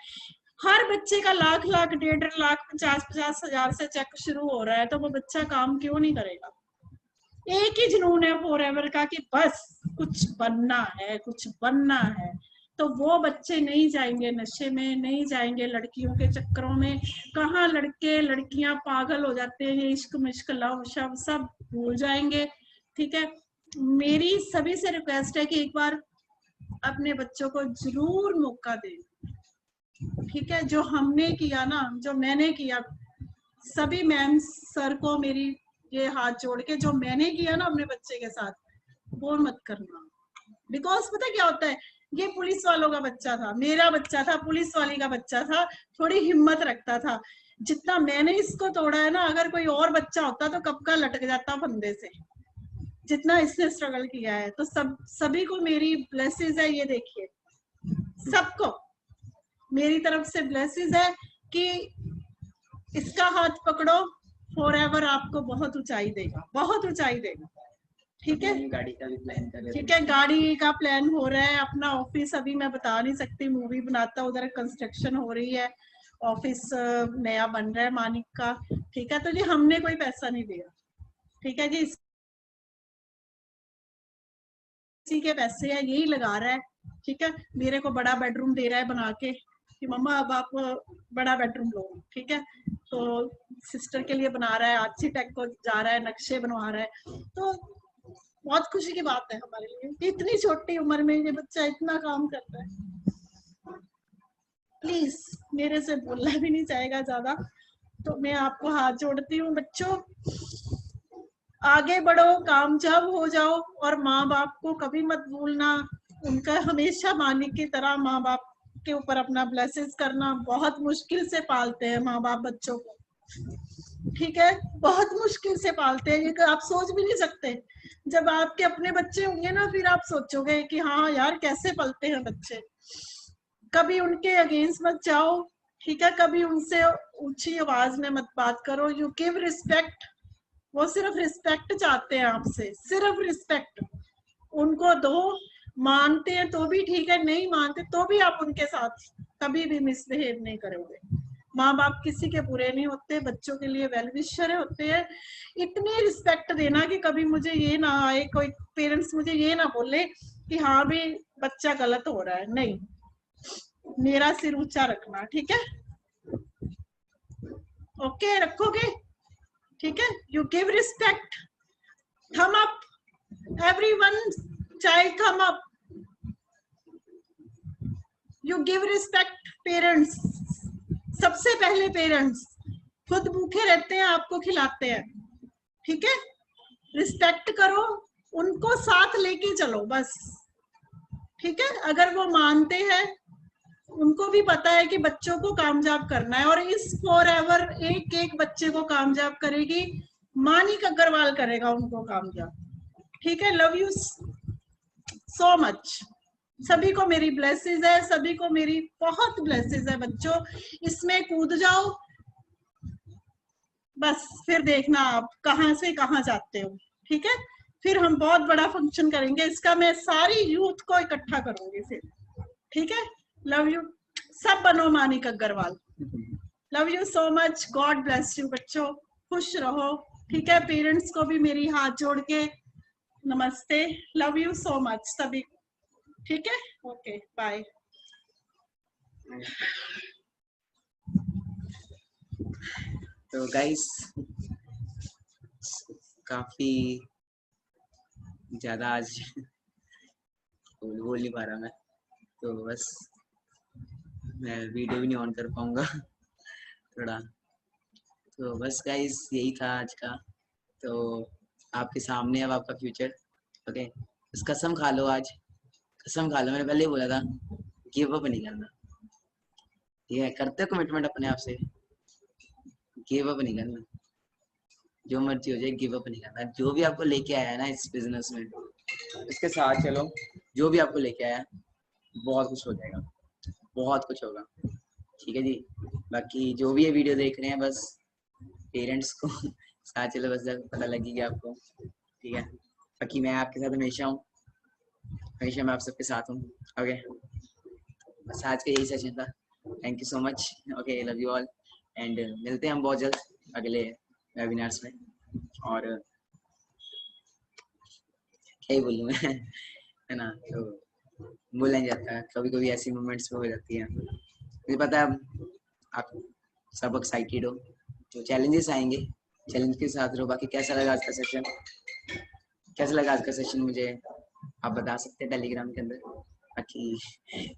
हर बच्चे का लाख लाख 1.5 लाख 50 हजार से चेक शुरू हो रहा है, तो वो बच्चा काम क्यों नहीं करेगा? एक ही जुनून है फॉरएवर का कि बस कुछ बनना है, कुछ बनना है। तो वो बच्चे नहीं जाएंगे नशे में, नहीं जाएंगे लड़कियों के चक्करों में। कहाँ लड़के लड़कियां पागल हो जाते हैं, ये इश्क मिश्क लव शव सब भूल जाएंगे। ठीक है, मेरी सभी से रिक्वेस्ट है कि एक बार अपने बच्चों को जरूर मौका दें। ठीक है, जो हमने किया ना, जो मैंने किया, सभी मैम सर को मेरी ये हाथ जोड़ के, जो मैंने किया ना अपने बच्चे के साथ, वो मत करना। बिकॉज पता क्या होता है, ये पुलिस वालों का बच्चा था, मेरा बच्चा था, पुलिस वाली का बच्चा था, थोड़ी हिम्मत रखता था। जितना मैंने इसको तोड़ा है ना, अगर कोई और बच्चा होता तो कब का लटक जाता फंदे से, जितना इसने स्ट्रगल किया है। तो सभी को मेरी ब्लेसिंग है, ये देखिए सबको मेरी तरफ से ब्लेसिंग है कि इसका हाथ पकड़ो, फॉरएवर आपको बहुत ऊंचाई देगा, बहुत ऊंचाई देगा। ठीक है, गाड़ी का भी प्लान कर रहे ठीक है, गाड़ी का प्लान हो रहा है। अपना ऑफिस अभी मैं बता नहीं सकती, मूवी बनाता, उधर कंस्ट्रक्शन हो रही है, ऑफिस नया बन रहा है मानिक का। ठीक है, तो जी हमने कोई पैसा नहीं दिया, ठीक है जी, इसी के पैसे है, यही लगा रहा है। ठीक है, मेरे को बड़ा बेडरूम दे रहा है बना के कि मम्मा अब आप बड़ा बेडरूम लो। ठीक है, तो सिस्टर के लिए बना रहा है, आर्किटेक्ट को जा रहा है, नक्शे बनवा रहा है। तो बहुत खुशी की बात है हमारे लिए कि इतनी छोटी उम्र में ये बच्चा इतना काम करता है। प्लीज, मेरे से बोलना भी नहीं चाहेगा ज्यादा, तो मैं आपको हाथ जोड़ती हूँ। बच्चों आगे बढ़ो, कामयाब हो जाओ, और माँ बाप को कभी मत भूलना। उनका हमेशा मानिक की तरह माँ बाप के ऊपर अपना ब्लेसिंग्स करना। बहुत मुश्किल से पालते हैं माँ बाप बच्चों को, ठीक है, बहुत मुश्किल से पालते हैं, ये आप सोच भी नहीं सकते। जब आपके अपने बच्चे होंगे ना, फिर आप सोचोगे कि हाँ यार कैसे पलते हैं बच्चे। कभी उनके अगेंस्ट मत जाओ, ठीक है, कभी उनसे ऊंची आवाज में मत बात करो। यू गिव रिस्पेक्ट, वो सिर्फ रिस्पेक्ट चाहते हैं आपसे, सिर्फ रिस्पेक्ट उनको दो। मानते हैं तो भी ठीक है, नहीं मानते तो भी आप उनके साथ कभी भी मिसबिहेव नहीं करोगे। माँ बाप किसी के बुरे नहीं होते, बच्चों के लिए वेल विशर होते हैं। इतनी रिस्पेक्ट देना कि कभी मुझे ये ना आए, कोई पेरेंट्स मुझे ये ना बोले कि हाँ भी बच्चा गलत हो रहा है। नहीं, मेरा सिर ऊंचा रखना, ठीक है, ओके रखोगे, ठीक है। यू गिव रिस्पेक्ट, थम अप, एवरीवन चाइल्ड थम up. You give respect parents, सबसे पहले पेरेंट्स खुद भूखे रहते हैं, आपको खिलाते हैं, ठीक है। रिस्पेक्ट करो, उनको साथ लेके चलो बस, ठीक है। अगर वो मानते हैं, उनको भी पता है कि बच्चों को कामयाब करना है, और इस फॉरएवर एक एक बच्चे को कामयाब करेगी मानिक अग्रवाल, करेगा उनको कामयाब, ठीक है। Love you so much. सभी को मेरी ब्लेसिंग है, सभी को मेरी बहुत ब्लेसिंग है बच्चों। इसमें कूद जाओ बस, फिर देखना आप कहां से कहां जाते हो, ठीक है। फिर हम बहुत बड़ा फंक्शन करेंगे, इसका मैं सारी यूथ को इकट्ठा करूंगी फिर, ठीक है। लव यू, सब बनो Manik Agarwal. Love you so much, God bless you बच्चों, खुश रहो, ठीक है। पेरेंट्स को भी मेरी हाथ जोड़ के नमस्ते। लव यू सो मच सभी, ठीक है, ओके बाय। तो गाइस काफी ज्यादा आज बोल नहीं पा रहा मैं, तो बस मैं वीडियो भी नहीं ऑन कर पाऊंगा थोड़ा। तो बस गाइस यही था आज का। तो आपके सामने अब आपका फ्यूचर, ओके। इस कसम खा लो, आज कसम खा लो, मैंने पहले ही बोला था गिव अप नहीं करना, ठीक है। करते हो कमिटमेंट अपने आप से, गिव अप नहीं करना, जो मर्जी हो जाए गिव अप नहीं करना। जो भी आपको लेके आया है ना इस बिजनेस में, इसके साथ चलो। जो भी आपको लेके आया बहुत कुछ हो जाएगा, बहुत कुछ होगा, ठीक है जी। बाकी जो भी ये वीडियो देख रहे हैं, बस पेरेंट्स को साथ चलो, बस पता लगेगा आपको, ठीक है। बाकी मैं आपके साथ हमेशा हूँ, हमेशा मैं आप सबके साथ हूँ। ओके, बस आज का यही सेशन था। Thank you so much. Okay, love you all and मिलते हैं हम बहुत जल्द अगले वेबिनार्स में। और क्या ही बोलूँ मैं है ना, तो बोला नहीं जाता, कभी कभी ऐसी मोमेंट्स में हो जाती है। मुझे पता है आप सब एक्साइटेड हो, जो चैलेंजेस आएंगे चैलेंज के साथ रहो। बाकी कैसा लगा आज का सेशन, कैसा लगा आज का सेशन मुझे आप बता सकते हैं टेलीग्राम के अंदर। बाकी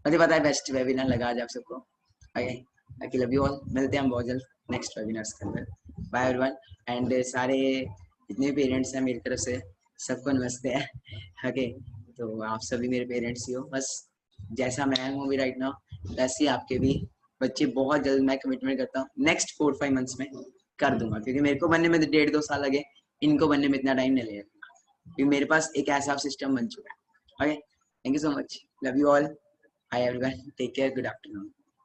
मुझे पता है बेस्ट वेबिनार लगा आज आप सबको। ओके, बाकी लव यू ऑल, मिलते हैं हम बहुत जल्द नेक्स्ट वेबिनार्स के अंदर। बाय एवरीवन एंड सारे जितने पेरेंट्स हैं मेरी तरफ से सबको नमस्ते है। ओके, तो आप सभी मेरे पेरेंट्स ही हो, बस जैसा मैं हूँ अभी राइट नाउ वैसे ही आपके भी बच्चे बहुत जल्द मैं कमिटमेंट करता हूँ नेक्स्ट 4-5 मंथ्स में कर दूंगा, क्योंकि मेरे को बनने में 1.5-2 साल लगे, इनको बनने में इतना टाइम नहीं लगेगा, क्योंकि मेरे पास एक ऐसा सिस्टम बन चुका है। Okay, thank you so much, love you all, bye everyone, take care, good afternoon.